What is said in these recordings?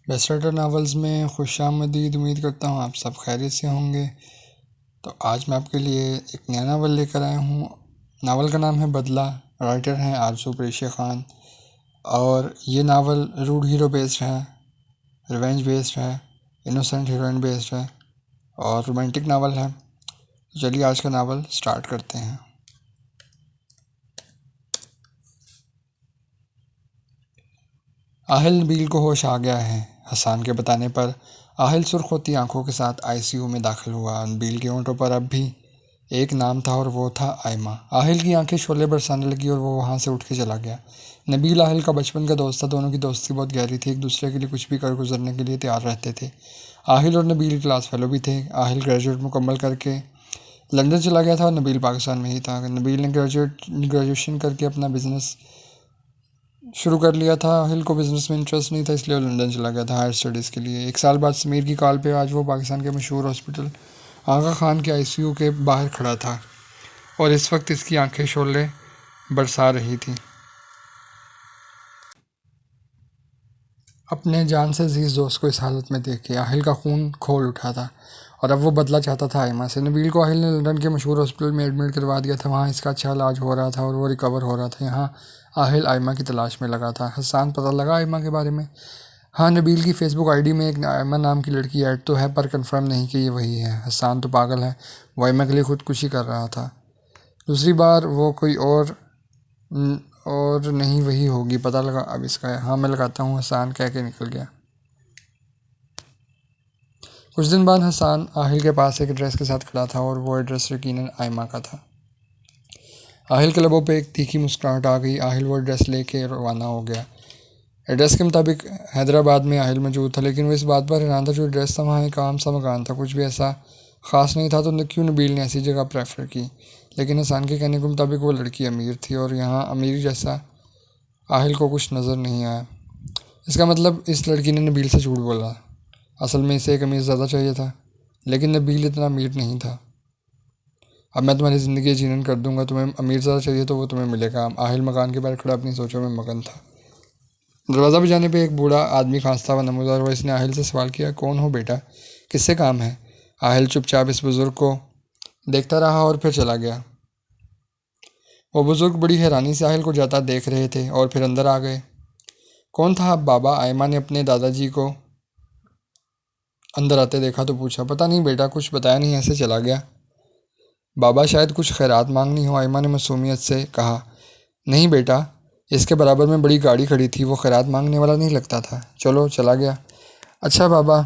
Best novels में खुशामदीद। उम्मीद करता हूँ आप सब खैरियत से होंगे। तो आज मैं आपके लिए एक नया नावल लेकर आया हूँ। नावल का नाम है बदला। राइटर हैं आरज़ू कुरैशी ख़ान। और ये नावल रूड हीरो बेस्ड है, रिवेंज बेस्ड है, इनोसेंट हीरोइन बेस्ड है और रोमांटिक नावल है। चलिए आज का नावल स्टार्ट करते हैं। आहिल नबील को होश आ गया है। हसान के बताने पर आहिल सुर्ख होती आंखों के साथ आईसीयू में दाखिल हुआ। नबील के होंठों पर अब भी एक नाम था और वो था आयमा। आहिल की आंखें शोले बरसाने लगी और वो वहाँ से उठ के चला गया। नबील आहिल का बचपन का दोस्त था। दोनों की दोस्ती बहुत गहरी थी, एक दूसरे के लिए कुछ भी कर गुजरने के लिए तैयार रहते थे। आहिल और नबील क्लास फेलो भी थे। आहिल ग्रेजुएट मुकम्मल करके लंदन चला गया था और नबील पाकिस्तान में ही था। नबील ने ग्रेजुएशन करके अपना बिजनेस शुरू कर लिया था। आहिल को बिज़नेस में इंटरेस्ट नहीं था, इसलिए वो लंदन चला गया था हायर स्टडीज़ के लिए। एक साल बाद समीर की कॉल पे आज वो पाकिस्तान के मशहूर हॉस्पिटल आगा खान के आईसीयू के बाहर खड़ा था और इस वक्त इसकी आंखें शोले बरसा रही थी। अपने जान से अजीज़ दोस्त को इस हालत में देख के आहिल का खून खोल उठा था और अब वो बदला चाहता था आयमा से। नबील को आहिल ने लंदन के मशहूर हॉस्पिटल में एडमिट करवा दिया था। वहाँ इसका अच्छा इलाज हो रहा था और वो रिकवर हो रहा था। यहाँ आहिल आयमा की तलाश में लगा था। हसान पता लगा आयमा के बारे में। हाँ, नबील की फेसबुक आईडी में एक आयमा नाम की लड़की ऐड तो है, पर कंफर्म नहीं कि ये वही है। हसान तो पागल है, वो आयमा के लिए खुदकुशी कर रहा था। दूसरी बार वो कोई और नहीं वही होगी, पता लगा अब इसका है। हाँ मैं लगाता हूँ, हसान कह के निकल गया। कुछ दिन बाद हसान आहिल के पास एक एड्रेस के साथ खड़ा था और वो एड्रेस यकीनन आयमा का था। आहिल के लबों पे एक तीखी मुस्कुराहट आ गई। आहिल वो एड्रेस लेके रवाना हो गया। एड्रेस के मुताबिक हैदराबाद में आहिल मौजूद था, लेकिन वो इस बात पर हैरान था जो एड्रेस था वहाँ एक आम सा मकान था, कुछ भी ऐसा ख़ास नहीं था। तो क्यों नबील ने ऐसी जगह प्रेफर की? लेकिन हसान के कहने के मुताबिक वो लड़की अमीर थी और यहाँ अमीर जैसा आहिल को कुछ नज़र नहीं आया। इसका मतलब इस लड़की ने नबील से झूठ बोला। असल में इसे एक अमीर ज़्यादा चाहिए था, लेकिन नबील इतना अमीर नहीं था। अब मैं तुम्हारी ज़िंदगी यकीनन कर दूंगा। तुम्हें अमीर ज़्यादा चाहिए तो वो तुम्हें मिलेगा। आहिल मकान के बाहर खड़ा अपनी सोचों में मगन था। दरवाज़ा बजाने पे एक बूढ़ा आदमी खांसता हुआ नमूदार हुआ। इसने आहिल से सवाल किया, कौन हो बेटा, किससे काम है? आहिल चुपचाप इस बुज़ुर्ग को देखता रहा और फिर चला गया। वो बुज़ुर्ग बड़ी हैरानी से आहिल को जाता देख रहे थे और फिर अंदर आ गए। कौन था आप बाबा? आयमा ने अपने दादाजी को अंदर आते देखा तो पूछा। पता नहीं बेटा, कुछ बताया नहीं, ऐसे चला गया। बाबा शायद कुछ खैरात मांगनी हो, आयमा ने मासूमियत से कहा। नहीं बेटा, इसके बराबर में बड़ी गाड़ी खड़ी थी, वो खैरात मांगने वाला नहीं लगता था। चलो, चला गया। अच्छा बाबा।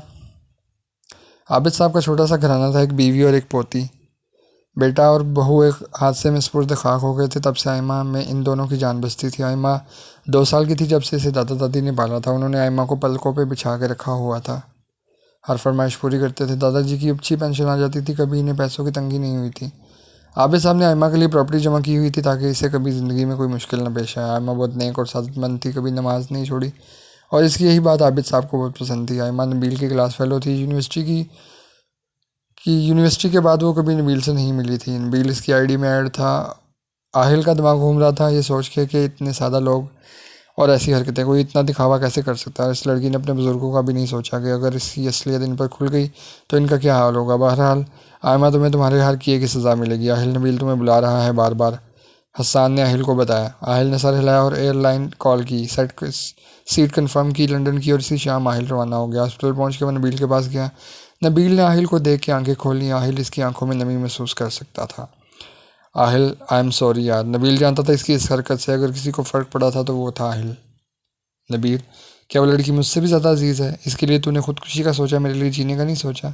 आबिद साहब का छोटा सा घराना था, एक बीवी और एक पोती। बेटा और बहू एक हादसे में स्पुर्द खाक हो गए थे। तब से आयमा में इन दोनों की जान बसती थी। आयमा 2 साल की थी जब से इसे दादा दादी ने पाला था। उन्होंने आयमा को पलकों पे बिछा के रखा हुआ था, हर फरमाइश पूरी करते थे। दादाजी की अच्छी पेंशन आ जाती थी, कभी इन्हें पैसों की तंगी नहीं हुई थी। आबिद साहब ने आयमा के लिए प्रॉपर्टी जमा की हुई थी ताकि इसे कभी ज़िंदगी में कोई मुश्किल न पेश आए। आयमा बहुत नेक और सादतमंद थी, कभी नमाज नहीं छोड़ी और इसकी यही बात आबिद साहब को बहुत पसंद थी। आयमा नबील की क्लास फेलो थी। यूनिवर्सिटी के बाद वो कभी नबील से नहीं मिली थी। नबील इसकी आईडी में ऐड था। आहिल का दिमाग घूम रहा था ये सोच के कि इतने सादा लोग और ऐसी हरकतें, कोई इतना दिखावा कैसे कर सकता है। इस लड़की ने अपने बुजुर्गों का भी नहीं सोचा कि अगर इसकी असलियत इन पर खुल गई तो इनका क्या हाल होगा। बहरहाल आयमा, तुम्हें तुम्हारे हर किए की सज़ा मिलेगी। आहिल नबील तुम्हें बुला रहा है बार बार, हसान ने आहिल को बताया। आहिल ने सर हिलाया और एयरलाइन कॉल की, सीट कंफर्म की, लंदन की और इसी शाम आहिल रवाना हो गया। हॉस्पिटल पहुंच के वह नबील के पास गया। नबील ने आहिल को देख के आंखें खोली। आहिल इसकी आंखों में नमी महसूस कर सकता था। आहिल, आई एम सॉरी यार। नबील जानता था इसकी इस हरकत से अगर किसी को फ़र्क पड़ा था तो वो था आहिल। नबील, क्या वो लड़की मुझसे भी ज़्यादा अजीज़ है? इसके लिए तूने खुदकुशी का सोचा, मेरे लिए जीने का नहीं सोचा?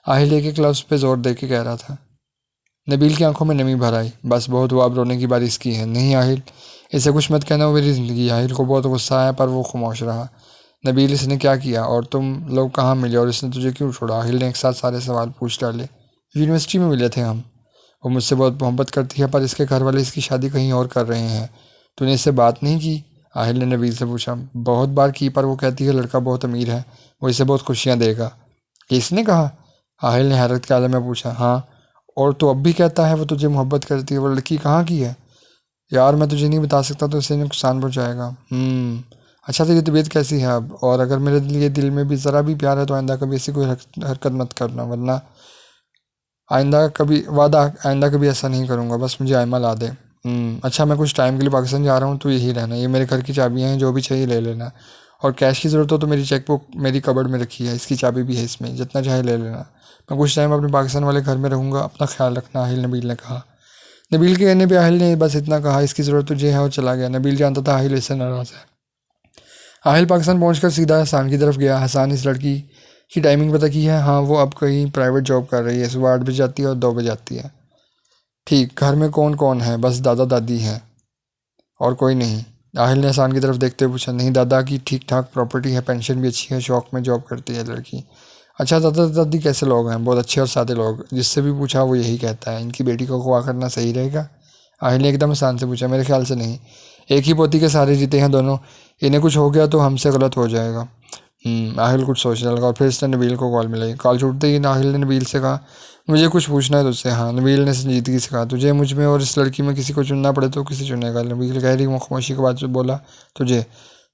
आहिल एक एक लफ्ज़ पे जोर दे के कह रहा था। नबील की आंखों में नमी भर आई। बस बहुत हुआ, अब रोने की बारी इसकी है। नहीं आहिल, इसे कुछ मत कहना, वो मेरी ज़िंदगी है। आहिल को बहुत गुस्सा आया पर वो खामोश रहा। नबील, इसने क्या किया और तुम लोग कहाँ मिले और इसने तुझे क्यों छोड़ा? आहिल ने एक साथ सारे सवाल पूछ डाले। यूनिवर्सिटी में मिले थे हम। वो मुझसे बहुत मोहब्बत करती है पर इसके घर वाले इसकी शादी कहीं और कर रहे हैं। तूने इससे बात नहीं की? आहिल ने नबील से पूछा। बहुत बार की, पर वो कहती है लड़का बहुत अमीर है, वो इसे बहुत खुशियाँ देगा। किसने कहा? आहिल ने हैरत के आलम में पूछा। हाँ, और तो अब भी कहता है वो तुझे मोहब्बत करती है। वो लड़की कहाँ की है? यार मैं तुझे नहीं बता सकता तो इसे नुकसान पहुँचाएगा। अच्छा तेरी तबीयत कैसी है अब, और अगर मेरे लिए दिल में भी ज़रा भी प्यार है तो आइंदा कभी ऐसी कोई हरकत मत करना, वरना आइंदा कभी ऐसा नहीं करूँगा, बस मुझे आयमा ला दे। अच्छा मैं कुछ टाइम के लिए पाकिस्तान जा रहा हूँ, तो यही रहना, ये मेरे घर की चाबियाँ हैं, जो भी चाहिए ले लेना, और कैश की ज़रूरत हो तो मेरी चेक बुक मेरी कबर्ड में रखी है, इसकी चाबी भी है इसमें, जितना चाहे ले लेना। मैं कुछ टाइम अपने पाकिस्तान वाले घर में रहूँगा, अपना ख्याल रखना, आहिल नबील ने कहा। नबील के कहने पे आहिल ने बस इतना कहा, इसकी ज़रूरत तुझे है, और चला गया। नबील जानता था आहिल इससे नाराज़ है। आहिल पाकिस्तान पहुंचकर सीधा हसान की तरफ गया। हसान इस लड़की की टाइमिंग पता की है? हाँ, वो अब कहीं प्राइवेट जॉब कर रही है, सुबह 8 बजे जाती है और 2 बजे आती है। ठीक, घर में कौन कौन है? बस दादा दादी हैं और कोई नहीं। आहिल ने हसान की तरफ देखते हुए पूछा। नहीं, दादा की ठीक ठाक प्रॉपर्टी है, पेंशन भी अच्छी है, शौक में जॉब करती है लड़की। अच्छा, दादा दादी कैसे लोग हैं? बहुत अच्छे और सादे लोग, जिससे भी पूछा वो यही कहता है। इनकी बेटी को अगवा करना सही रहेगा? आहिल ने एकदम हसान से पूछा। मेरे ख्याल से नहीं, एक ही पोती के सारे जीते हैं दोनों, इन्हें कुछ हो गया तो हमसे गलत हो जाएगा। आहिल कुछ सोचने लगा और फिर इसने नबील को कॉल मिलाई। कॉल छूटते ही आहिल ने नबील से कहा, मुझे कुछ पूछना है तुझसे। हाँ, नबील ने संजीदगी से कहा। तुझे मुझ में और इस लड़की में किसी को चुनना पड़े तो किसी चुनेगा? नबील गहरी खामोशी के बाद बोला, तुझे।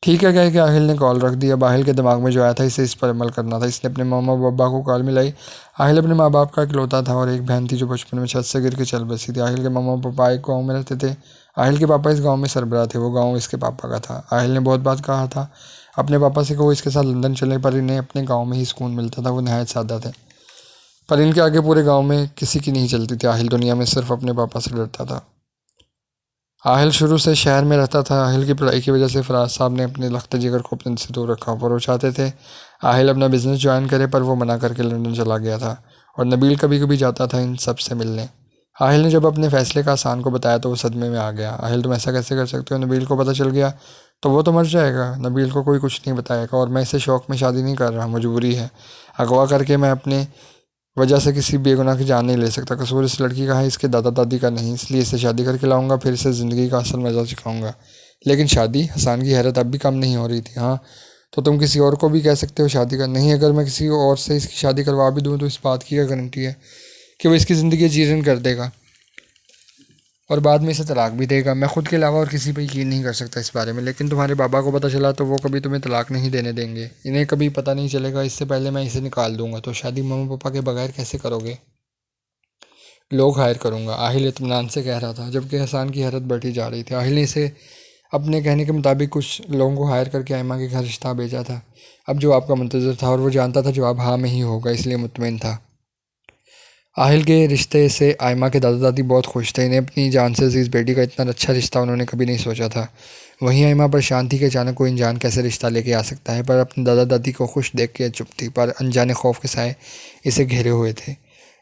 ठीक है, कह के आहिल ने कॉल रख दिया। आहिल के दिमाग में जो आया था इसे इस पर अमल करना था। इसने अपने मामा पापा को कॉल मिलाई। आहिल अपने माँ बाप का इकलौता था और एक बहन थी जो बचपन में छत से गिर के चल बसी थी। आहिल के मामा पापा एक गाँव में रहते थे। आहिल के पापा इस गाँव में सरबराह थे, वो गाँव इसके पापा का था। आहिल ने बहुत बात कहा था अपने पापा से कि वो इसके साथ लंदन चले, पर इन्हें अपने गाँव में ही सुकून मिलता था। वो नहायत सादा थे, पर इनके आगे पूरे गांव में किसी की नहीं चलती थी। आहिल दुनिया में सिर्फ अपने पापा से डरता था। आहिल शुरू से शहर में रहता था। आहिल की पढ़ाई की वजह से फराज साहब ने अपने लख्त जिगर को अपने से दूर रखा, पर वो चाहते थे आहिल अपना बिजनेस ज्वाइन करे, पर वो मना करके लंदन चला गया था। और नबील कभी कभी जाता था इन सब से मिलने। आहिल ने जब अपने फैसले का आसान को बताया तो वो सदमे में आ गया। आहिल, तुम ऐसा कैसे कर सकते हो? नबील को पता चल गया तो वो तो मर जाएगा। नबील को कोई कुछ नहीं बताएगा, और मैं इसे शौक में शादी नहीं कर रहा, मजबूरी है। अगवा करके मैं अपने वजह से किसी बेगुनाह की जान नहीं ले सकता। कसूर इस लड़की का है, इसके दादा दादी का नहीं। इसलिए इसे शादी करके लाऊंगा, फिर इसे ज़िंदगी का असल मज़ा सिखाऊंगा। लेकिन शादी? हसान की हैरत अब भी कम नहीं हो रही थी। हाँ, तो तुम किसी और को भी कह सकते हो शादी का? नहीं, अगर मैं किसी और से इसकी शादी करवा भी दूँ तो इस बात की क्या गारंटी है कि वो इसकी ज़िंदगी जीर्ण कर देगा और बाद में इसे तलाक भी देगा? मैं खुद के अलावा और किसी पर यकीन नहीं कर सकता इस बारे में। लेकिन तुम्हारे बाबा को पता चला तो वो कभी तुम्हें तलाक नहीं देने देंगे। इन्हें कभी पता नहीं चलेगा, इससे पहले मैं इसे निकाल दूंगा। तो शादी मम्मा पापा के बगैर कैसे करोगे? लोग हायर करूंगा, आहिल इत्मीनान से कह रहा था, जबकि हसान की हैरत बढ़ती जा रही थी। आहिल ने इसे अपने कहने के मुताबिक कुछ लोगों को हायर करके आयमा के घर रिश्ता भेजा था। अब जवाब का मंतज़र था और वो जानता था जवाब हाँ में ही होगा, इसलिए मुतमिन था। आहिल के रिश्ते से आयमा के दादा दादी बहुत खुश थे। इन्हें अपनी जान से अजीज़ बेटी का इतना अच्छा रिश्ता उन्होंने कभी नहीं सोचा था। वहीं आयमा परेशान थी कि अचानक कोई अनजान कैसे रिश्ता लेके आ सकता है, पर अपने दादा दादी को खुश देख के चुप थी, पर अनजाने खौफ के साए इसे घेरे हुए थे।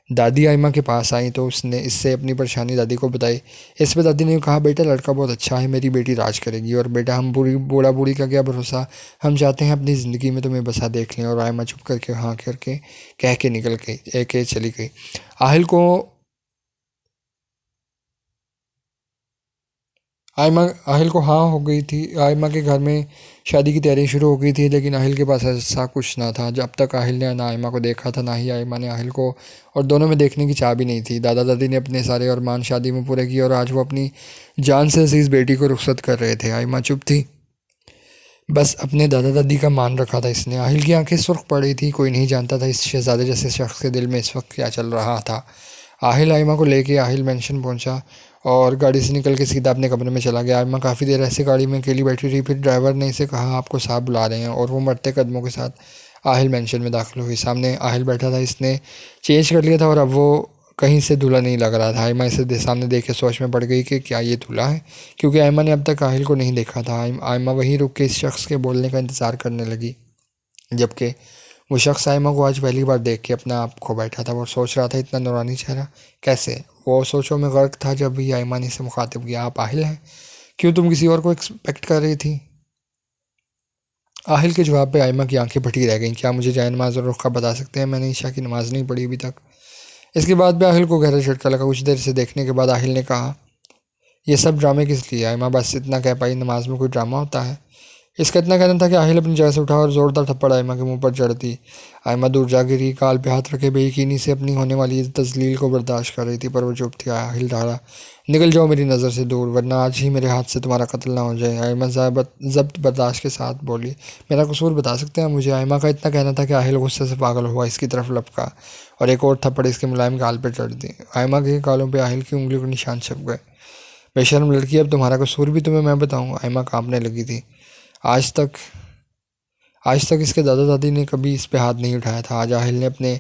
दादी आयमा के पास आई तो उसने इससे अपनी परेशानी दादी को बताई। इस पर दादी ने कहा, बेटा लड़का बहुत अच्छा है, मेरी बेटी राज करेगी, और बेटा हम बूढ़ा बूढ़ी का क्या भरोसा, हम चाहते हैं अपनी ज़िंदगी में तुम्हें बसा देख लें। और आयमा चुप करके हाँ करके कह के निकल गई, एक चली गई। आहिल को आयमा आहिल को हाँ हो गई थी। आयमा के घर में शादी की तैयारी शुरू हो गई थी, लेकिन आहिल के पास ऐसा कुछ ना था। जब तक आहिल ने ना आयमा को देखा था, ना ही आयमा ने आहिल को, और दोनों में देखने की चाह भी नहीं थी। दादा दादी ने अपने सारे अरमान शादी में पूरे किए और आज वो अपनी जान से अजीज़ बेटी को रुखसत कर रहे थे। आयमा चुप थी, बस अपने दादा दादी का मान रखा था इसने। आहिल की आंखें सुर्ख पड़ी थी। कोई नहीं जानता था इस शहजादे जैसे शख्स के दिल में इस वक्त क्या चल रहा था। आहिल आयमा को लेके आहिल मेंशन पहुंचा और गाड़ी से निकल के सीधा अपने कमरे में चला गया। आयमा काफ़ी देर ऐसे गाड़ी में अकेली बैठी रही। फिर ड्राइवर ने इसे कहा, आपको साहब बुला रहे हैं, और वो मरते कदमों के साथ आहिल मेंशन में दाखिल हुई। सामने आहिल बैठा था, इसने चेंज कर लिया था और अब वो कहीं से दूल्हा नहीं लग रहा था। आयमा इसे सामने देख के सोच में पड़ गई कि क्या ये दूल्हा है, क्योंकि आयमा ने अब तक आहिल को नहीं देखा था। आयमा वहीं रुक के इस शख्स के बोलने का इंतज़ार करने लगी, जबकि वो शख्स आयमा को आज पहली बार देख के अपना आप खो बैठा था। वो सोच रहा था, इतना नूरानी चेहरा कैसे? वो सोचों में गर्क था जब भी आयमा ने इसे मुखातिब किया, आप आहिल हैं? क्यों, तुम किसी और को एक्सपेक्ट कर रही थी? आहिल के जवाब पे आयमा की आंखें फटी रह गईं। क्या मुझे जाए नमाज और रुख का बता सकते हैं? मैंने ईशा की नमाज़ नहीं पढ़ी अभी तक। इसके बाद भी आहिल को गहरा झटका लगा। कुछ देर से देखने के बाद आहिल ने कहा, ये सब ड्रामे किस लिए? आयमा बस इतना कह पाई, नमाज में कोई ड्रामा होता है? इसका इतना कहना था कि आहिल अपनी जगह से उठा और जोरदार थप्पड़ आयमा के मुंह पर जड़ दी। आयमा दूर जा गिरी, गाल पे हाथ रखे बेयकीनी से अपनी होने वाली तजलील को बर्दाश्त कर रही थी, पर वो चुप थी। आहिल दहाड़ा, निकल जाओ मेरी नज़र से दूर, वरना आज ही मेरे हाथ से तुम्हारा कत्ल ना हो जाए। आयमा ज़ब्त बर्दाश्त के साथ बोली, मेरा कसूर बता सकते हैं मुझे? आयमा का इतना कहना था कि आहिल गुस्से से पागल हुआ, इसकी तरफ लपका और एक और थप्पड़ इसके मुलायम गाल पर चढ़ दी। आयमा के गालों पे आहिल की उंगली के निशान छप गए। बेशर्म लड़की, अब तुम्हारा कसूर भी तुम्हें मैं बताऊँ? आयमा कांपने लगी थी। आज तक आज तक इसके दादा दादी ने कभी इस पे हाथ नहीं उठाया था। आज आहिल ने अपने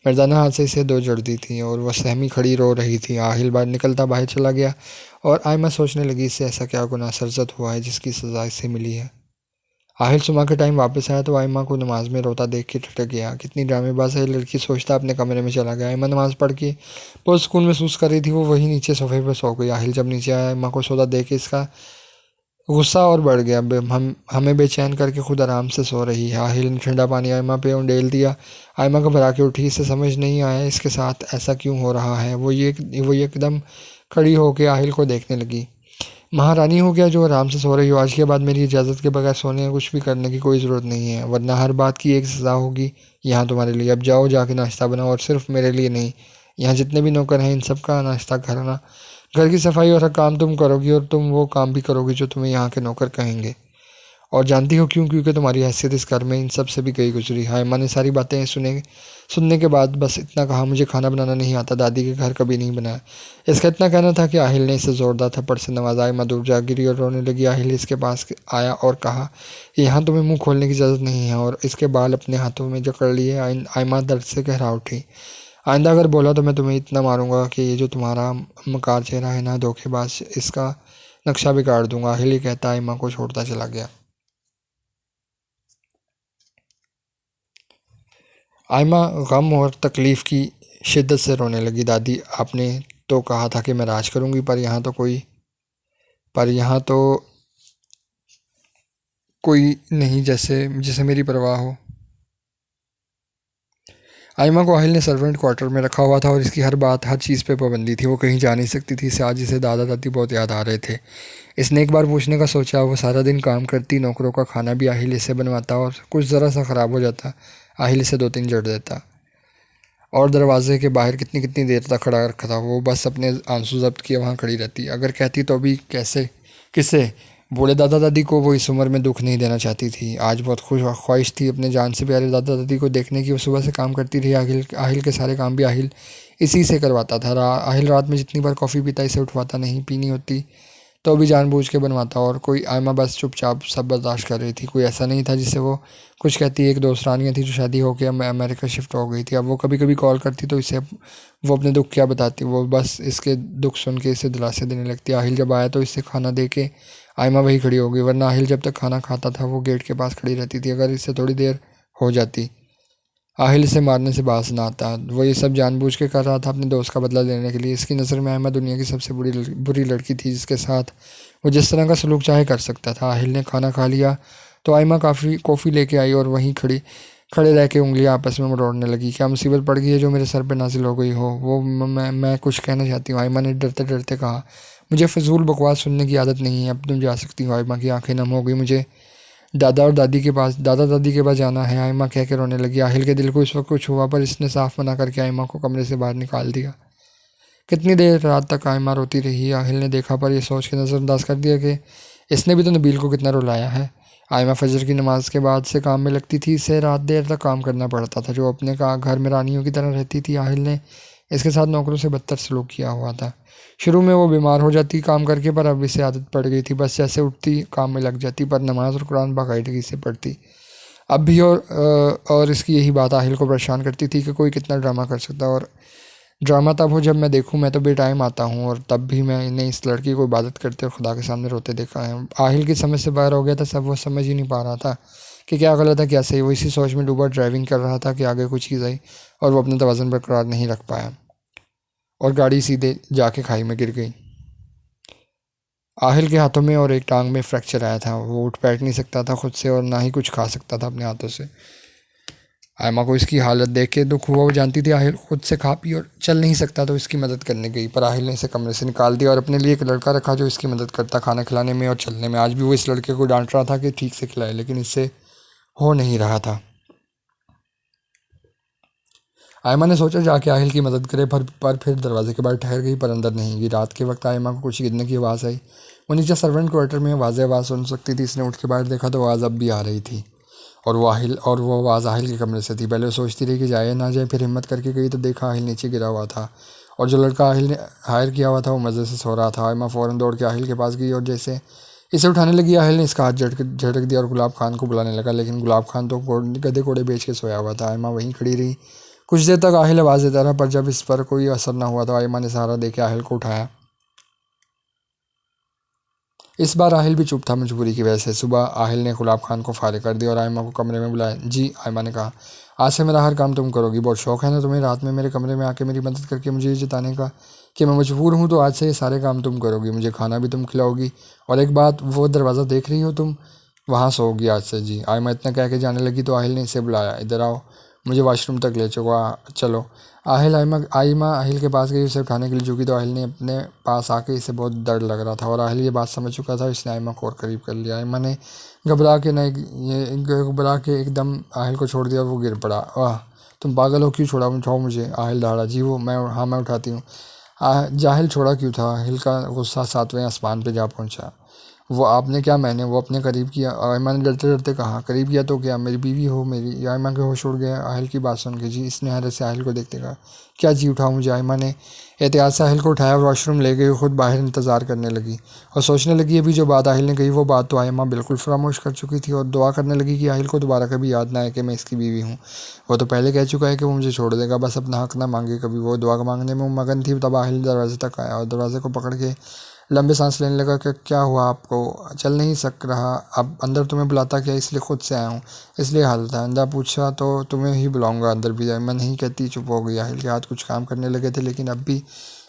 मर्दाना हाथ से इसे दो जड़ दी थी और वह सहमी खड़ी रो रही थी। आहिल बाहर चला गया और आयमा सोचने लगी, इससे ऐसा क्या गुनाह सरजद हुआ है जिसकी सज़ा इसे मिली है। आहिल सुबह के टाइम वापस आया तो आयमा को नमाज में रोता देख के ठिठक गया। कितनी ड्रामेबाज है लड़की, सोचता अपने कमरे में चला गया। आयमा नमाज पढ़ के बहुत सुकून महसूस कर रही थी। वो वहीं नीचे सोफे पर सो गई। आहिल जब नीचे आया, आयमा को सोता देख के इसका गुस्सा और बढ़ गया। हमें बेचैन करके खुद आराम से सो रही है। आहिल ने ठंडा पानी आयमा पे उंडेल दिया। आयमा घबरा के उठी। इसे समझ नहीं आया इसके साथ ऐसा क्यों हो रहा है। वो एकदम खड़ी होकर आहिल को देखने लगी। महारानी हो गया जो आराम से सो रही हो? आज के बाद मेरी इजाज़त के बगैर सोने या कुछ भी करने की कोई ज़रूरत नहीं है, वरना हर बात की एक सज़ा होगी यहाँ तुम्हारे लिए। अब जाओ, जाके नाश्ता बनाओ, और सिर्फ मेरे लिए नहीं, यहाँ जितने भी नौकर हैं इन सब का नाश्ता करना। घर की सफाई और हर काम तुम करोगी, और तुम वो काम भी करोगी जो तुम्हें यहाँ के नौकर कहेंगे। और जानती हो क्यों? क्योंकि तुम्हारी हैसियत इस घर में इन सब से भी गई गुजरी। हायमा ने सारी बातें सुनने के बाद बस इतना कहा, मुझे खाना बनाना नहीं आता, दादी के घर कभी नहीं बनाया। इसका इतना कहना था कि आहिल ने इसे ज़ोरदार थप्पड़ से नवाजा। आयमा दूर जा गिरी और रोने लगी। आहिल इसके पास आया और कहा, यहाँ तुम्हें मुंह खोलने की इजाज़त नहीं है, और इसके बाल अपने हाथों में जकड़ लिए। आयमा दर्द से कहरा उठी। आइंदा अगर बोला तो मैं तुम्हें इतना मारूंगा कि ये जो तुम्हारा मकार चेहरा है ना धोखेबाज, इसका नक्शा बिगाड़ दूंगा। आहिल ही कहता आयमा को छोड़ता चला गया। आयमा गम और तकलीफ़ की शिद्दत से रोने लगी। दादी, आपने तो कहा था कि मैं राज करूंगी, पर यहाँ तो कोई नहीं जिसे मेरी परवाह हो। आयमा को आहिल ने सर्वेंट क्वार्टर में रखा हुआ था और इसकी हर चीज़ पे पाबंदी थी। वो कहीं जा नहीं सकती थी। आज इसे दादा दादी बहुत याद आ रहे थे। इसने एक बार पूछने का सोचा। वो सारा दिन काम करती, नौकरों का खाना भी आहिल इसे बनवाता, और कुछ ज़रा सा ख़राब हो जाता आहिल इसे 2-3 जड़ देता। और दरवाजे के बाहर कितनी कितनी देर तक खड़ा रखा था। वो बस अपने आंसू ज़ब्त किए वहाँ खड़ी रहती। अगर कहती तो भी कैसे, किससे? बूढ़े दादा दादी को वो इस उम्र में दुख नहीं देना चाहती थी। आज बहुत ख्वाहिश थी अपने जान से प्यारे दादा दादी को देखने की। वो सुबह से काम करती रही। आहिल के सारे काम भी आहिल इसी से करवाता था। आहिल रात में जितनी बार कॉफ़ी पीता इसे उठवाता नहीं, पीनी होती तो भी जानबूझ के बनवाता। और कोई आयमा बस चुपचाप सब बर्दाश्त कर रही थी। कोई ऐसा नहीं था जिसे वो कुछ कहती। एक दोस्त रानियाँ थी जो शादी होकर अमेरिका शिफ्ट हो गई थी। अब वो कभी कभी कॉल करती तो इसे वो अपने दुख क्या बताती। वो बस इसके दुख सुन के इसे दिलासे देने लगती। आहिल जब आया तो इसे खाना दे के आयमा वही खड़ी हो गई, वरना आहिल जब तक खाना खाता था वो गेट के पास खड़ी रहती थी। अगर इससे थोड़ी देर हो जाती, आहिल इसे मारने से बाज ना आता। वो ये सब जानबूझ के कर रहा था अपने दोस्त का बदला लेने के लिए। इसकी नज़र में आयमा दुनिया की सबसे बुरी लड़की थी, जिसके साथ वो जिस तरह का सलूक चाहे कर सकता था। आहिल ने खाना खा लिया तो आयमा कॉफ़ी लेके आई और वहीं खड़े रह के उंगलियां आपस में मरोड़ने लगी। क्या मुसीबत पड़ गई है जो मेरे सर पे नाजिल हो गई हो? वो मैं कुछ कहना चाहती हूँ, आयमा ने डरते डरते कहा। मुझे फजूल बकवास सुनने की आदत नहीं है, अब तुम जा सकती हो। आयमा की आंखें नम हो गई। मुझे दादा दादी के पास जाना है, आयमा कह के रोने लगी। आहिल के दिल को इस वक्त कुछ हुआ, पर इसने साफ मना करके आयमा को कमरे से बाहर निकाल दिया। कितनी देर रात तक आयमा रोती रही। आहिल ने देखा पर यह सोच के नज़रअंदाज कर दिया कि इसने भी तो नबील को कितना रुलाया है। आयमा फजर की नमाज के बाद से काम में लगती थी। इसे रात देर तक काम करना पड़ता था, जो अपने का घर में रानियों की तरह रहती थी। आहिल ने इसके साथ नौकरों से बदतर सलूक किया हुआ था। शुरू में वो बीमार हो जाती काम करके, पर अब इसे आदत पड़ गई थी। बस जैसे उठती काम में लग जाती, पर नमाज और कुरान बाकायदगी से पढ़ती। अब भी और इसकी यही बात आहिल को परेशान करती थी कि कोई कितना ड्रामा कर सकता। और ड्रामा तब हो जब मैं देखूं। मैं तो बेटाइम आता हूं, और तब भी मैंने इस लड़की को इबादत करते और खुदा के सामने रोते देखा है। आहिल की समझ से बाहर हो गया था सब। वो समझ ही नहीं पा रहा था कि क्या गलत है क्या सही। वो इसी सोच में डूबा ड्राइविंग कर रहा था कि आगे कोई चीज़ आई और वो अपने तवाज़ुन बरकरार नहीं रख पाया और गाड़ी सीधे जाके खाई में गिर गई। आहिल के हाथों में और एक टांग में फ्रैक्चर आया था। वो उठ बैठ नहीं सकता था खुद से, और ना ही कुछ खा सकता था अपने हाथों से। आयमा को इसकी हालत देख के दुख हुआ। वो जानती थी आहिल खुद से खा पी और चल नहीं सकता, तो इसकी मदद करने गई। पर आहिल ने इसे कमरे से निकाल दिया और अपने लिए एक लड़का रखा जो इसकी मदद करता खाना खिलाने में और चलने में। आज भी वो इस लड़के को डांट रहा था कि ठीक से खिलाए, लेकिन इससे हो नहीं रहा था। आयमा ने सोचा जाके आहिल की मदद करे, पर फिर दरवाजे के बाहर ठहर गई, पर अंदर नहीं गई। रात के वक्त आयमा को कुछ गिरने की आवाज़ आई। वो नीचे सर्वेंट क्वार्टर में वाज़ेह आवाज़ सुन सकती थी। इसने उठ के बाहर देखा तो आवाज़ अब भी आ रही थी, और वो आवाज़ आहिल के कमरे से थी। पहले वो सोचती रही कि जाए ना जाए, फिर हिम्मत करके गई तो देखा आहिल नीचे गिरा हुआ था, और जो लड़का आहिल ने हायर किया हुआ था वो मज़े से सो रहा था। आयमा फ़ौरन दौड़ के आहिल के पास गई और जैसे इसे उठाने लगी, आहिल ने इसका हाथ झटक दिया और गुलाब खान को बुलाने लगा, लेकिन गुलाब खान तो गधे कोड़े बेच के सोया हुआ था। आयमा वहीं खड़ी रही। कुछ देर तक आहिल आवाज़ देता रहा, पर जब इस पर कोई असर न हुआ तो आयमा ने सहारा देके आहिल को उठाया। इस बार आहिल भी चुप था, मजबूरी की वजह से। सुबह आहिल ने गुलाब खान को फारिग कर दिया और आयमा को कमरे में बुलाया। जी, आयमा ने कहा, आज से मेरा हर काम तुम करोगी। बहुत शौक है ना तुम्हें रात में मेरे कमरे में आके मेरी मदद करके मुझे ये जताने का कि मैं मजबूर हूँ, तो आज से ये सारे काम तुम करोगी, मुझे खाना भी तुम खिलाओगी, और एक बात, वो दरवाज़ा देख रही हो तुम, वहाँ सोओगी आज से। जी, आयमा इतना कह के जाने लगी तो आहिल ने इसे बुलाया। इधर आओ, मुझे वॉशरूम तक ले चलो। आयमा आहिल के पास गई, उसे उठाने के लिए झुकी तो आहिल ने अपने पास आके, इसे बहुत दर्द लग रहा था और आहिल ये बात समझ चुका था। इसने आयमा को और करीब कर लिया। आयमा ने घबरा के एकदम आहिल को छोड़ दिया और वो गिर पड़ा। आह, तुम पागल हो, क्यों छोड़ा? उठाओ मुझे। आहिल दहाड़ा। जी वो मैं उठाती हूँ। जाहिल छोड़ा क्यों था? आहिल का गुस्सा 7वें आसमान पे जा पहुंचा। वो आपने क्या? मैंने वो अपने करीब किया। आयमा ने डरते डरते कहा। करीब किया तो क्या? मेरी बीवी हो मेरी। आयमा के होश उड़ गया आहिल की बात सुन के। जी, इसने हैरत से आहिल को देखते कहा, क्या? जी उठाओ मुझे। आयमा ने एहतियात से आहिल को उठाया और वॉशरूम ले गई। खुद बाहर इंतज़ार करने लगी और सोचने लगी, अभी जो बात आहिल ने कही वो बात तो आयमा बिल्कुल फरामोश कर चुकी थी, और दुआ करने लगी कि आहिल को दोबारा कभी याद ना आए कि मैं इसकी बीवी हूँ। वो तो पहले कह चुका है कि वो मुझे छोड़ देगा, बस अपना हक ना मांगे कभी। वो दुआ मांगने में मगन थी। तब आहिल दरवाजे तक आया और दरवाजे को पकड़ के लंबे सांस लेने लगा। कि क्या हुआ आपको? चल नहीं सक रहा? अब अंदर तुम्हें बुलाता क्या? इसलिए खुद से आया हूँ, इसलिए हालत है। अंदर पूछा तो तुम्हें ही बुलाऊंगा, अंदर भी जाए। मैं नहीं कहती। चुप हो गई। आहिल के हाथ कुछ काम करने लगे थे, लेकिन अब भी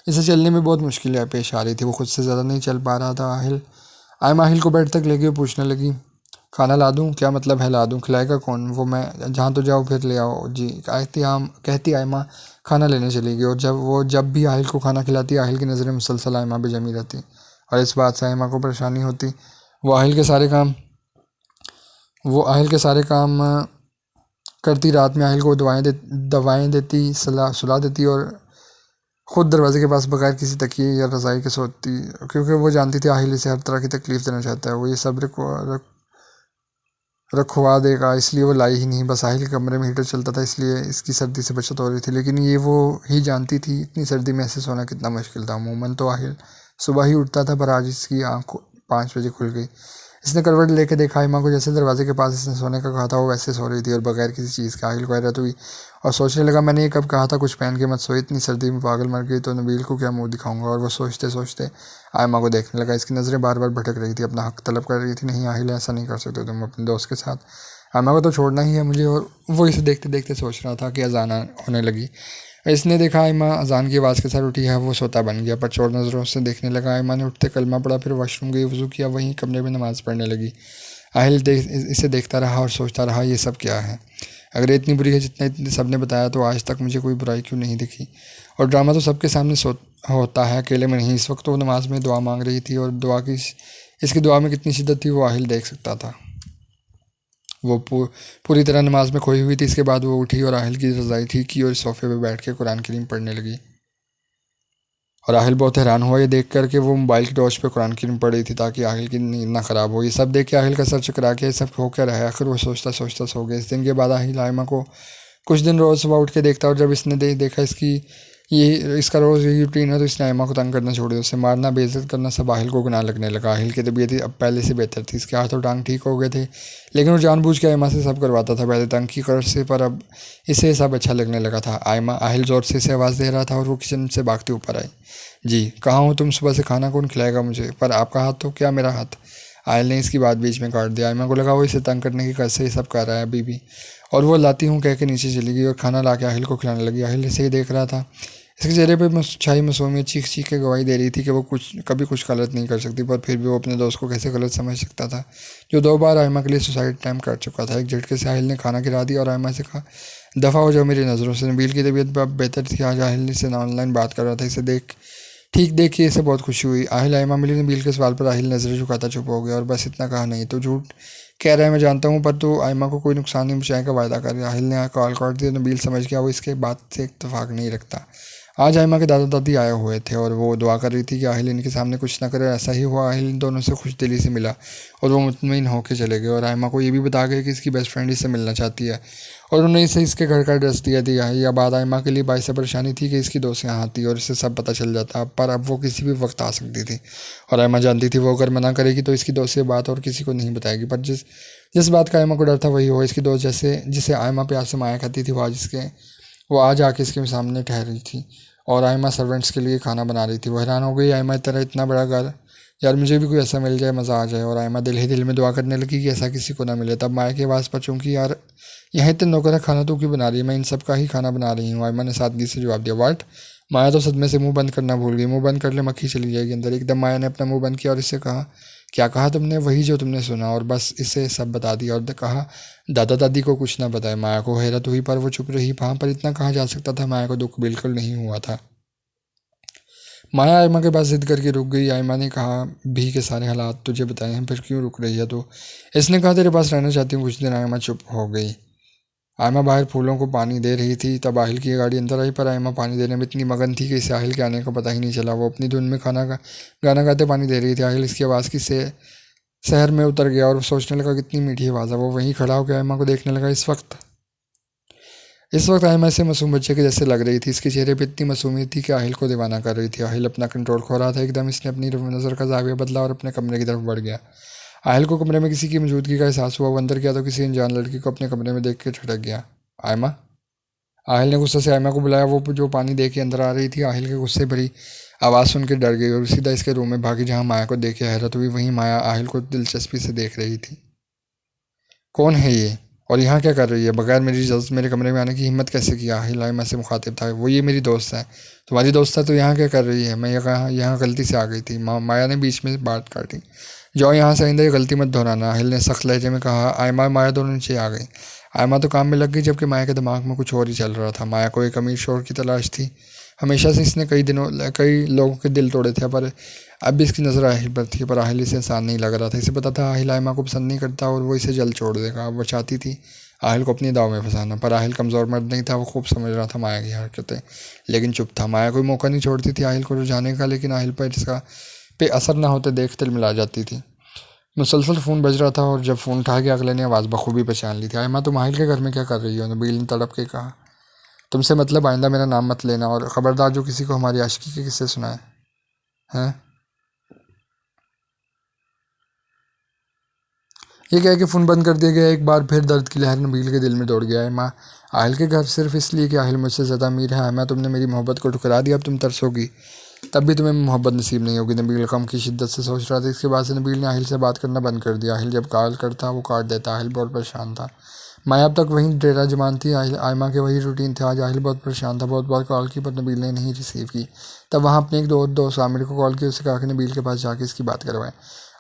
इसे चलने में बहुत मुश्किलें पेश आ रही थी। वो खुद से ज़्यादा नहीं चल पा रहा था। आहिल को बेड तक ले गई, पूछने लगी, खाना ला दूँ? क्या मतलब है ला दूँ? खिलाएगा कौन? वो मैं जहाँ तो जाओ फिर ले आओ। जी, कहती आयमा खाना लेने चली गई, और जब भी आहिल को खाना खिलाती, आहिल की नज़रें मुसलसल आयमा पे जमी रहती और इस बात से आयमा को परेशानी होती। वो आहिल के सारे काम वो आहिल के सारे काम करती। रात में आहिल को दवाएं देती, सुला देती और खुद दरवाजे के पास बगैर किसी तकिए या रज़ाई के सोती, क्योंकि वो जानती थी आहिल इसे हर तरह की तकलीफ़ देना चाहता है। वो ये सब रखवा देगा, इसलिए वो लाई ही नहीं। बस आहिल के कमरे में हीटर चलता था, इसलिए इसकी सर्दी से बचत हो रही थी, लेकिन ये वो ही जानती थी इतनी सर्दी में ऐसे सोना कितना मुश्किल था। अमूमन तो आहिल सुबह ही उठता था, पर आज इसकी आँख 5 बजे खुल गई। इसने करवट लेके देखा, आयमा को जैसे दरवाजे के पास इसने सोने का कहा था वो वैसे सो रही थी और बगैर किसी चीज़ के। आहिल को हैरत हुई और सोचने लगा, मैंने ये कब कहा था कुछ पहन के मत सोई, इतनी सर्दी में पागल मर गई तो नबील को क्या मुंह दिखाऊंगा। और वो सोचते सोचते आयमा को देखने लगा। इसकी नज़रें बार बार भटक रही थी, अपना हक तलब कर रही थी। नहीं आहिल, ऐसा नहीं कर सकते तुम अपने दोस्त के साथ, आयमा को तो छोड़ना ही है मुझे। और वो इसे देखते देखते सोच रहा था कि अजान होने लगी। इसने देखा आयमा अजान की आवाज़ के साथ उठी है। वो सोता बन गया, पर चोर नज़रों से देखने लगा। आयमा ने उठते कलमा पड़ा, फिर वॉशरूम गई, वज़ू किया, वहीं कमरे में नमाज़ पढ़ने लगी। इसे देखता रहा और सोचता रहा, ये सब क्या है? अगर इतनी बुरी है जितने सब ने बताया, तो आज तक मुझे कोई बुराई क्यों नहीं दिखी? और ड्रामा तो सबके सामने होता है, अकेले में नहीं। इस वक्त तो वो नमाज में दुआ मांग रही थी, और इसकी दुआ में कितनी शिद्दत थी वो आहिल देख सकता था। वो पूरी तरह नमाज में खोई हुई थी। इसके बाद वो उठी और आहिल की रज़ाई ठीक की और सोफ़े पे बैठ के कुरान करीम पढ़ने लगी। और आहिल बहुत हैरान हुआ ये देख कर कि वो मोबाइल की टॉर्च पे कुरान करीम पढ़ रही थी, ताकि आहिल की नींद ना ख़राब हो। ये सब देख के आहिल का सर चकरा के सब हो क्या रहा है। आखिर वो सोचता सोचता सो गया। इस दिन के बाद आहिल आयमा को कुछ दिन रोज़ सुबह उठ के देखता, और जब इसने देखा इसका रोज़ यही रूटीन है, तो इसने आयमा को तंग करना छोड़ दिया। उसे मारना, बेइज्जत करना सब आहिल को गुनाह लगने लगा। आहिल की तबीयत अब पहले से बेहतर थी। इसके हाथ और टांग ठीक हो गए थे, लेकिन वो जानबूझ के आयमा से सब करवाता था, पहले तंग की कर से, पर अब इसे सब अच्छा लगने लगा था। आहिल ज़ोर से इसे आवाज़ दे रहा था, और वो किचन से भागते ऊपर आई। जी, कहाँ हो तुम? सुबह से खाना कौन खिलाएगा मुझे? पर आपका हाथ तो क्या मेरा हाथ? आयल ने इसकी बात बीच में काट दिया। आयमा को लगा वो इसे तंग करने की कसर ये सब कर रहा है अभी भी, और वो लाती हूँ कह के नीचे चली गई और खाना ला के आहिल को खिलाने लगी। आहिल इसे ही देख रहा था। इसके चेहरे पे छाई मासूमियत चीख चीख के गवाही दे रही थी कि वो कभी कुछ गलत नहीं कर सकती, पर फिर भी वो अपने दोस्त को कैसे गलत समझ सकता था, जो 2 बार आयमा के लिए सुसाइड टाइम कर चुका था। एक झटके से आहिल ने खाना गिरा दिया और आयमा से कहा, दफ़ा हो जाओ मेरी नज़रों से। नबील की तबीयत अब बेहतर थी। आज आहिल से ऑनलाइन बात कर रहा था। इसे देख के इसे बहुत खुशी हुई। आहिल आयमा मिली। नबील के सवाल पर आहिल नज़रें झुकाता चुप हो गया और बस इतना कहा, नहीं तो झूठ कह रहा है मैं जानता हूँ, पर तू आयमा को कोई नुकसान नहीं पहुँचाने का वायदा कर। आहिल ने कॉल काट दिया। नबील समझ गया वो इसके बात से इत्तेफाक नहीं रखता। आज आयमा के दादा दादी आए हुए थे और वो दुआ कर रही थी कि आहिल इनके सामने कुछ ना करे। ऐसा ही हुआ। आहिल इन दोनों से खुश दिली से मिला और वो मुतमईन होकर चले गए और आयमा को ये भी बता गए कि इसकी बेस्ट फ्रेंड इससे मिलना चाहती है और उन्हें इसे इसके घर का एड्रेस दिया दिया है। यह बात आयमा के लिए बाइस परेशानी थी कि इसकी दोस्त यहाँ आती और इससे सब पता चल जाता, पर अब वो किसी भी वक्त आ सकती थी और आयमा जानती थी वो अगर मना करेगी तो इसकी दोस्त ये बात और किसी को नहीं बताएगी। पर जिस जिस बात का आयमा को डर था वही हो। इसकी दोस्त जैसे जिसे आयमा प्यार से माया कहती थी वो आज आके इसके सामने ठहरी थी और आयमा सर्वेंट्स के लिए खाना बना रही थी। वो हैरान हो गई, आयमा तेरा इतना बड़ा घर, यार मुझे भी कोई ऐसा मिल जाए मज़ा आ जाए। और आयमा दिल ही दिल में दुआ करने लगी कि ऐसा किसी को ना मिले। तब माया की आवाज़ पर चूंकि यार यहाँ इतने नौकर है, खाना तो क्यों बना रही है, मैं इन सब का ही खाना बना रही हूँ। आयमा ने सादगी से जवाब दिया। वाट? माया तो सदमे से मुंह बंद करना भूल गई। मुंह बंद कर ले, मक्खी चली जाएगी अंदर। एकदम माया ने अपना मुंह बंद किया और इससे कहा, क्या कहा तुमने? वही जो तुमने सुना, और बस इसे सब बता दिया और कहा दादा दादी को कुछ ना बताए। माया को हैरत हुई पर वो चुप रही। वहाँ पर इतना कहा जा सकता था। माया को दुख बिल्कुल नहीं हुआ था। माया आयमा के पास जिद करके रुक गई। आयमा ने कहा भी के सारे हालात तुझे बताए हैं, फिर क्यों रुक रही है तो? इसने कहा तेरे पास रहना चाहती हूँ कुछ दिन। आयमा चुप हो गई। आयमा बाहर फूलों को पानी दे रही थी। तब आहिल की गाड़ी अंदर आई, पर आयमा पानी देने में इतनी मगन थी कि इसे आहिल के आने का पता ही नहीं चला। वो अपनी धुन में गाना गाते पानी दे रही थी। आहिल इसकी आवाज़ की से शहर में उतर गया और सोचने लगा कितनी मीठी आवाज़ है। वो वहीं खड़ा होकर आयमा को देखने लगा। इस वक्त आयमा से मासूम बच्चे के जैसे लग रही थी। इसके चेहरे पे इतनी मासूमियत थी कि आहिल को दीवाना कर रही थी। आहिल अपना कंट्रोल खो रहा था। एकदम इसने अपनी नज़र का जाविया बदला और अपने कमरे की तरफ बढ़ गया। आहिल को कमरे में किसी की मौजूदगी का एहसास हुआ। वो अंदर गया तो किसी अनजान लड़की को अपने कमरे में देख के ठिठक गया। आयमा? आहिल ने गुस्से से आयमा को बुलाया। वो जो पानी दे के अंदर आ रही थी। आहिल के गुस्से भरी आवाज़ सुन के डर गई और सीधा इसके रूम में भागी, जहाँ माया को देख के हैरत हुई। वहीं माया आहिल को दिलचस्पी से देख रही थी। कौन है ये और यहाँ क्या कर रही है? बगैर मेरी इजाज़त मेरे कमरे में आने की हिम्मत कैसे किया? आहिल आयमा से मुखातिब था। वो ये मेरी दोस्त है। तुम्हारी दोस्त है तो यहाँ क्या कर रही है? मैं यहाँ गलती से आ गई थी। माया ने बीच में बात काटी। जाओ यहाँ से, आइंदा ये गलती मत दोहराना। आहिल ने सख्त लहजे में कहा। आयमा माया दोनों नीचे आ गई। आयमा तो काम में लग गई, जबकि माया के दिमाग में कुछ और ही चल रहा था। माया को एक अमीर शोहर की तलाश थी। हमेशा से इसने कई लोगों के दिल तोड़े थे, पर अब भी इसकी नज़र आहिल पर थी। पर आहिल इसे इंसान नहीं लग रहा था। इसे पता था आहिल आयमा को पसंद नहीं करता और वो इसे जल्द छोड़ देगा। अब वो चाहती थी आहिल को अपनी दाव में फंसाना, पर आहिल कमज़ोर मर्द नहीं था। वो खूब समझ रहा था माया की हरकतें, लेकिन चुप था। माया कोई मौका नहीं छोड़ती थी आहिल को रुझाने का, लेकिन आहिल पर इसका पे असर ना होते देख तिलमिला जाती थी। मुसलसल फ़ोन बज रहा था और जब फ़ोन उठा के अगले ने आवाज़ बखूबी पहचान ली थी। आयमा, तुम आहिल के घर में क्या कर रही हो? नबील ने तड़प के कहा। तुमसे मतलब आइंदा मेरा नाम मत लेना और ख़बरदार जो किसी को हमारी आशिकी के किस्से सुनाए हैं। ये कह के फ़ोन बंद कर दिया गया। एक बार फिर दर्द की लहर नबील के दिल में दौड़ गया है। माँ, आहिल के घर सिर्फ इसलिए कि आहिल मुझसे ज़्यादा अमीर है। मैं तुमने मेरी मोहब्बत को ठुकरा दिया, अब तुम तरसोगी, तब भी तुम्हें मोहब्बत नसीब नहीं होगी। नबील गम की शिद्दत से सोच रहा था। इसके बाद से नबील ने आहिल से बात करना बंद कर दिया। आहिल जब कॉल करता वो काट देता। आहिल बहुत परेशान था। माया अब तक वहीं डेरा जमान थी। आयमा के वही रूटीन था। आज आहिल बहुत परेशान था। बहुत बार कॉल की पर नबील ने नहीं रिसीव की। तब वहाँ अपने एक दोस्त आमिर को कॉल किया। उससे कहा कि नबील के पास जाके इसकी बात करवाएं।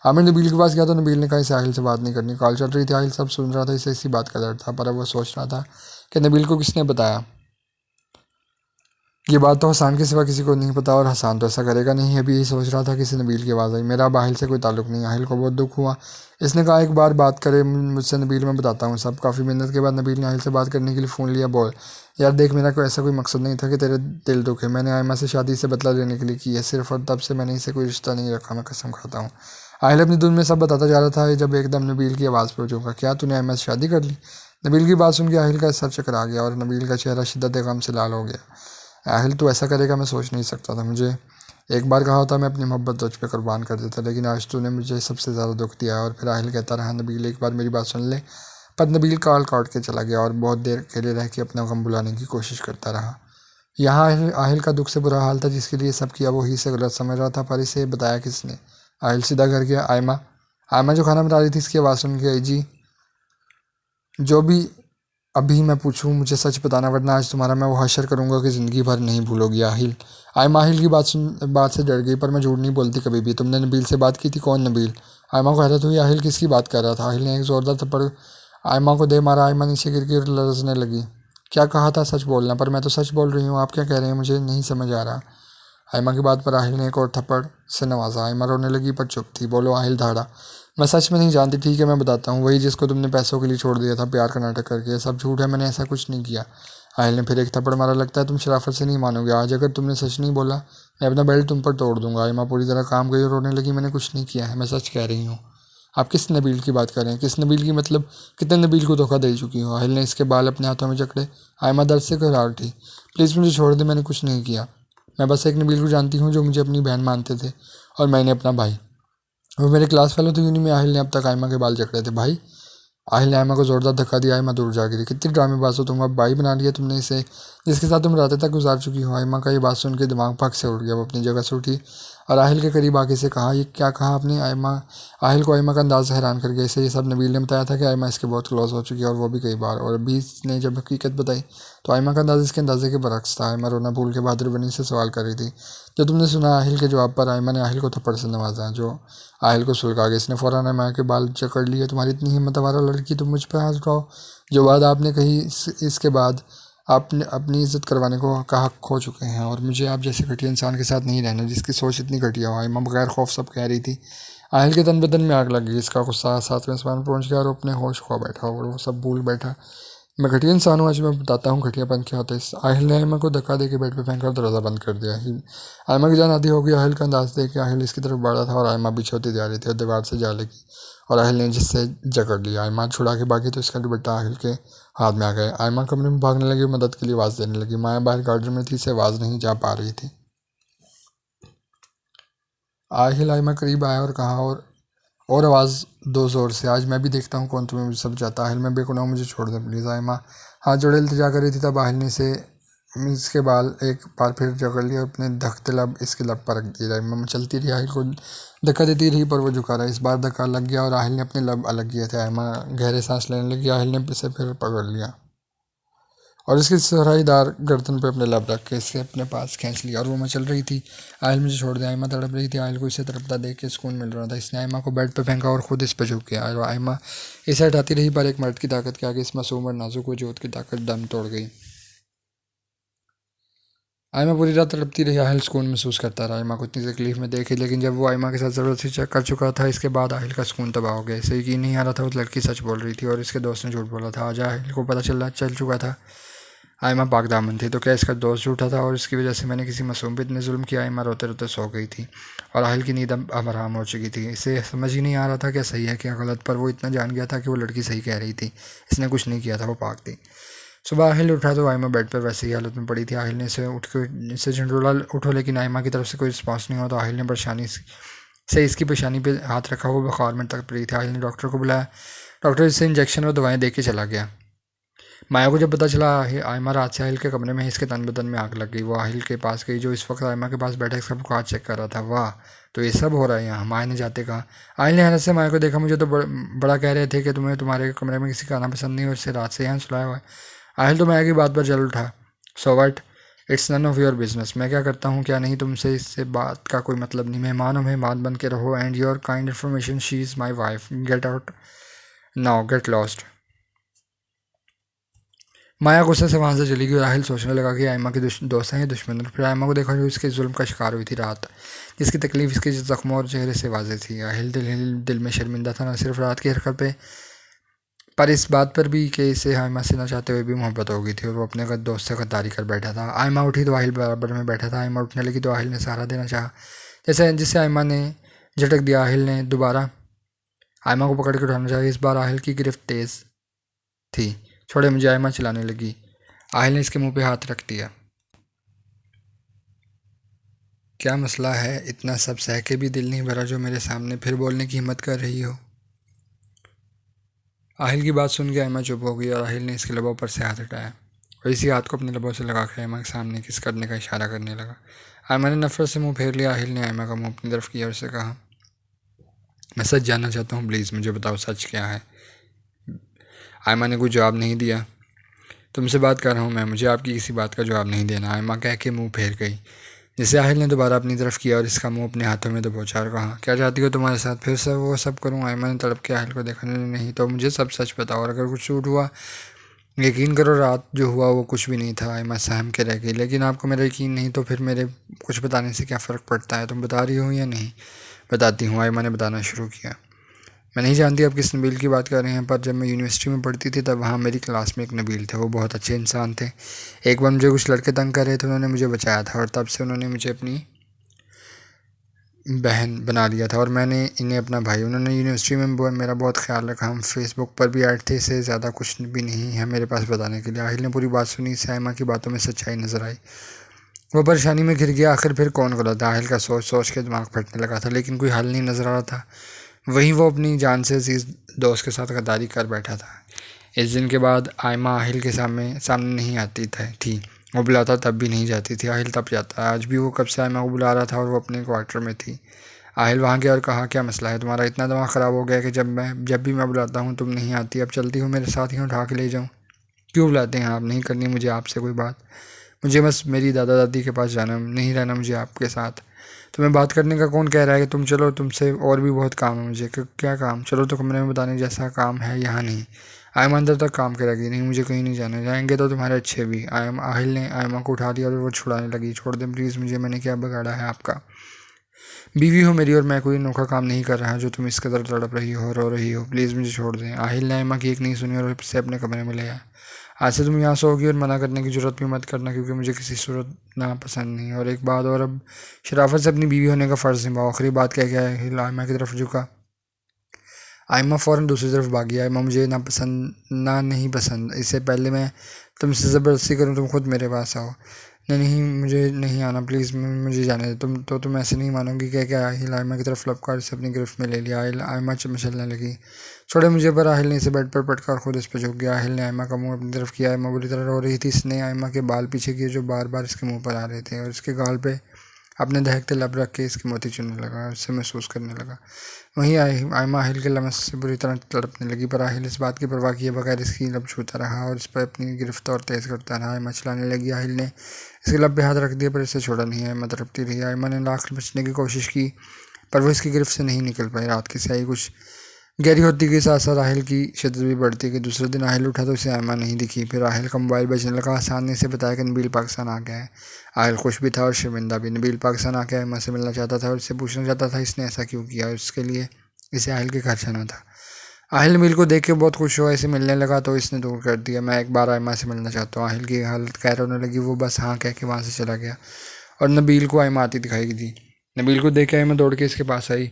आमिर नबील के पास गया तो नबील ने कहा इसे आहिल से बात नहीं करनी। कॉल चल रही थी। आहिल सब सुन रहा था। इसे इसी बात का डर था, पर अब वो सोच रहा था कि नबील को किसने बताया। ये बात तो हसान के सिवा किसी को नहीं पता और हसान तो ऐसा करेगा नहीं। अभी यही सोच रहा था कि इसे नबील की आवाज़ आई। मेरा अब आहिल से कोई ताल्लुक नहीं। आहिल को बहुत दुख हुआ। इसने कहा एक बार बात करे मुझसे नबील, मैं बताता हूँ सब। काफ़ी मेहनत के बाद नबील ने आहिल से बात करने के लिए फ़ोन लिया। बोल यार देख, मेरा कोई ऐसा कोई मकसद नहीं था कि तेरे दिल दुखे। मैंने आयमा से शादी से बदला लेने के लिए की है सिर्फ, और तब से मैंने इसे कोई रिश्ता नहीं रखा। मैं कसम खाता हूँ। आहिल अपनी धुन में सब बताता जा रहा था जब एकदम नबील की आवाज़ पर चूका। क्या तूने आयमा से शादी कर ली? नबील की बात सुन के आहिल का सर चकरा गया और नबील का चेहरा शिद्दत गम से लाल हो गया। आहिल, तू ऐसा करेगा मैं सोच नहीं सकता था। मुझे एक बार कहा होता मैं अपनी मोहब्बत तुझ पे कुर्बान कर देता, लेकिन आज तूने मुझे सबसे ज़्यादा दुख दिया है। और फिर आहिल कहता रहा, नबील एक बार मेरी बात सुन ले। पर नबील कॉल काट के चला गया और बहुत देर अकेले रह के अपना गम बुलाने की कोशिश करता रहा। यहाँ आहिल का दुख से बुरा हाल था। जिसके लिए सब किया वो ही से गलत समझ रहा था, पर इसे बताया किसने? आहिल सीधा घर गया। आयमा आयमा जो खाना बना रही थी, इसकी आवाज़ सुन के आई। जी, जो भी अभी मैं पूछूं मुझे सच बताना, वरना आज तुम्हारा मैं वो हशर करूंगा कि ज़िंदगी भर नहीं भूलोगी। आहिल आयमा आहिल की बात से डर गई, पर मैं झूठ नहीं बोलती कभी भी। तुमने नबील से बात की थी? कौन नबील? आयमा को हैरत हुई। आहिल किसकी बात कर रहा था? आहिल ने एक ज़ोरदार थप्पड़ आयमा को दे मारा। आयमा नीचे गिर गिर लरजने लगी। क्या कहा था? सच बोलना। पर मैं तो सच बोल रही हूँ, आप क्या कह रहे हैं? मुझे नहीं समझ आ रहा। आयमा की बात पर आहिल ने एक और थप्पड़ से नवाजा। आयमा रोने लगी पर चुप थी। बोलो आहिल धाड़ा। मैं सच में नहीं जानती। ठीक है मैं बताता हूँ, वही जिसको तुमने पैसों के लिए छोड़ दिया था प्यार का नाटक करके। ये सब झूठ है, मैंने ऐसा कुछ नहीं किया। आहिल ने फिर एक थप्पड़ मारा। लगता है तुम शराफत से नहीं मानोगे। आज अगर तुमने सच नहीं बोला मैं अपना बेल्ट तुम पर तोड़ दूंगा। आयमा पूरी तरह काम गई और रोने लगी। मैंने कुछ नहीं किया है, मैं सच कह रही हूँ। आप किस नबील की बात कर रहे हैं? किस नबील की मतलब? कितने नबील को धोखा दे चुकी हो? आहिल ने इसके बाल अपने हाथों में जकड़े। आयमा दर्द से घबरा उठी। प्लीज़ मुझे छोड़ दे, मैंने कुछ नहीं किया। मैं बस एक नबील को जानती हूँ जो मुझे अपनी बहन मानते थे और मैंने अपना भाई। वो मेरे क्लास फेलो थे यूनी में। आहिल ने अब तक आयमा के बाल जकड़े थे। भाई? आहिल ने आयमा को जोरदार धक्का दिया। आयमा दूर जा गिरी। कितनी ड्रामेबाज हो तुम, अब भाई बना लिया तुमने इसे, जिसके साथ तुम रातें तक गुजार चुकी हो। आयमा का ये बात सुन के दिमाग पक से उठ गया। वो अपनी जगह से उठी और आहिल के करीब आके से कहा, ये क्या कहा आपने? आयमा आहिल को आयमा का अंदाज़ हैरान कर गया। इसे ये सब नबील ने बताया था कि आयमा इसके बहुत क्लोज हो चुकी है और वो भी कई बार। और अभी इसने जब हकीकत बताई तो आयमा का अंदाज़ इसके अंदाजे के बरक्स था। आयमा रोना भूल के बहादुर बनी से सवाल कर रही थी। जो तुमने सुना? आहिल के जवाब पर आयमा ने आहिल को थप्पड़ से नवाजा जो आहिल को सुलगा गया। इसने फ़ौरन आयमा के बाल जकड़ लिए। तुम्हारी इतनी हिम्मत हमारा लड़की, तुम मुझ पर हाथ उठाओ? जो बात आपने कही इसके बाद आपने अपनी इज्जत करवाने को का हक खो चुके हैं और मुझे आप जैसे घटिया इंसान के साथ नहीं रहना जिसकी सोच इतनी घटिया हो। आयमा बगैर खौफ सब कह रही थी। आहिल के तन बदन में आग लग गई। इसका गुस्सा सातवें आसमान पर पहुंच गया और अपने होश खो बैठा और वो सब भूल बैठा। मैं घटिया इंसान हूँ, आज मैं बताता हूँ घटियापन क्या होता है। इस आहिल ने आयमा को धक्का दे के बेड पर फेंक कर दरवाज़ा बंद कर दिया। आयमा की जान आधी हो गई। आहिल का अंदाज दे के आहिल इसकी तरफ बढ़ा था और आयमा पीछे होती जा रही थी और दीवार से जा लगी और आहिल ने जिससे जकड़ लिया। आयमा छुड़ा के भागी तो इसका दुपट्टा आहिल के हाथ में आ गया। आयमा कमरे में भागने लगी, मदद के लिए आवाज़ देने लगी। माया बाहर गार्डन में थी, से आवाज़ नहीं जा पा रही थी। आहिल आयमा करीब आया और कहा, और आवाज़ दो ज़ोर से, आज मैं भी देखता हूँ कौन तुम्हें मुझे सब जाता। आहिल मैं बेगुनाह, मुझे छोड़ दे प्लीज़। आयमा हाथ जोड़े इल्तिजा कर रही थी। तब आहिल ने इसे इसके बाल एक बार फिर जकड़ लिया और अपने धकते लब इसके लब पर रख दिया। आयमा चलती रही, आहिल को धक्का देती रही पर वो झुका रहा। इस बार धक्का लग गया और आहिल ने अपने लब अलग किए थे। आयमा गहरे सांस लेने लगी। आहिल ने इसे फिर पकड़ लिया और इसकी सुराहीदार गर्दन पर अपने लब रख के इसे अपने पास खींच लिया और वो मचल रही थी। आयल मुझे छोड़ दे। आयमा तड़प रही थी। आयल को इसे तड़पता देख के सुकून मिल रहा था। इसने आयमा को बेड पर फेंका और खुद इस पर झुक गया और आयमा इसे हटाती रही पर एक मर्द की ताकत के आगे इस मासूम और नाजुक वजूद की ताकत दम तोड़ गई। आयमा पूरी रात तड़पती रही। आहिल सुकून महसूस करता रहा। आयमा को इतनी तकलीफ में देखे, लेकिन जब वो आयमा के साथ ज़बरदस्ती चेक कर चुका था इसके बाद आहिल का सुकून तबाह हो गया। इसे यकीन नहीं आ रहा था वो लड़की सच बोल रही थी और इसके दोस्त ने झूठ बोला था। आज आहिल को पता चल चुका था आयमा पाकदामन थी। तो क्या इसका दोस्त झूठा था और इसकी वजह से मैंने किसी मासूम पे इतने जुल्म किया? आयमा रोते रोते सो गई थी और आहिल की नींद अब हराम हो चुकी थी। इसे समझ ही नहीं आ रहा था क्या सही है क्या गलत, पर वो इतना जान गया था कि वो लड़की सही कह रही थी। इसने कुछ नहीं किया था, वो पाक थी। सुबह आहिल उठा तो आयमा बेड पर वैसे ही हालत में पड़ी थी। आहिल ने इसे झंडोला उठो, लेकिन आयमा की तरफ से कोई रिस्पॉन्स नहीं हुआ। तो आहिल ने परेशानी से इसकी पेशानी पे हाथ रखा। वो बुखार में तक पड़ी थी। आहिल ने डॉक्टर को बुलाया। डॉक्टर इसे इंजेक्शन और दवाएं दे के चला गया। माया को जब पता चला आयमा रात से आहिल के कमरे में है, इसके तन बदन में आग लग गई। वो आहिल के पास गई जो इस वक्त आयमा के पास बैठा इसका बुखार चेक कर रहा था। वाह, तो ये सब हो रहा है यहाँ? माया ने जाते कहा। आहिल ने हैरत से माया को देखा। मुझे तो बड़ा कह रहे थे कि तुम्हें तुम्हारे कमरे में किसी का आना पसंद नहीं और इससे रात से यहाँ सुलाया हुआ है। आहिल तो माया की बात पर जल उठा। So what, it's none of your business. मैं क्या करता हूँ क्या नहीं, तुमसे इससे बात का कोई मतलब नहीं। मेहमान हो, मेहमान बन के रहो। And your kind information, she is my wife. Get out now, get lost. Maya गुस्से से वहाँ से चली गई और आहिल सोचने लगा कि आयमा के दोस्त हैं या दुश्मन। फिर आयमा को देखा जो इसके जुल्म का शिकार हुई थी रात, जिसकी तकलीफ इसके जख्मों और चेहरे से वाज़ेह थी। आहिल दिल में शर्मिंदा था, न सिर्फ रात की हरकत पे पर इस बात पर भी कि इसे आयमा से न चाहते हुए भी मोहब्बत हो गई थी और वो अपने दोस्त से गद्दारी कर बैठा था। आयमा उठी तो आहिल बराबर में बैठा था। आयमा उठने लगी तो आहिल ने सहारा देना चाहा, जैसे जिससे आयमा ने झटक दिया। आहिल ने दोबारा आयमा को पकड़ के उठाना चाहा। इस बार आहिल की गिरफ्त तेज़ थी। छोड़े मुझे, आयमा चिल्लाने लगी। आहिल ने इसके मुंह पे हाथ रख दिया। क्या मसला है? इतना सब सह के भी दिल नहीं भरा जो मेरे सामने फिर बोलने की हिम्मत कर रही हो? आहिल की बात सुन के आयमा चुप हो गई और आहिल ने इसके लबों पर से हाथ हटाया और इसी हाथ को अपने लबों से लगा कर आयमा के सामने किस करने का इशारा करने लगा। आयमा ने नफरत से मुंह फेर लिया। आहिल ने आयमा का मुंह अपनी तरफ किया और उससे कहा, मैं सच जानना चाहता हूँ, प्लीज़ मुझे बताओ सच क्या है। आयमा ने कुछ जवाब नहीं दिया। तुमसे बात कर रहा हूँ मैं, मुझे आपकी किसी बात का जवाब नहीं देना। आयमा कह के मुंह फेर गई, जिसे आहिल ने दोबारा अपनी तरफ किया और इसका मुंह अपने हाथों में दबोचा और कहा, क्या चाहती हो तुम्हारे साथ फिर से वो सब करूँ? आयमा ने तड़प के आहिल को देखा। नहीं तो मुझे सब सच बताओ और अगर कुछ छूट हुआ, यकीन करो रात जो हुआ वो कुछ भी नहीं था। आयमा सहम के रह गई। लेकिन आपको मेरा यकीन नहीं तो फिर मेरे कुछ बताने से क्या फ़र्क पड़ता है? तुम बता रही हो या नहीं? बताती हूँ। आयमा ने बताना शुरू किया। मैं नहीं जानती आप किस नबील की बात कर रहे हैं, पर जब मैं यूनिवर्सिटी में पढ़ती थी तब वहाँ मेरी क्लास में एक नबील थे। वो बहुत अच्छे इंसान थे। एक बार मुझे कुछ लड़के तंग कर रहे थे, उन्होंने मुझे बचाया था और तब से उन्होंने मुझे अपनी बहन बना लिया था और मैंने इन्हें अपना भाई। उन्होंने यूनिवर्सिटी में मेरा बहुत ख्याल रखा। हम फेसबुक पर भी ऐड थे, इससे ज़्यादा कुछ भी नहीं है मेरे पास बताने के लिए। आहिल ने पूरी बात सुनी। साइमा की बातों में सच्चाई नजर आई। वो परेशानी में घिर गया। आखिर फिर कौन गलत था? आहिल का सोच सोच के दिमाग फटने लगा था, लेकिन कोई हल नहीं नजर आ रहा था। वहीं वो अपनी जान से अजीज दोस्त के साथ गद्दारी कर बैठा था। इस दिन के बाद आयमा आहिल के सामने सामने नहीं आती थी। वो बुलाता तब भी नहीं जाती थी। आहिल तब जाता। आज भी वो कब से आयमा को बुला रहा था और वो अपने क्वार्टर में थी। आहिल वहाँ गया और कहा, क्या मसला है तुम्हारा? इतना दिमाग ख़राब हो गया कि जब भी मैं बुलाता हूँ तुम नहीं आती। अब चलती हो मेरे साथ ही उठा के ले जाऊँ? क्यों बुलाते हैं आप? नहीं करनी मुझे आपसे कोई बात। मुझे बस मेरी दादा दादी के पास जाना, नहीं रहना मुझे आपके साथ। तुम्हें बात करने का कौन कह रहा है कि तुम चलो? तुमसे और भी बहुत काम है मुझे। क्या काम? चलो तो कमरे में बताने जैसा काम है यहाँ नहीं। आयमा अंदर तक काम करेगी। नहीं, मुझे कहीं नहीं जाना। जाएंगे तो तुम्हारे अच्छे भी। आहिल ने आयमा को उठा लिया और वो छुड़ाने लगी। छोड़ दें प्लीज़ मुझे, मैंने क्या बिगाड़ा है आपका? बीवी हो मेरी और मैं कोई अनोखा काम नहीं कर रहा जो तुम इस कदर तड़प रही हो, रो रही हो। प्लीज़ मुझे छोड़ दें। आहिल ने आयमा की एक नहीं सुनी और उसे अपने कमरे में ले आया। आज से तुम यहाँ सोओगी और मना करने की जरूरत भी मत करना, क्योंकि मुझे किसी सूरत ना पसंद नहीं। और एक बात और, अब शराफत से अपनी बीवी होने का फ़र्ज़ निभाओ। आखिरी बात कह के आहिल आयमा की तरफ झुका। आयमा फ़ौरन दूसरी तरफ भागी। आयमा, मुझे ना पसंद, ना नहीं पसंद। इससे पहले मैं तुमसे ज़बरदस्ती करूँ तुम खुद मेरे पास आओ। नहीं नहीं, मुझे नहीं आना प्लीज़, मुझे जाने दे। तुम ऐसे नहीं मानोगी। कह के आहिल आयमा की तरफ लपका से अपनी गिरफ्त में ले लिया। आयमा मचलने लगी। छोड़े मुझे। पर आहिल ने इसे बेड पर पटका खुद इस पर झुक गया। आहिल ने आयमा का मुंह अपनी तरफ किया। आयमा बुरी तरह रो रही थी। इसने आयमा के बाल पीछे किए जो बार बार इसके मुंह पर आ रहे थे और इसके गाल पे अपने दहकते लब रख के इसकी मोती चुनने लगा और उससे महसूस करने लगा। वहीं आयमा आहिल के लमस से बुरी तरह तड़पने लगी, पर आहिल इस बात की परवाह किए बगैर इसकी लब छूता रहा और इस पर अपनी गिरफ्त और तेज़ करता रहा। आयमा चलाने लगी। आहिल ने इसके लब पे हाथ रख दिया, पर इसे छोड़ा नहीं। आयमा तड़पती रही। आयमा ने लाख बचने की कोशिश की, पर वो इसकी गिरफ्त से नहीं निकल पाई। रात की स्याही कुछ गहरी होती गई। साथ साथ आहिल की शिद्दत भी बढ़ती गई। दूसरे दिन आहिल उठा तो उसे आयमा नहीं दिखी। फिर आहिल का मोबाइल बजने लगा। हसन ने इसे बताया कि नबील पाकिस्तान आ गया है। आहिल खुश भी था और शर्मिंदा भी। नबील पाकिस्तान आके आयमा से मिलना चाहता था और इससे पूछना चाहता था इसने ऐसा क्यों किया और उसके लिए इसे आहिल के घर जाना था। आहिल नबील को देख के बहुत खुश हुआ। इसे मिलने लगा तो इसने दूर कर दिया। मैं एक बार आयमा से मिलना चाहता हूँ। आहिल की हालत खैर होने लगी। वो बस हाँ कह के वहाँ से चला गया और नबील को आयमा आती दिखाई दी। नबील को देख के आयमा दौड़ के इसके पास आई।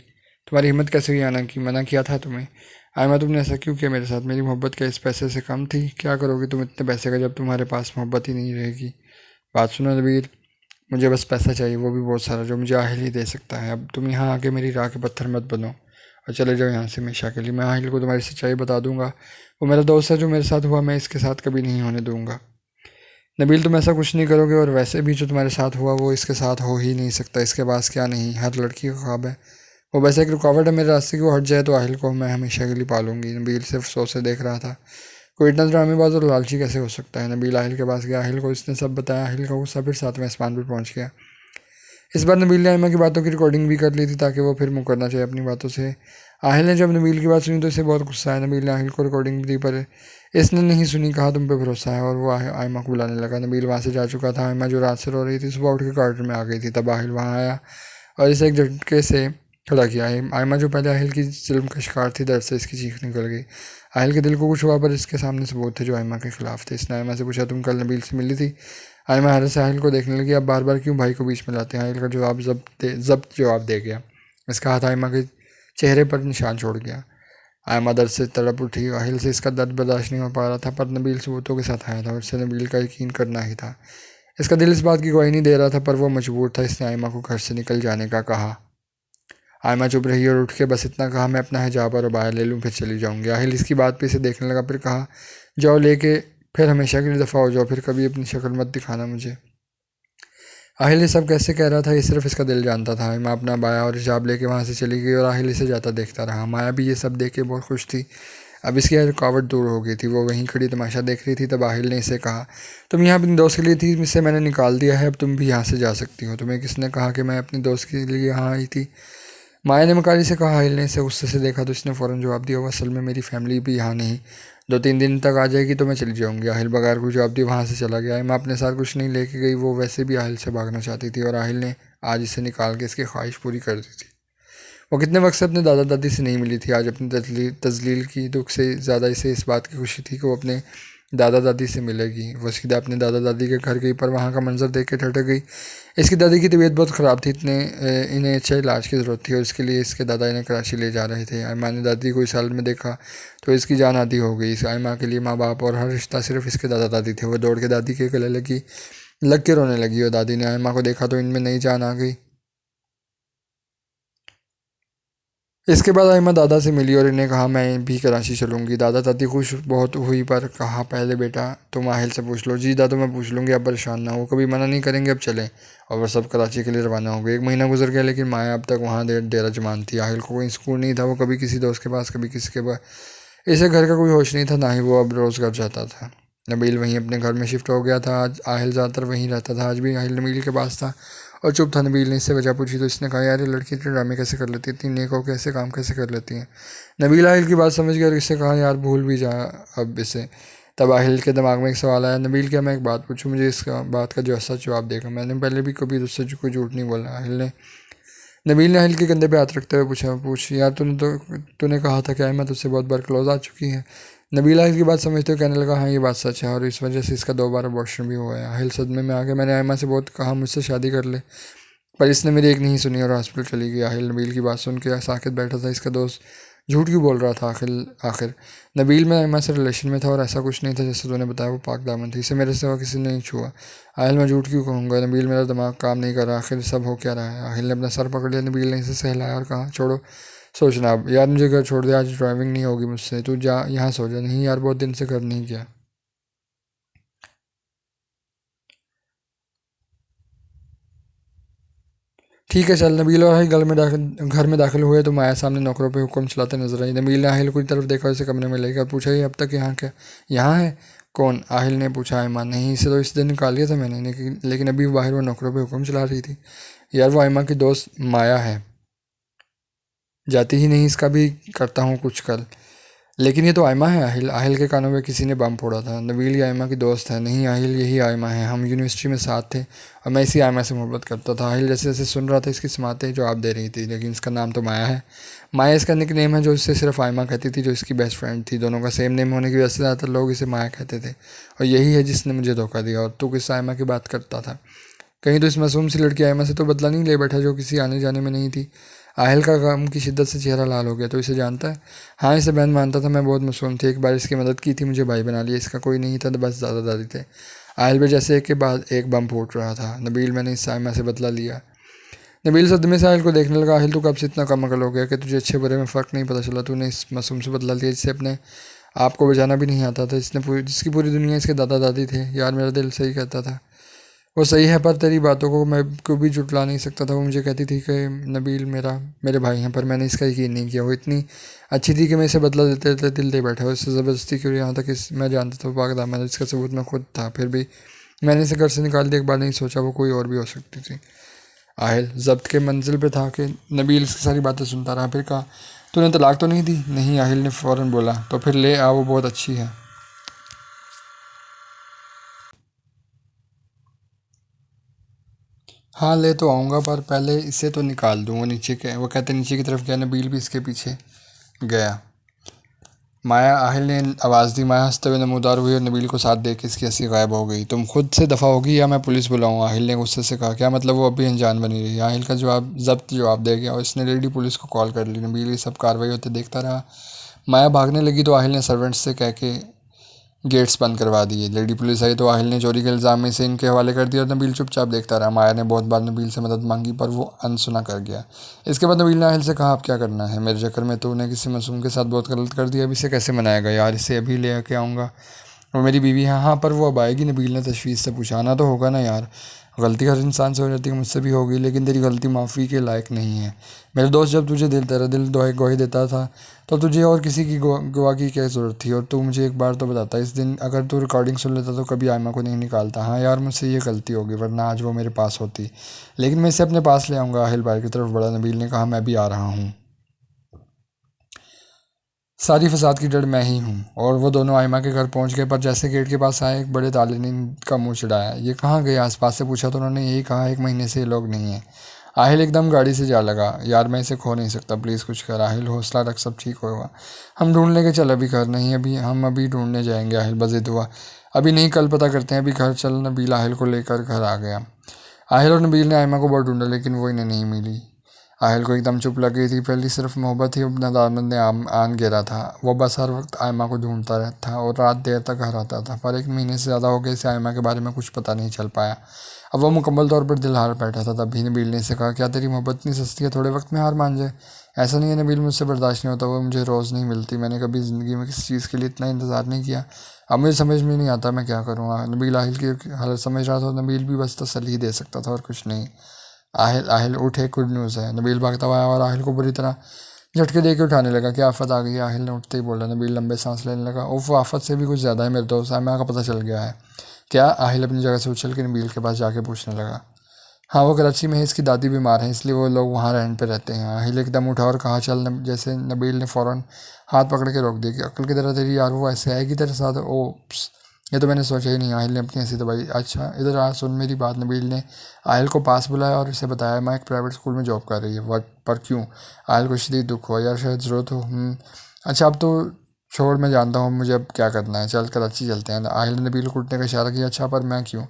तुम्हारी हिम्मत कैसे हुई आना की? मना किया था तुम्हें। आयमा, तुमने ऐसा क्यों किया मेरे साथ? मेरी मोहब्बत क्या इस पैसे से कम थी? क्या करोगी तुम इतने पैसे का जब तुम्हारे पास मोहब्बत ही नहीं रहेगी? बात सुनो नबील, मुझे बस पैसा चाहिए, वो भी बहुत सारा, जो मुझे आहिल ही दे सकता है। अब तुम यहाँ आके मेरी राह के पत्थर मत बनो और चले जाओ यहाँ से हमेशा के लिए। मैं आहिल को तुम्हारी सच्चाई बता दूंगा। वो मेरा दोस्त है, जो मेरे साथ हुआ मैं इसके साथ कभी नहीं होने दूंगा। नबील, तुम ऐसा कुछ नहीं करोगे और वैसे भी जो तुम्हारे साथ हुआ वो इसके साथ हो ही नहीं सकता। इसके पास क्या नहीं, हर लड़की का ख्वाब है। वो वैसे एक रुकावट है मेरे रास्ते की। वो हट जाए तो आहिल को मैं हमेशा के लिए पालूंगी। नबील सिर्फ सोच से देख रहा था। कोई इतना ड्रामेबाज और लालची कैसे हो सकता है? नबील आहिल के पास गया। आहिल को इसने सब बताया। आहिल का गुस्सा फिर 7वें आसमान पर पहुंच गया। इस बार नबील ने आयमा की बातों की रिकॉर्डिंग भी कर ली थी ताकि वो फिर मुकरना चाहिए अपनी बातों से। आहिल ने जब नबील की बात सुनी तो इसे बहुत गुस्सा आया। नबील ने आहिल को रिकॉर्डिंग भी दी, पर इसने नहीं सुनी। कहा तुम पे भरोसा है, और वो आयमा को बुलाने लगा। नबील वहाँ से जा चुका था। आयमा जो रात से रो रही थी सुबह उठ के क्वार्टर में आ गई थी। तब आहिल वहाँ आया और इसे एक झटके से खड़ा किया। आयमा जो पहले आहिल की जुल्म का शिकार थी, दर्द से इसकी चीख निकल गई। आहिल के दिल को कुछ हुआ, पर इसके सामने सबूत थे जो आयमा के खिलाफ थे। इसने आयमा से पूछा, तुम कल नबील से मिली थी? आयमा हैरत से आहिल को देखने लगी। अब बार बार क्यों भाई को बीच में लाते हैं? आहिल का जवाब जब्त जवाब दे गया। इसका हाथ आयमा के चेहरे पर निशान छोड़ गया। आयमा दर्द से तड़प उठी। आहिल से इसका दर्द बर्दाश्त नहीं हो पा रहा था, पर नबील सबूतों के साथ आया था और इससे नबील का यकीन करना ही था। इसका दिल इस बात की गवाही नहीं दे रहा था, पर वो मजबूर था। इसने आयमा को घर से निकल जाने का कहा। आयमा चुप रही और उठ के बस इतना कहा, मैं अपना हिजाब और अबाया ले लूँ फिर चली जाऊँगी। आहिल इसकी बात पे इसे देखने लगा, फिर कहा, जाओ लेके फिर हमेशा के लिए दफ़ा हो जाओ, फिर कभी अपनी शक्ल मत दिखाना मुझे। आहिल ये सब कैसे कह रहा था ये सिर्फ इसका दिल जानता था। आयमा अपना बाया और हिजाब लेके वहाँ से चली गई और आहिल इसे जाता देखता रहा। माया भी ये सब देख के बहुत खुश थी। अब इसकी रुकावट दूर हो गई थी। वो वहीं खड़ी तमाशा देख रही थी। तब आहिल ने इसे कहा, तुम यहाँ अपनी दोस्त के लिए थी, इससे मैंने निकाल दिया है, अब तुम भी यहाँ से जा सकती हो। तुम्हें किसने कहा कि मैं अपनी दोस्त के लिए यहाँ आई थी? माया ने मकारी से कहा। आहिल ने इसे गुस्से से देखा तो इसने फ़ौरन जवाब दिया, वो असल में मेरी फैमिली भी यहाँ नहीं, 2-3 दिन तक आ जाएगी तो मैं चली जाऊँगी। आहिल बगैर कोई जवाब दिए वहाँ से चला गया। मैं अपने साथ कुछ नहीं लेके गई। वो वैसे भी आहिल से भागना चाहती थी और आहिल ने आज इसे निकाल के इसकी ख्वाहिश पूरी कर दी थी। वो कितने वक्त से अपने दादा दादी से नहीं मिली थी। आज अपनी तजलील की दुख से ज़्यादा इसे इस बात की खुशी थी कि वो अपने दादा दादी से मिलेगी। वो सीधा अपने दादा दादी के घर गई, पर वहाँ का मंजर देख के ठठक गई। इसकी दादी की तबीयत बहुत ख़राब थी, इन्हें अच्छे इलाज की ज़रूरत थी और इसके लिए इसके दादा इन्हें कराची ले जा रहे थे। आयमा ने दादी को इस हाल में देखा तो इसकी जान आती हो गई। इस आयमा के लिए माँ बाप और हर रिश्ता सिर्फ इसके दादा दादी थे। वो दौड़ के दादी के गले लग के रोने लगी और दादी ने आयमा को देखा तो इनमें नई जान आ गई। इसके बाद आयमा दादा से मिली और इन्हें कहा मैं भी कराची चलूँगी। दादा दादी खुश बहुत हुई पर कहा पहले बेटा तुम आहिल से पूछ लो। जी दादू मैं पूछ लूँगी, आप परेशान ना हो, कभी मना नहीं करेंगे, अब चलें। और वह सब कराची के लिए रवाना हो गए। 1 महीना गुजर गया लेकिन माया अब तक वहाँ डेरा जमान थी। आहिल को कोई सुकून नहीं था। वो कभी किसी दोस्त के पास, कभी किसी के पास। इसे घर का कोई होश नहीं था, ना ही वो अब रोज़ घर जाता था। नबील वहीं अपने घर में शिफ्ट हो गया था। आज आहिल ज़्यादातर वहीं रहता था। आज भी आहिल नबील के पास था और चुप था। नबील ने इससे वजह पूछी तो इसने कहा यार ये लड़की इतने ड्रामे कैसे कर लेती है, इतनी नेक हो कैसे काम कैसे कर लेती है। नबील आहिल की बात समझ गया और इससे कहा यार भूल भी जा अब इसे। तब आहिल के दिमाग में एक सवाल आया, नबील क्या मैं एक बात पूछूं, मुझे इस बात का जो सच जवाब देगा। मैंने पहले भी कभी उससे कोई झूठ नहीं बोला। नबील ने आहिल के कंधे पे हाथ रखते हुए पूछ यार तूने कहा था क्या मैं तुझसे बहुत बार क्लोज आ चुकी है। नबील आहिल की बात समझते हुए कहने लगा हाँ ये बात सच है और इस वजह से इसका 2 बार अबॉर्शन भी हुआ है। आहिल सदमे में आ गया। मैंने आयमा से बहुत कहा मुझसे शादी कर ले, पर इसने मेरी एक नहीं सुनी और हॉस्पिटल चली गई। आहिल नबील की बात सुन के साकित बैठा था। इसका दोस्त झूठ क्यों बोल रहा था आखिर नबील में आयमा से रिलेशन में था और ऐसा कुछ नहीं था जैसे तूने बताया। वो पाक दामन थी, इसे मेरे सिवा किसी ने नहीं छुआ। आहिल मैं झूठ क्यों कहूँगा। नबील मेरा दिमाग काम नहीं कर रहा, आखिर सब हो क्या रहा है। आहिल ने अपना सर पकड़ लिया। नबील ने इसे सहलाया और कहा छोड़ो सोचना अब। यार मुझे घर छोड़ दे, आज ड्राइविंग नहीं होगी मुझसे, तू जा यहाँ सो जा। नहीं यार बहुत दिन से घर नहीं गया। ठीक है चल। नबील और आहिल घर में दाखिल हुए तो माया सामने नौकरों पे हुक्म चलाते नजर आई। नबील ने आहिल को की तरफ देखा, उसे कमरे में लेकर पूछा ये अब तक यहाँ क्या यहाँ है कौन। आहिल ने पूछा आयमा। नहीं इसे तो इस दिन निकाल लिया था मैंने, लेकिन अभी बाहर वो नौकरों पे हुक्म चला रही थी। यार वो आयमा की दोस्त माया है, जाती ही नहीं, इसका भी करता हूँ कुछ कल। लेकिन ये तो आयमा है। आहिल आहिल के कानों में किसी ने बम फोड़ा था। नबील ये आयमा की दोस्त है। नहीं आहिल यही आयमा है, हम यूनिवर्सिटी में साथ थे और मैं इसी आयमा से मोहब्बत करता था। आहिल जैसे जैसे सुन रहा था इसकी समातें जवाब दे रही थी, लेकिन इसका नाम तो माया है। माया इसका निकनेम है जो इससे सिर्फ आयमा कहती थी, जो इसकी बेस्ट फ्रेंड थी। दोनों का सेम नेम होने की वजह से ज़्यादातर लोग इसे माया कहते थे। और यही है जिसने मुझे धोखा दिया। और तू किस आयमा की बात करता था। कहीं तो इस मासूम सी लड़की आयमा से तो बदला नहीं ले बैठा जो किसी आने जाने में नहीं थी। आहिल का गम की शिद्दत से चेहरा लाल हो गया। तो इसे जानता है। हाँ इसे बहन मानता था। मैं बहुत मासूम थी, एक बार इसकी मदद की थी, मुझे भाई बना लिया। इसका कोई नहीं था तो बस दादा दादी थे। आहिल पे जैसे एक के बाद एक बम फूट रहा था। नबील मैंने इस आयमा से बदला लिया। नबील सदमे से आहिल को देखने लगा। आहिल तू कब से इतना कम अकल हो गया कि तुझे अच्छे बुरे में फ़र्क नहीं पता चला। तूने इस मासूम से बदला लिया जिससे अपने आप को बचाना भी नहीं आता था, जिसकी पूरी दुनिया इसके दादा दादी थे। यार मेरा दिल सही कहता था। वो सही है पर तेरी बातों को मैं कभी जुटला नहीं सकता था। वो मुझे कहती थी कि नबील मेरे भाई हैं, पर मैंने इसका यकीन नहीं किया। वो इतनी अच्छी थी कि मैं इसे बदला देते देते दिल दे बैठा। उससे ज़बरदस्ती क्यों यहाँ तक मैं जानता था वो पाक दामन है, इसका सबूत मैं खुद था। फिर भी मैंने इसे घर से निकाल दिया। एक बार नहीं सोचा वो कोई और भी हो सकती थी। आहिल जब्त के मंजिल पे था कि नबील इसकी सारी बातें सुनता रहा। फिर कहा तूने तलाक तो नहीं दी। नहीं आहिल ने फ़ौरन बोला। तो फिर ले आ, वो बहुत अच्छी है। हाँ ले तो आऊँगा, पर पहले इसे तो निकाल दूँ। वो कहते नीचे की तरफ गया। नबील भी इसके पीछे गया। माया आहिल ने आवाज़ दी। माया हंसते हुए नमूदार हुई और नबील को साथ देख के इसकी हंसी गायब हो गई। तुम खुद से दफ़ा होगी या मैं पुलिस बुलाऊँ। आहिल ने गुस्से से कहा। क्या मतलब। वो अभी अनजान बनी रही। आहिल का जवाब दे गया और इसने लेडी पुलिस को कॉल कर ली। नबील ये सब कार्रवाई होते देखता रहा। माया भागने लगी तो आहिल ने सर्वेंट्स से कह के गेट्स बंद करवा दिए। लेडी पुलिस आई तो आहिल ने चोरी के इल्ज़ाम में इसे इनके हवाले कर दिया और नबील चुपचाप देखता रहा। माया ने बहुत बार नबील से मदद मांगी पर वो अनसुना कर गया। इसके बाद नबील ने आहिल से कहा अब क्या करना है। मेरे चक्कर में तो उन्हें किसी मासूम के साथ बहुत गलत कर दिया। अब इसे कैसे मनाएगा। यार इसे अभी ले आके आऊँगा। वो मेरी बीवी है। हाँ पर वो अब आएगी। नबील ने तशवीश से पूछा। आना तो होगा ना यार। गलती हर इंसान से हो जाती है, मुझसे भी हो गई, लेकिन तेरी गलती माफ़ी के लायक नहीं है। मेरे दोस्त जब तुझे तेरा दिल गवाही देता था तो तुझे और किसी की गवाह की क्या ज़रूरत थी। और तू मुझे एक बार तो बताता, इस दिन अगर तू रिकॉर्डिंग सुन लेता तो कभी आयमा को नहीं निकालता। हाँ यार मुझसे ये गलती होगी, वरना आज वो मेरे पास होती। लेकिन मैं इसे अपने पास ले आऊँगा। आहिल बाहर की तरफ बढ़ा। नबील ने कहा मैं भी आ रहा हूँ। सारी फसाद की जड़ मैं ही हूँ। और वो दोनों आयमा के घर पहुँच गए, पर जैसे गेट के पास आए एक बड़े ताले ने इनका मुंह चिढ़ाया। ये कहाँ गए। आसपास से पूछा तो उन्होंने यही कहा 1 महीने से ये लोग नहीं हैं। आहिल एकदम गाड़ी से जा लगा। यार मैं इसे खो नहीं सकता, प्लीज़ कुछ कर आहिल, हौसला रख, सब ठीक होगा। हम ढूंढ लेंगे, चल अभी घर नहीं, अभी ढूंढने जाएंगे। आहिल बजिद हुआ। अभी नहीं, कल पता करते हैं, अभी घर चल। नबील आहिल को लेकर घर आ गया। आहिल और नबील ने आयमा को बहुत ढूंढा लेकिन वो इन्हें नहीं मिली। आहिल को एकदम चुप लग गई थी। पहली सिर्फ मोहब्बत ही अपना दामन ने आन घेरा था। वो बस हर वक्त आयमा को ढूंढता रहता था और रात देर तक घर आता था, पर 1 महीने से ज़्यादा हो गए इसे आयमा के बारे में कुछ पता नहीं चल पाया। अब वो मुकम्मल तौर पर दिल हार बैठा था। तभी नबील ने इसे कहा, क्या तेरी मोहब्बत इतनी सस्ती है, थोड़े वक्त में हार मान जाए? ऐसा नहीं है नबील, मुझसे बर्दाश्त नहीं होता, वो मुझे रोज़ नहीं मिलती। मैंने कभी ज़िंदगी में किसी चीज़ के लिए इतना इंतज़ार नहीं किया। अब मुझे समझ में नहीं आता मैं क्या करूँगा। नबील आहिल की हालत समझ रहा था। नबील भी बस तसल्ली ही दे सकता था और कुछ नहीं। आहिल आहिल उठे, गुड न्यूज़ है। नबील भागता हुआ आया और आहिल को बुरी तरह झटके दे के उठाने लगा। क्या आफत आ गई है? आहिल ने उठते ही बोला। नबील लंबे सांस लेने लगा। उफ, आफत से भी कुछ ज़्यादा है मेरे दोस्त, आयमा का पता चल गया है। क्या? आहिल अपनी जगह से उछल के नबील के पास जाके पूछने लगा। हाँ, वो कराची में है, इसकी दादी बीमार है, इसलिए वो लोग वहाँ रेंट पे रहते हैं। आहिल एकदम उठा और कहा, चल। जैसे नबील ने फ़ौरन हाथ पकड़ के रोक दिया कि अक्ल की तरह तेरी यार, वो ऐसे आएगी तेरे साथ? ओप्स, ये तो मैंने सोचा ही नहीं। आहिल ने अपनी हंसी दबाई। अच्छा इधर आ, सुन मेरी बात। नबील ने आहिल को पास बुलाया और इसे बताया, मैं एक प्राइवेट स्कूल में जॉब कर रही है। वट पर क्यों? आहिल को शदीद दुख हुआ। यार शायद ज़रूरत हो। अच्छा अब तो छोड़, मैं जानता हूँ मुझे अब क्या करना है, चल कराची चलते हैं। आहिल ने नबील को उठने का इशारा किया। अच्छा पर मैं क्यों?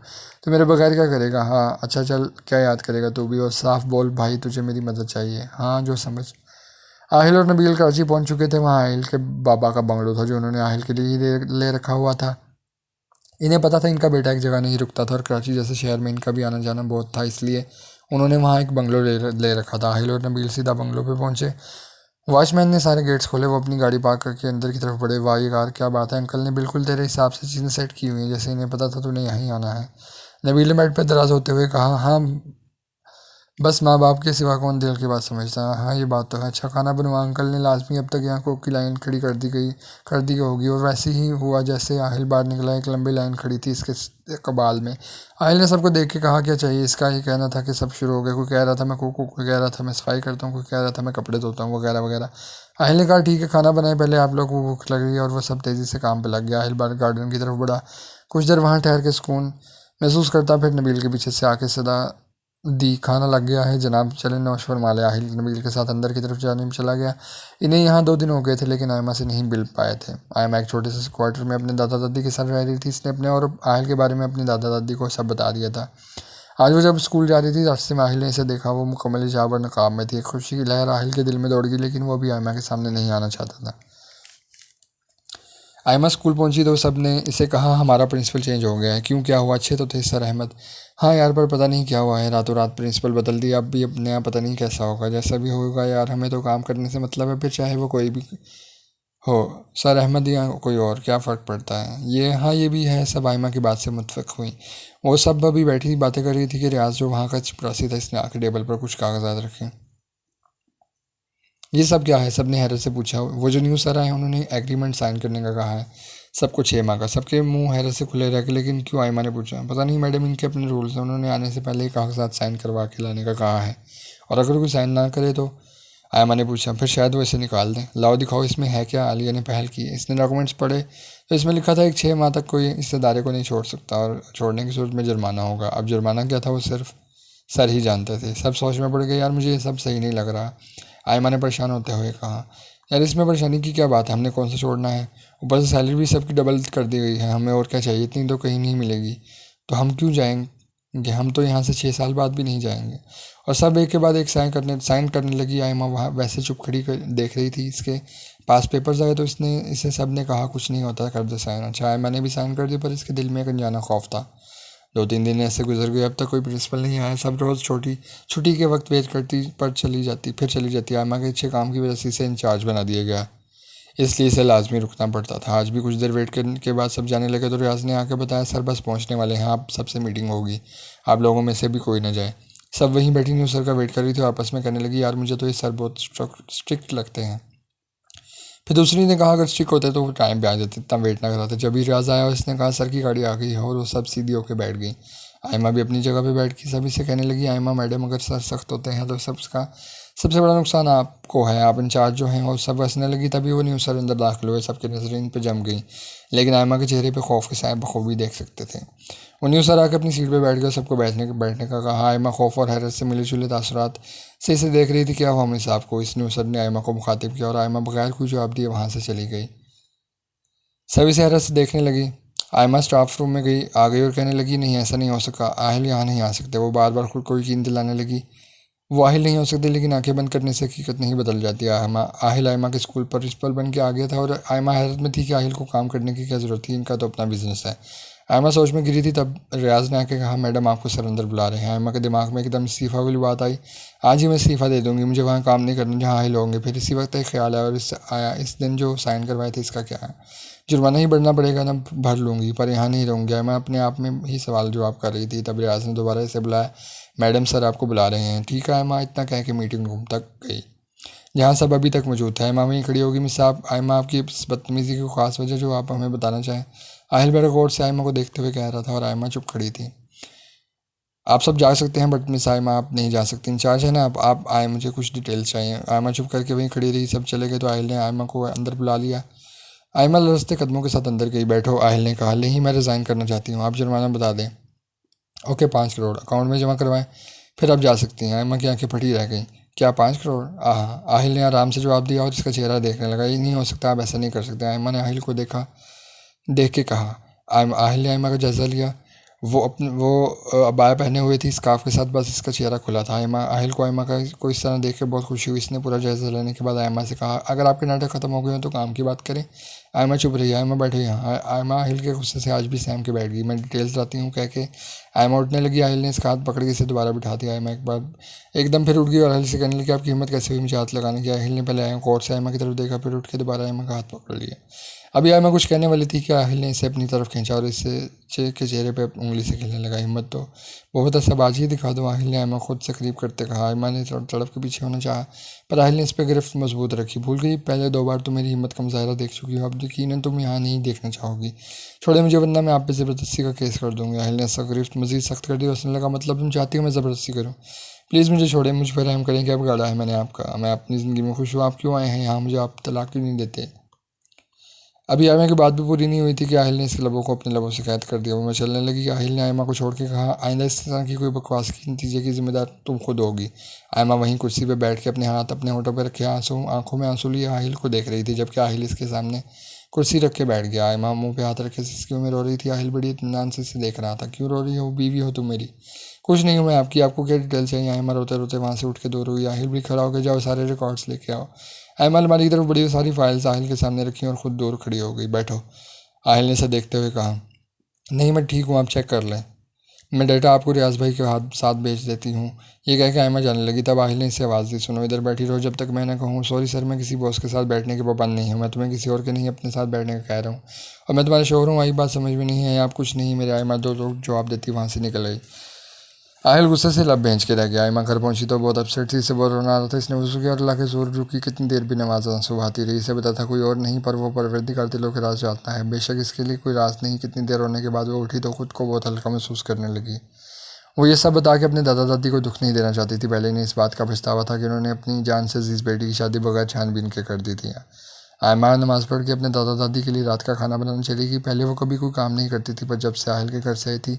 तो मेरे बगैर क्या करेगा? हाँ अच्छा चल, क्या याद करेगा तू भी, और साफ बोल भाई, तुझे मेरी मदद चाहिए। हाँ जो समझ। आहिल और नबील कराची पहुंच चुके थे। वहाँ आहिल के बाबा का बंगलो था जो उन्होंने आहिल के लिए ही ले रखा हुआ था। इन्हें पता था इनका बेटा एक जगह नहीं रुकता था और कराची जैसे शहर में इनका भी आना जाना बहुत था, इसलिए उन्होंने वहाँ एक बंगलो ले रखा था। आहिल और नबील सीधा बंगलो पे पहुंचे। वॉचमैन ने सारे गेट्स खोले। वो अपनी गाड़ी पार्क करके अंदर की तरफ बढ़े। वाह यार क्या बात है, अंकल ने बिल्कुल तेरे हिसाब से चीज़ें सेट की हुई हैं, जैसे इन्हें पता था तूने यहीं आना है। नबील ने बेड पर दराज होते हुए कहा, हाँ बस माँ बाप के सिवा कौन दिल की बात समझता है। हाँ ये बात तो है। अच्छा खाना बनवा। अंकल ने लाजमी अब तक यहाँ कोक की लाइन खड़ी कर दी होगी, और वैसे ही हुआ जैसे आहिल बाहर निकला। एक लंबी लाइन खड़ी थी इसके कबाल में। आहिल ने सबको देख के कहा, क्या चाहिए? इसका ही कहना था कि सब शुरू हो गया। कोई कह रहा था मैं कोक, कोई कह रहा था मैं सफाई करता हूँ, कोई कह रहा था मैं कपड़े धोता हूँ, वगैरह वगैरह। आहिल ने कहा, ठीक है खाना बनाए पहले, आप लोग को भूख लग रही है। और वह सब तेज़ी से काम पर लग गया। आहिल बाहर गार्डन की तरफ बढ़ा, कुछ देर वहाँ ठहर के सुकून महसूस करता, फिर नबील के पीछे से आके सदा दी, खाना लग गया है जनाब, चले नौश फरमा ले। आहिल नबील के साथ अंदर की तरफ जाने में चला गया। इन्हें यहाँ 2 दिन हो गए थे लेकिन आयमा से नहीं मिल पाए थे। आयमा एक छोटे से क्वार्टर में अपने दादा दादी के साथ रह रही थी। इसने अपने और आहिल के बारे में अपनी दादा दादी को सब बता दिया था। आज वो जब स्कूल जा रही थी, रास्ते में आहिल ने इसे देखा। वो मुकम्मल हिजाब और नकाब में थी। खुशी की लहर आहिल के दिल में दौड़ गई, लेकिन वो भी आयमा के सामने नहीं आना चाहता था। आयमा स्कूल पहुंची तो सब ने इसे कहा, हमारा प्रिंसिपल चेंज हो गया है। क्यों, क्या हुआ? अच्छे तो थे सर अहमद। हाँ यार, पर पता नहीं क्या हुआ है, रातों रात प्रिंसिपल बदल दिया। अब भी अपने यहाँ पता नहीं कैसा होगा। जैसा भी होगा यार, हमें तो काम करने से मतलब है, फिर चाहे वो कोई भी हो, सर अहमद या कोई और, क्या फ़र्क पड़ता है? ये हाँ ये भी है। सब आयमा की बात से मुतफिक हुई। वो सब अभी बैठी बातें कर रही थी कि रियाज जो वहाँ का चपरासी था, इसने आके टेबल पर कुछ कागजात रखे। ये सब क्या है? सब ने हैरत से पूछा। वो जो न्यू सर आए उन्होंने एग्रीमेंट साइन करने का कहा है, सबको 6 माह का। सबके मुंह हैरत से खुले रह गए। लेकिन क्यों? आयमा ने पूछा। पता नहीं मैडम, इनके अपने रूल्स हैं। उन्होंने आने से पहले ही कागजात साइन करवा के लाने का कहा है, और अगर कोई साइन ना करे तो? आयमा ने पूछा। फिर शायद वो इसे निकाल दें। लाओ दिखाओ, इसमें है क्या? आलिया ने पहल की। इसने डॉक्यूमेंट्स पढ़े तो इसमें लिखा था एक 6 माह तक कोई इस इदारे को नहीं छोड़ सकता, और छोड़ने की सूरत में जुर्माना होगा। अब जुर्माना क्या था वो सिर्फ सर ही जानते थे। सब सोच में पड़ गए। यार मुझे ये सब सही नहीं लग रहा, आयमा ने परेशान होते हुए कहा। यार इसमें परेशानी की क्या बात है, हमने कौन सा छोड़ना है? ऊपर से सैलरी भी सबकी डबल कर दी गई है, हमें और क्या चाहिए? इतनी तो कहीं नहीं मिलेगी, तो हम क्यों जाएंगे? हम तो यहाँ से 6 साल बाद भी नहीं जाएंगे। और सब एक के बाद एक साइन करने लगी। आयमा वहाँ वैसे चुप खड़ी देख रही थी। इसके पास पेपर्स आए तो इसे सब ने कहा, कुछ नहीं होता, कर दे साइन। अच्छा आयमा ने भी साइन कर दी, पर इसके दिल में एक अनजाना खौफ था। 2-3 दिन ऐसे गुजर गए। अब तक कोई प्रिंसिपल नहीं आया। सब रोज़ छुट्टी के वक्त वेट करती, पर फिर चली जाती। आयमा के अच्छे काम की वजह से इसे इंचार्ज बना दिया गया, इसलिए इसे लाजमी रुकना पड़ता था। आज भी कुछ देर वेट करने के बाद सब जाने लगे तो रियाज ने आके बताया, सर बस पहुंचने वाले हैं, आप सबसे मीटिंग होगी, आप लोगों में से भी कोई ना जाए। सब वहीं बैठी न्यू सर का वेट कर रही थी। आपस में कहने लगी, यार मुझे तो ये सर बहुत स्ट्रिक्ट लगते हैं। फिर दूसरी ने कहा, अगर स्ट्रिक्ट होते तो वो टाइम पे आ जाते, इतना वेट ना कराते। जब भी रियाज आया उसने कहा, सर की गाड़ी आ गई है, और वो सब सीधी होकर बैठ गई। आयमा भी अपनी जगह पे बैठ गई। सभी से कहने लगी, आयमा मैडम अगर सर सख्त होते हैं तो सबका सबसे बड़ा नुकसान आपको है, आप इंचार्ज जो हैं और सब हंसने लगी, तभी वो न्यूज़ सर अंदर दाखिल हुए, सबकी नजरें इन पर जम गई, लेकिन आयमा के चेहरे पे खौफ के साए बखूबी देख सकते थे। वो न्यूज़ सर आकर अपनी सीट पे बैठ गया, सबको बैठने का कहा। आयमा खौफ और हैरत से मिले जुले तासुरात से इसे देख रही थी। क्या हुआ अमीर साहब को? इस न्यूज़ सर ने आयमा को मुखातिब किया और आयमा बगैर कोई जवाब दिए वहाँ से चली गई। सभी से हैरत से देखने लगी। आयमा स्टाफ रूम में आ गई और कहने लगी, नहीं ऐसा नहीं हो सका, आहिल यहाँ नहीं आ सकते। वो बार बार खुद को यकीन दिलाने लगी वो आहिल नहीं हो सकते, लेकिन आंखें बंद करने से हकीकत नहीं बदल जाती। आहिल आयमा के स्कूल पर प्रिंसिपल बन के आ गया था और आयमा हैरत में थी कि आहिल को काम करने की क्या ज़रूरत थी, इनका तो अपना बिजनेस है। आयमा सोच में गिरी थी, तब रियाज ने आके कहा, मैडम आपको सर अंदर बुला रहे हैं। आयमा के दिमाग में एकदम इस्तीफ़ा वाली बात आई। आज ही मैं इस्तीफ़ा दे दूँगी, मुझे वहाँ काम नहीं करना जहाँ आहिल होंगे। फिर इसी वक्त एक ख्याल आया और इस दिन जो साइन करवाए थे इसका क्या है? जुर्माना ही बढ़ना पड़ेगा ना, भर लूँगी, पर यहाँ नहीं रहूँगी। मैं अपने आप में ही सवाल जवाब कर रही थी, तब रियाज ने दोबारा इसे बुलाया। मैडम सर आपको बुला रहे हैं। ठीक है आयमा, इतना कह के मीटिंग रूम तक गई जहाँ सब अभी तक मौजूद था। आयमा वहीं खड़ी होगी। मिस साहब, आयमा आपकी इस बदतमीज़ी की खास वजह जो आप हमें बताना चाहें? आहिल बड़े गौर से आयमा को देखते हुए कह रहा था और आयमा चुप खड़ी थी। आप सब जा सकते हैं, बट मिस आयमा आप नहीं जा सकती, इंचार्ज है ना आप आए, मुझे कुछ डिटेल्स चाहिए। आयमा चुप करके वहीं खड़ी रही। सब चले गए तो आहिल ने आयमा को अंदर बुला लिया। आयमा लरजते कदमों के साथ अंदर गई। बैठो, आहिल ने कहा। नहीं, मैं रिज़ाइन करना चाहती हूँ, आप जुर्माना बता दें। ओके, 5 करोड़ अकाउंट में जमा करवाएं, फिर आप जा सकती हैं। आयमा की आंखें फटी रह गईं। क्या 5 करोड़? आहिल ने आराम से जवाब दिया और इसका चेहरा देखने लगा। ये नहीं हो सकता, आप ऐसा नहीं कर सकते। आयमा ने आहिल को देख के कहा। आहिल ने आयमा का जायज़ा लिया। वो अबाया पहने हुए थी स्कार्फ के साथ, बस इसका चेहरा खुला था। आहिल को आयमा का को इस तरह देख के बहुत खुशी हुई। इसने पूरा जायज़ा लेने के बाद आयमा से कहा, अगर आपके नाटक ख़त्म हो गए हो तो काम की बात करें। आयमा चुप रही। आयमा बैठो यहाँ। आयमा आहिल के गुस्से से आज भी सहम के बैठ गई। मैं डिटेल्स लाती हूँ कह के आयमा उठने लगी। आहिल ने इसका हाथ पकड़ के इसे दोबारा बिठा दिया। आयमा एक बार एकदम फिर उठ गई और आहिल से कहने लगी, आपकी हिम्मत कैसे हुई मुझे हाथ लगाने की? आहिल ने पहले आयमा को और से आयमा की तरफ देखा, फिर उठ के दोबारा आयमा का हाथ पकड़ लिया। अभी आयमा कुछ कहने वाली थी कि आहिल ने इसे अपनी तरफ खींचा और इससे के चेहरे पे उंगली से खेलने लगा। हिम्मत तो बहुत असबाजी ही दिखा दो, आहिल ने आयमा खुद से करीब करते कहा। आयमा ने तड़प के पीछे होना चाहा, पर आहिल ने इस पर गिरफ्त मजबूत रखी। भूल गई, पहले 2 बार तो मेरी हिम्मत का मुजाहरा देख चुकी हो, अब यकीनन तुम यहाँ नहीं देखना चाहोगी। छोड़े मुझे, वरना मैं आप पे ज़बरदस्ती का केस कर दूँगी। आहिल ने ऐसा गिरफ्त मजीद सख्त कर दी। उसने लगा, मतलब तुम चाहती हो मैं ज़बरदस्ती करूँ? प्लीज़ मुझे छोड़े, मुझ पर रहम करें। क्या बिगाड़ा है मैंने आपका? मैं अपनी ज़िंदगी में खुश हूँ, आप क्यों आए हैं यहाँ? मुझे आप तलाक क्यों नहीं देते? अभी आयमा की बात भी पूरी नहीं हुई थी कि आहिल ने इसके लबों को अपने लबों से कैद कर दिया। वो मचलने लगी। आहिल ने आयमा को छोड़ के कहा, आइंदा इस तरह की कोई बकवास की नतीजे की जिम्मेदार तुम खुद होगी। आयमा वहीं कुर्सी पर बैठ के अपने हाथ अपने होठों पर रखे आंखों में आंसू लिए आहिल को देख रही थी, जबकि आहिल इसके सामने कुर्सी रख के बैठ गया। आयमा मुंह पे हाथ रखे सिसकियों में रो रही थी। आहिल बड़ी इत्मीनान से इसे देख रहा था। क्यों रो रही हो? बीवी हो तुम मेरी। कुछ नहीं हूँ मैं आपकी, आपको क्या डिटेल चाहिए? आयमा रोते रोते वहाँ से उठ के दूर हुई। आहिल भी खड़ा होकर, जाओ सारे रिकॉर्ड्स लेके आओ। आयमा अलमारी की तरफ बड़ी सारी फाइल्स आहिल के सामने रखी और खुद दूर खड़ी हो गई। बैठो, आहिल ने इसे देखते हुए कहा। नहीं, मैं ठीक हूँ, आप चेक कर लें, मैं डेटा आपको रियाज भाई के हाथ साथ भेज देती हूँ। ये कह के आयमा जाने लगी। तब आहिल ने इसे आवाज़ दी, सुनो, इधर बैठी रहो जब तक मैं ना कहूँ। सॉरी सर, मैं किसी बॉस के साथ बैठने के पाबंद नहीं हूँ, मैं तुम्हें किसी और के नहीं अपने साथ बैठने का कह रहा हूँ, और मैं तुम्हारे शोहर हूँ। आई बात समझ में नहीं है? आप कुछ नहीं मेरे। आयमा दो लोग जवाब देती वहाँ से निकल गई। आहिल गुस्से से लब भेज के रह गया। आयमा घर पहुंची तो बहुत अपसेट थी, इसे बहुत रोना आ रहा था। इसने वजू किया और अल्लाह के जोर रुकी। कितनी देर भी नमाज आंसू बहाती रही। इसे पता था कोई और नहीं, पर वो परवरदिगार दिलों के राज जानता है। बेशक इसके लिए कोई राज नहीं। कितनी देर रोने के बाद वो उठी तो खुद को बहुत हल्का महसूस करने लगी। वो ये सब बता के अपने दादा दादी को दुख नहीं देना चाहती थी। पहले इन्हें इस बात का पछतावा था कि उन्होंने अपनी जान से अजीज बेटी की शादी बगैर छानबीन के कर दी थी। आयमा नमाज पढ़ के अपने दादा दादी के लिए रात का खाना बनाने चली गई। पहले वो कभी कोई काम नहीं करती थी, पर जब से आहिल के घर से आई थी,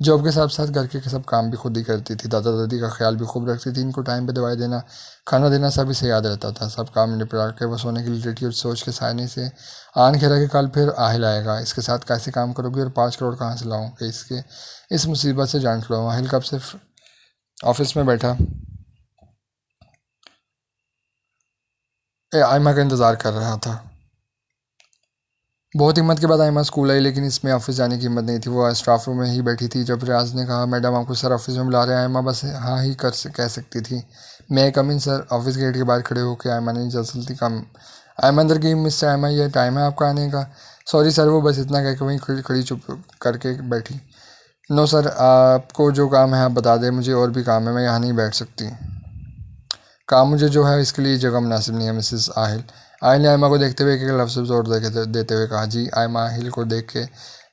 जॉब के साथ साथ घर के सब काम भी खुद ही करती थी। दादा दादी का ख्याल भी खूब रखती थी। इनको टाइम पे दवाई देना, खाना देना सब इसे याद रहता था। सब काम निपटा के वो सोने के लिए लेटी और सोच के सायने से आन खेरा के कल फिर आहिल आएगा, इसके साथ कैसे काम करोगी और 5 करोड़ कहाँ से लाऊं कि इसके इस मुसीबत से जान छुड़ाऊं। आहिल कब से ऑफिस में बैठा आयमा का इंतज़ार कर रहा था। बहुत हिम्मत के बाद आयमा स्कूल आई, लेकिन इसमें ऑफिस जाने की हिम्मत नहीं थी। वो स्टाफ रूम में ही बैठी थी। जब रियाज ने कहा, मैडम आपको सर ऑफिस में बुला रहे हैं, आयमा बस हाँ ही कह सकती थी। मैं कम इन सर? ऑफिस गेट के बाहर खड़े होकर आयमा ने जल्दी कम आयमा अंदर गई। मिस्टर आयमा, ये टाइम है आपका आने का? सॉरी सर, वो बस इतना कह के वहीं खड़ी चुप करके बैठी। नो सर, आपको जो काम है आप बता दें, मुझे और भी काम है, मैं यहाँ नहीं बैठ सकती। काम मुझे जो है इसके लिए जगह मुनासिब नहीं है मिसेस आहिल। आहिल ने आयमा को देखते हुए एक लफ्ज़ जोर देते हुए कहा। जी। आयमा आहिल को देख के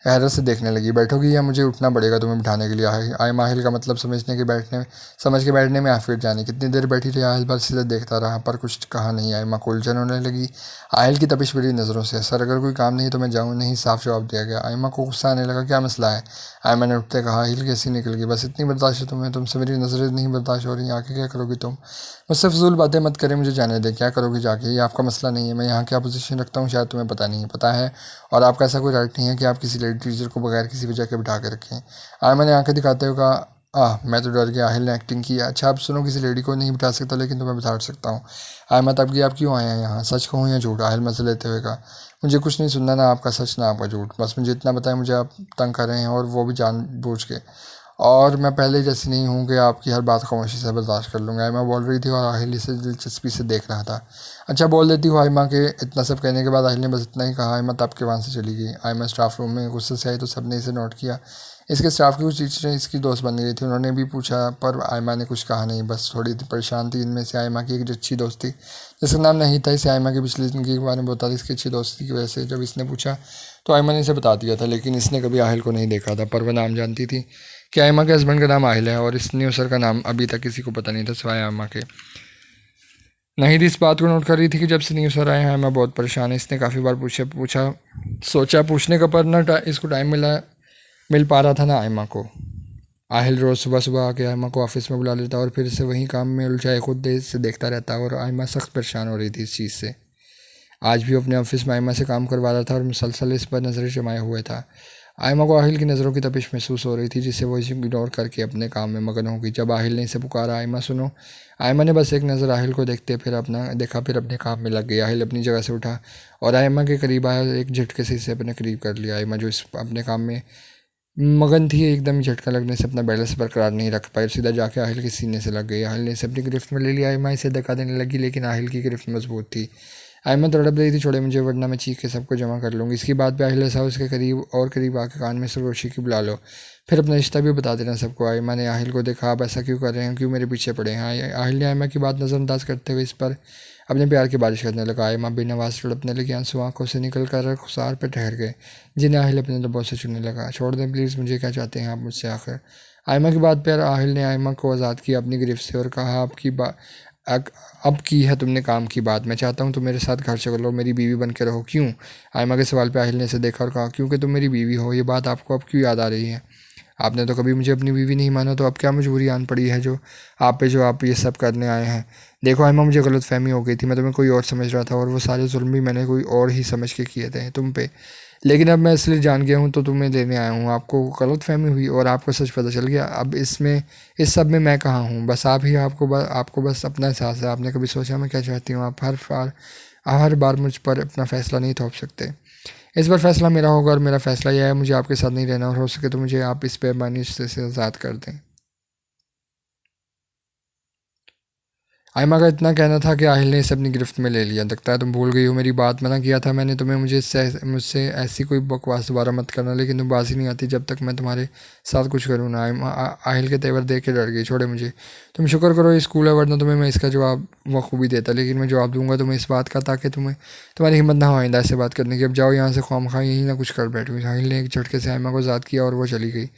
हैरत से देखने लगी। बैठोगी या मुझे उठना पड़ेगा तुम्हें बिठाने के लिए? आयमा आहिल का मतलब समझ के बैठने में आफिर जाने। कितनी देर बैठी रही? आहिल बस सीधे देखता रहा पर कुछ कहा नहीं। आयमा को उलझन होने लगी। आहिल की तपिश भरी नज़रों से। सर अगर कोई काम नहीं तो मैं जाऊँ? नहीं, साफ जवाब दिया गया। आयमा को गुस्सा आने लगा। क्या मसला है? आयमा ने उठते कहा। आहिल कैसी निकल गई? बस इतनी बर्दाश्त है तुम्हें? तुमसे मेरी नज़रें नहीं बर्दाश्त हो रही। आके क्या करोगी तुम? मुझसे फजूल बातें मत करें, मुझे जाने दे। क्या करोगी जाके? ये आपका मसला नहीं है। मैं यहाँ क्या पोजीशन रखता हूँ शायद तुम्हें पता नहीं है। पता है, और आपका ऐसा कोई राइट नहीं है कि आप किसी लेडी टीचर को बगैर किसी वजह के बिठा के रखें। आयमा ने आंखें दिखाते हुए कहा। मैं तो डर गया। आहिल ने एक्टिंग की। अच्छा आप सुनो, किसी लेडी को नहीं बिठा सकता लेकिन तुम्हें बिठा सकता हूँ। आयमा तब कि आप क्यों आए हैं यहाँ? सच कहूँ या झूठ? आहिल मजे लेते हुए कहा। मुझे कुछ नहीं सुनना, ना आपका सच ना आपका झूठ। बस मुझे इतना बताएं, मुझे आप तंग कर रहे हैं और वो भी जानबूझ के। और मैं पहले जैसी नहीं हूँ कि आपकी हर बात खामोशी से बर्दाश्त कर लूँगा। आयमा बोल रही थी और आहिल इसे दिलचस्पी से देख रहा था। अच्छा बोल देती हूँ आयमा के। इतना सब कहने के बाद आहिल ने बस इतना ही कहा। आयमा तब के वहाँ से चली गई। आयमा स्टाफ रूम में गुस्से से आई तो सबने इसे नोट किया। इसके स्टाफ की कुछ टीचरें इसकी दोस्त बन गई थी। उन्होंने भी पूछा पर आयमा ने कुछ कहा नहीं, बस थोड़ी परेशान थी। इनमें से आयमा की एक अच्छी दोस्त थी जिसका नाम नहीं था। इसे आयमा की पिछली ज़िंदगी के बारे में बता दी। इसकी अच्छी दोस्ती की वजह से जब इसने पूछा तो आयमा ने इसे बता दिया था, लेकिन इसने कभी आहिल को नहीं देखा था। पर वह नाम जानती थी कि आयमा के हस्बैंड का नाम आहिल है और इस न्यूसर का नाम अभी तक किसी को पता नहीं था सिवाय आयमा के। नाहिद इस बात को नोट कर रही थी कि जब से न्यूसर आए हैं आयमा बहुत परेशान है। इसने काफ़ी बार पूछा सोचा पूछने का, पर ना इसको टाइम मिल पा रहा था ना आयमा को। आहिल रोज़ सुबह सुबह आके आयमा को ऑफिस में बुला लेता और फिर से वही काम में उलझाए खुद देर से देखता रहता और आयमा सख्त परेशान हो रही थी इस चीज़ से। आज भी अपने ऑफिस में आयमा से काम करवा रहा था और मुसलसल इस पर नज़रें जमाए हुए था। आयमा को आहिल की नज़रों की तपिश महसूस हो रही थी जिसे वो इग्नोर करके अपने काम में मगन हो गई। जब आहिल ने इसे पुकारा, आयमा सुनो। आयमा ने बस एक नज़र आहिल को देखते फिर अपने काम में लग गई। आहिल अपनी जगह से उठा और आयमा के करीब आया। एक झटके से इसे अपने करीब कर लिया। आयमा जो इस अपने काम में मगन थी एकदम झटका लगने से अपना बैलेंस बरकरार नहीं रख पाई। सीधा जाके आहिल के सीने से लग गई। आहिल ने इसे अपनी गिरफ्त में ले लिया। आयमा इसे धक्का देने लगी लेकिन आहिल की गिरफ्त मजबूत थी। आयमा तड़प रही थी। छोड़े मुझे वरना मैं चीख के सबको जमा कर लूँगी। इसकी बात पे आहिल साहब उसके करीब आके कान में सरगोशी की बुला लो, फिर अपना रिश्ता भी बता देना सबको। आयमा ने आहिल को देखा। आप ऐसा क्यों कर रहे हैं? क्यों मेरे पीछे पड़े हैं? आहिल ने आयमा की बात नज़रअंदाज करते हुए इस पर अपने प्यार की बारिश करने लगा। आयमा बेनवाज तड़पने लगी। आंसू आंखों से निकल कर खुसार पर ठहर गए जिन्हें आहिल अपने लबों से छूने लगा। छोड़ दें प्लीज़, मुझे क्या चाहते हैं आप मुझसे आखिर? आयमा की बात पर आहिल ने आयमा को आज़ाद किया अपनी गिरफ्त से और कहा आपकी बात अब की है तुमने काम की बात। मैं चाहता हूँ तुम मेरे साथ घर चलो, मेरी बीवी बन के रहो। क्यों? आयमा के सवाल पे आहिल ने इसे देखा और कहा क्योंकि तुम मेरी बीवी हो। ये बात आपको अब क्यों याद आ रही है? आपने तो कभी मुझे अपनी बीवी नहीं माना, तो अब क्या मजबूरी आन पड़ी है जो आप ये सब करने आए हैं? देखो आयमा, मुझे गलत फहमी हो गई थी। मैं तुम्हें कोई और समझ रहा था और वो सारे जुल्म भी मैंने कोई और ही समझ के किए थे तुम पे। लेकिन अब मैं इसलिए जान गया हूँ तो तुम्हें लेने आया हूँ। आपको गलत फहमी हुई और आपको सच पता चल गया। अब इस सब में मैं कहाँ हूँ? बस आप ही आपको बस अपना एहसास है। आपने कभी सोचा मैं क्या चाहती हूँ? आप हर बार मुझ पर अपना फ़ैसला नहीं थोप सकते। इस बार फ़ैसला मेरा होगा और मेरा फ़ैसला यह है मुझे आपके साथ नहीं रहना और हो सके तो मुझे आप इस बेईमानी से आज़ाद कर दें। आयमा का इतना कहना था कि आहिल ने इसे अपनी गिरफ्त में ले लिया। लगता है तुम भूल गई हो मेरी बात। मना किया था मैंने तुम्हें मुझसे ऐसी कोई बकवास दोबारा मत करना, लेकिन तुम बात ही नहीं आती जब तक मैं तुम्हारे साथ कुछ करूँ ना। आहिल के तेवर देख के डर गई। छोड़े मुझे। तुम शुक्र करो ये स्कूल है, वरना तुम्हें मैं इसका जवाब बखूबी देता। लेकिन मैं जवाब दूंगा तुम्हें इस बात का ताकि तुम्हारी हिम्मत ना हो आइंदा ऐसे बात करने की। अब जाओ यहाँ से, ख्वामखा यहीं ना कुछ कर बैठो। आहिल ने एक झटके से आयमा को आज़ाद किया और वो चली गई।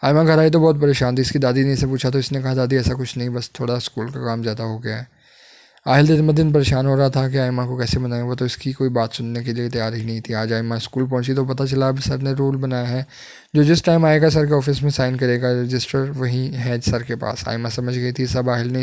आयमा घर आई तो बहुत परेशान थी। इसकी दादी ने इसे पूछा तो इसने कहा दादी ऐसा कुछ नहीं, बस थोड़ा स्कूल का काम ज़्यादा हो गया है। आहिल दिन ब दिन परेशान हो रहा था कि आयमा को कैसे मनाएं। वो तो इसकी कोई बात सुनने के लिए तैयार ही नहीं थी। आज आयमा स्कूल पहुंची तो पता चला अब सर ने रूल बनाया है जो जिस टाइम आएगा सर के ऑफिस में साइन करेगा, रजिस्टर वहीं है सर के पास। आयमा समझ गई थी सब आहिल ने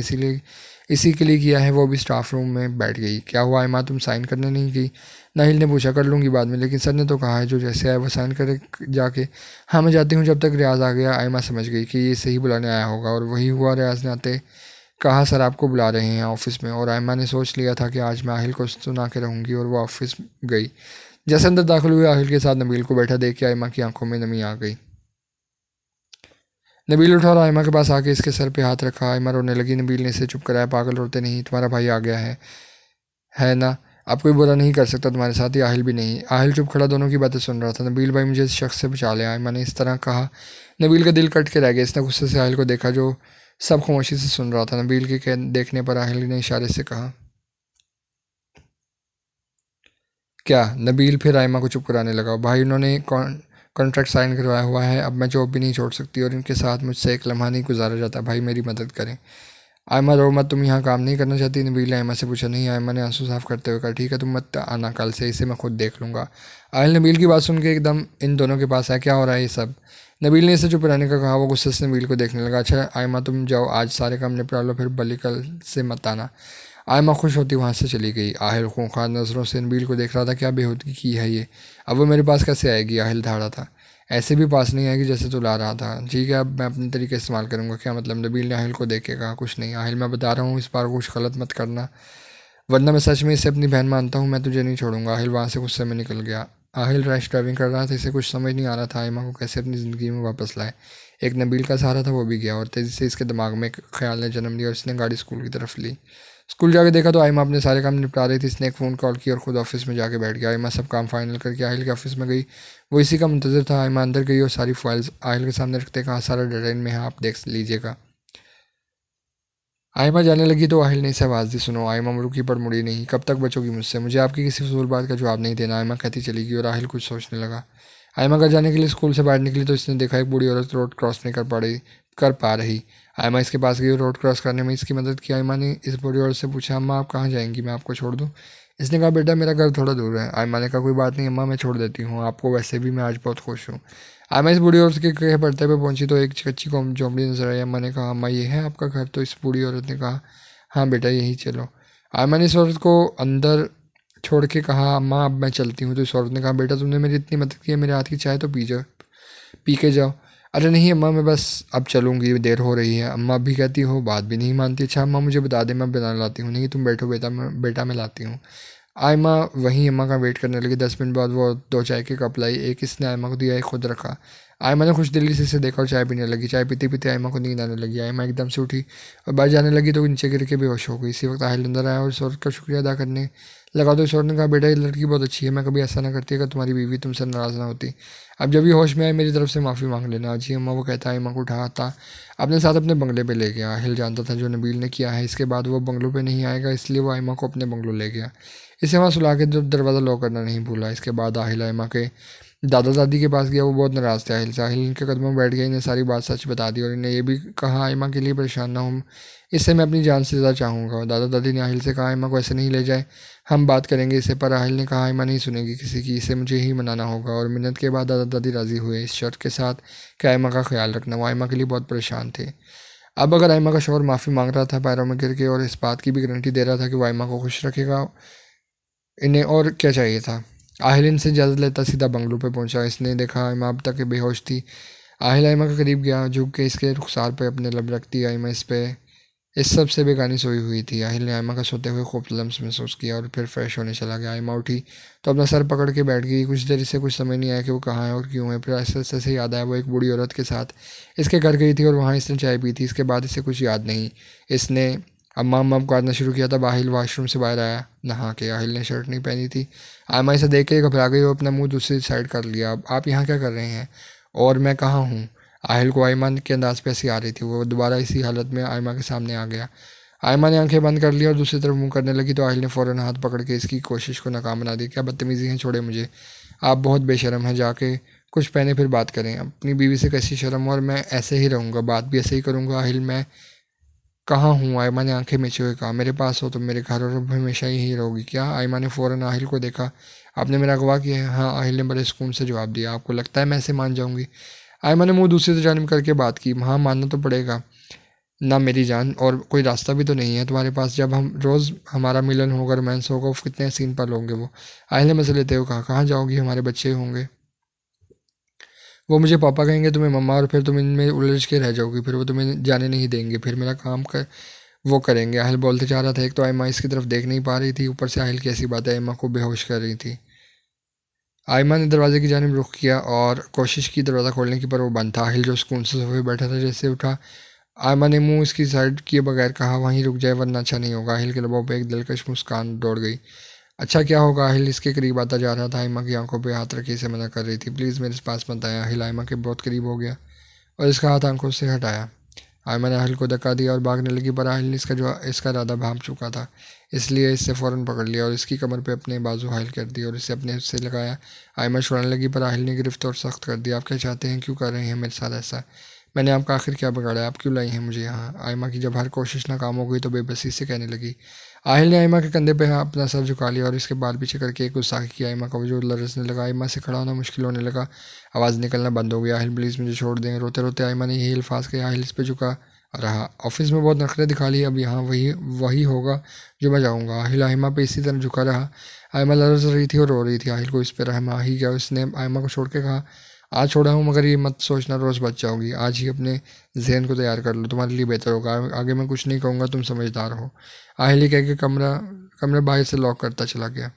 इसी के लिए किया है। वो भी स्टाफ रूम में बैठ गई। क्या हुआ आयमा, तुम साइन करने नहीं गई? नाहिल ने पूछा। कर लूँगी बाद में, लेकिन सर ने तो कहा है जो जैसे आए वो साइन करे जाके। हाँ मैं जाती हूँ। जब तक रियाज आ गया आयमा समझ गई कि ये सही बुलाने आया होगा और वही हुआ। रियाज ने आते कहा सर आपको बुला रहे हैं ऑफिस में। और आयमा ने सोच लिया था कि आज मैं आहिल को सुना के रहूँगी और वो ऑफिस गई। जैसे अंदर दाखिल हुए आहिल के साथ नबील को बैठा देख के आयमा की आंखों में नमी आ गई। नबील उठा और आयमा के पास आके इसके सर पे हाथ रखा। आयमा रोने लगी। नबील ने इसे चुप कराया। पागल, रोते नहीं, तुम्हारा भाई आ गया है ना? अब कोई बुरा नहीं कर सकता तुम्हारे साथ, ही आहिल भी नहीं। आहिल चुप खड़ा दोनों की बातें सुन रहा था। नबील भाई मुझे इस शख्स से बचा ले। आयमा ने इस तरह कहा। नबील का दिल कट के रह गया। इसने गुस्से से आहिल को देखा जो सब खामोशी से सुन रहा था। नबील के देखने पर आहिल ने इशारे से कहा क्या? नबील फिर आयमा को चुप कराने लगा। भाई उन्होंने कॉन्ट्रैक्ट साइन करवाया हुआ है, अब मैं जॉब भी नहीं छोड़ सकती और इनके साथ मुझसे एक लम्हा नहीं गुजारा जाता। भाई मेरी मदद करें। आयमा रो मत, तुम यहाँ काम नहीं करना चाहती? नबील ने आयमा से पूछा। नहीं। आयमा ने आंसू साफ करते हुए कहा। ठीक है, तुम मत आना कल से, इसे मैं खुद देख लूँगा। आहिल नबील की बात सुन के एकदम इन दोनों के पास है, क्या हो रहा है ये सब? नबील ने इसे चुप रहने का कहा। वो गुस्से से नबील को देखने लगा। अच्छा आयमा तुम जाओ, आज सारे काम निपटा लो, फिर भली कल से मत आना। आयमा खुश होती वहाँ से चली गई। आहिल खूंखार नज़रों से नबील को देख रहा था। क्या बेहूदगी की है ये, अब वो मेरे पास कैसे आएगी? आहिल धाड़ा था। ऐसे भी पास नहीं आएगी जैसे तू ला रहा था। ठीक है, अब मैं अपने तरीके इस्तेमाल करूँगा। क्या मतलब? नबील ने आहिल को देख के कहा। कुछ नहीं आहिल, मैं बता रहा हूँ, इस बार कुछ गलत मत करना, वरना मैं सच में इसे अपनी बहन मानता हूँ। मैं तुझे नहीं छोड़ूंगा। आहिल वहाँ से गुस्से में निकल गया। आहिल रैश ड्राइविंग कर रहा था, इसे कुछ समझ नहीं आ रहा था आयमा को कैसे अपनी ज़िंदगी में वापस लाए। एक नबील का सहारा था, वो भी गया और तेज़ी से इसके दिमाग में एक ख्याल ने जन्म लिया और इसने गाड़ी स्कूल की तरफ ली। स्कूल जाके देखा तो आयमा अपने सारे काम निपटा रही थी। इसने एक फ़ोन कॉल की और ख़ुद ऑफिस में जाके बैठ गया। आयमा सब काम फाइनल करके आहिल के ऑफिस में गई। वो इसी का मुंतज़र था। आयमा अंदर गई और सारी फाइल्स आहिल के सामने रखते कहा, सारा डेडलाइन में है, आप देख लीजिएगा। आयमा जाने लगी तो आहिल ने इसे आवाज़ दी। सुनो। आयमा रुकी पर मुड़ी नहीं। कब तक बचोगी मुझसे? मुझे आपकी किसी फजूल बात का जवाब नहीं देना। आयमा कहती चली गई और आहिल कुछ सोचने लगा। आयमा घर जाने के लिए स्कूल से बाहर निकली तो इसने देखा एक बूढ़ी औरत रोड क्रॉस नहीं कर पा रही। आयमा इसके पास गई और रोड क्रॉस करने में इसकी मदद की। आयमा ने इस बूढ़ी औरत से पूछा, अम्मा आप कहाँ जाएंगी, मैं आपको छोड़ दूँ? इसने कहा, बेटा मेरा घर थोड़ा दूर है। आयमा ने कहा, कोई बात नहीं अम्मा, मैं छोड़ देती हूँ आपको, वैसे भी मैं आज बहुत खुश हूँ। आयमा इस बूढ़ी औरत के कहे पड़ते पे पहुंची तो एक कच्ची झोंपड़ी नजर आई। अम्मा ने कहा, अम्मा ये है आपका घर? तो इस बूढ़ी औरत ने कहा, हाँ बेटा यही चलो। आयमा ने इस औरत को अंदर छोड़ के कहा, अम्मा अब मैं चलती हूँ। तो इस औरत ने कहा, बेटा तुमने मेरी इतनी मदद की है, मेरे हाथ की चाय तो पी के जाओ। अरे नहीं अम्मा, मैं बस अब चलूँगी, देर हो रही है। अम्मा भी कहती हो, बात भी नहीं मानती। अच्छा अम्मा मुझे बता दे, मैं बना लाती हूँ। नहीं तुम बैठो बेटा मैं लाती हूँ। आयमा वहीं अम्मा का वेट करने लगी। 10 मिनट बाद वो 2 चाय के कप लाई। एक इसने आयमा को दिया, एक खुद रखा। आयमा ने खुश दिली से इसे देखा और चाय पीने लगी। चाय पीते पीते आयमा को नींद आने लगी। आयमा एकदम से उठी और बाहर जाने लगी तो नीचे गिर के बेहोश हो गई। इसी वक्त आहिल अंदर आया और इस औरत का शुक्रिया अदा करने लगा तो इस औरत ने कहा, बेटा ये लड़की बहुत अच्छी है, मैं कभी ऐसा ना करती अगर तुम्हारी बीवी तुमसे नाराज़ ना होती। अब जब ये होश में आए मेरी तरफ से माफ़ी मांग लेना। जी अम्मा, वो कहता है। अम्मा को उठाता अपने साथ अपने बंगले पे ले गया। आहिल जानता था जो नबील ने किया है, इसके बाद वो बंगलों पे नहीं आएगा, इसलिए वो आयमा को अपने बंगलों ले गया। इसे वहाँ सुला के जब दरवाज़ा लॉक करना नहीं भूला। इसके बाद आहिल आयमा के दादा दादी के पास गया। वो बहुत नाराज़ थे आहिल से। आहिल इनके कदमों में बैठ गया, इन्हें सारी बात सच बता दी और इन्हें ये भी कहा, आयमा के लिए परेशान ना हो, इससे मैं अपनी जान से ज़्यादा चाहूँगा। दादा दादी ने आहिल से कहा, आयमा को ऐसे नहीं ले जाए, हम बात करेंगे इससे। पर आहिल ने कहा, आयमा नहीं सुनेगी किसी की, इसे मुझे ही मनाना होगा। और मिन्नत के बाद दादा दादी राज़ी हुए इस शर्त के साथ कि आयमा का ख्याल रखना। वो आयमा के लिए बहुत परेशान थे। अब अगर आयमा का शौहर माफ़ी मांग रहा था पैरों में गिर के और इस बात की भी गारंटी दे रहा था कि वो आयमा को खुश रखेगा, इन्हें और क्या चाहिए था? आहिल इनसे इजाज़त लेता सीधा बंगलों पे पहुंचा। इसने देखा आयमा अब तक बेहोश थी। आहिल आयमा के करीब गया, झुक के इसके रुखसार पे अपने लब रखती। आयमा इस सब से बेगानी सोई हुई थी। आहिल ने आयमा का सोते हुए खूब लम्स महसूस किया और फिर फ्रेश होने चला गया। आयमा उठी तो अपना सर पकड़ के बैठ गई। कुछ देर इसे कुछ समझ नहीं आया कि वो कहाँ है और क्यों है। फिर ऐसे ऐसे से याद आया वो एक बूढ़ी औरत के साथ इसके घर गई थी और वहाँ इसने चाय पी थी। इसके बाद इसे कुछ याद नहीं। इसने अम्मा अम्मा पुकारना शुरू किया। तब आहिल वाशरूम से बाहर आया नहा के। आहिल ने शर्ट नहीं पहनी थी। आयमा इसे देख के घबरा गई और अपना मुंह दूसरी साइड कर लिया। अब आप यहाँ क्या कर रहे हैं और मैं कहाँ हूँ? आहिल को आयमा के अंदाज पे ऐसी आ रही थी। वो दोबारा इसी हालत में आयमा के सामने आ गया। आयमा ने आंखें बंद कर ली और दूसरी तरफ मुंह करने लगी तो आहिल ने फ़ौरन हाथ पकड़ के इसकी कोशिश को नाकाम बना दी। क्या बदतमीज़ी है, छोड़े मुझे, आप बहुत बेशरम हैं, जाके कुछ पहने फिर बात करें। अपनी बीवी से कैसी शर्म, और मैं ऐसे ही रहूँगा, बात भी ऐसे ही करूँगा। आहिल मैं कहाँ हूँ? आयमा ने आंखें मीचे हुए कहा, मेरे पास हो तुम, मेरे घर, और अब हमेशा यही रहोगी क्या? आयमा ने फ़ौरन आहिल को देखा। आपने मेरा अगवा किया है? हाँ। आहिल ने बड़े सुकून से जवाब दिया। आपको लगता है मैं ऐसे मान जाऊँगी? आयमा ने मुंह दूसरी जानिब करके बात की। हाँ मानना तो पड़ेगा ना मेरी जान, और कोई रास्ता भी तो नहीं है तुम्हारे पास? जब हम रोज़ हमारा मिलन होगा, रोमांस होगा, कितने हसीन पल होंगे वो। आहिल ने मजे लेते हुए कहा, कहाँ जाओगी, हमारे बच्चे होंगे, वो मुझे पापा कहेंगे, तुम्हें मम्मा, और फिर तुम इनमें उलझ के रह जाओगी, फिर वो तुम्हें जाने नहीं देंगे, फिर मेरा काम कर वो करेंगे। आहिल बोलते जा रहा था। एक तो आयमा इसकी तरफ देख नहीं पा रही थी, ऊपर से आहिल की ऐसी बातें आयमा को बेहोश कर रही थी। आयमा ने दरवाजे की जानिब रुख किया और कोशिश की दरवाज़ा खोलने की, पर वो बंद था। आहिल जो सुकून से सोफे बैठा था जैसे उठा। आयमा ने मुंह इसकी साइड किए बगैर कहा, वहीं रुक जाए वरना अच्छा नहीं होगा। आहिल के लबों पे एक दिलकश मुस्कान दौड़ गई। अच्छा क्या होगा? आहिल इसके करीब आता जा रहा था। आयमा की आंखों पे हाथ रखे इसे मना कर रही थी, प्लीज़ मेरे पास मत आया। आहिल आयमा के बहुत करीब हो गया और इसका हाथ आंखों से हटाया। आयमा ने आहिल को धक्का दिया और भागने लगी, पर आहिल ने इसका इरादा भांप चुका था, इसलिए इससे फ़ौरन पकड़ लिया और इसकी कमर पे अपने बाजू हाइल कर दिए और इसे अपने से लगाया। आयमा छुड़ाने लगी, पर आहिल ने गिरफ्त और सख्त कर दिया। आप क्या चाहते हैं? क्यों कर रहे हैं मेरे साथ ऐसा? मैंने आपका आखिर क्या बिगाड़ा है? आप क्यों लाई हैं मुझे यहाँ? आयमा की जब हर कोशिश नाकाम हो गई तो बेबसी से कहने लगी। आहिल ने आयमा के कंधे पे अपना सर झुका लिया और इसके बाल पीछे करके एक गुस्सा किया। आयमा का वजूद लरसने लगा, आयमा से खड़ा होना मुश्किल होने लगा, आवाज़ निकलना बंद हो गया। आहिल प्लीज़ मुझे छोड़ दें। रोते रोते आयमा ने यही अल्फाज कहे। आहिल इस पे झुका रहा। ऑफिस में बहुत नखरे दिखा लिए, अब यहाँ वही वही होगा जो मैं चाहूँगा। आहिल आयमा पे इसी तरह झुका रहा। आयमा लरस रही थी और रो रही थी। आहिल को इस पर रहम आ ही गया। उसने आयमा को छोड़ के कहा, आज छोड़ा हूँ, मगर ये मत सोचना रोज़ बच जाओगी। आज ही अपने जहन को तैयार कर लो, तुम्हारे लिए बेहतर होगा। आगे मैं कुछ नहीं कहूँगा, तुम समझदार हो। आहिल कह के कमरा बाहर से लॉक करता चला गया।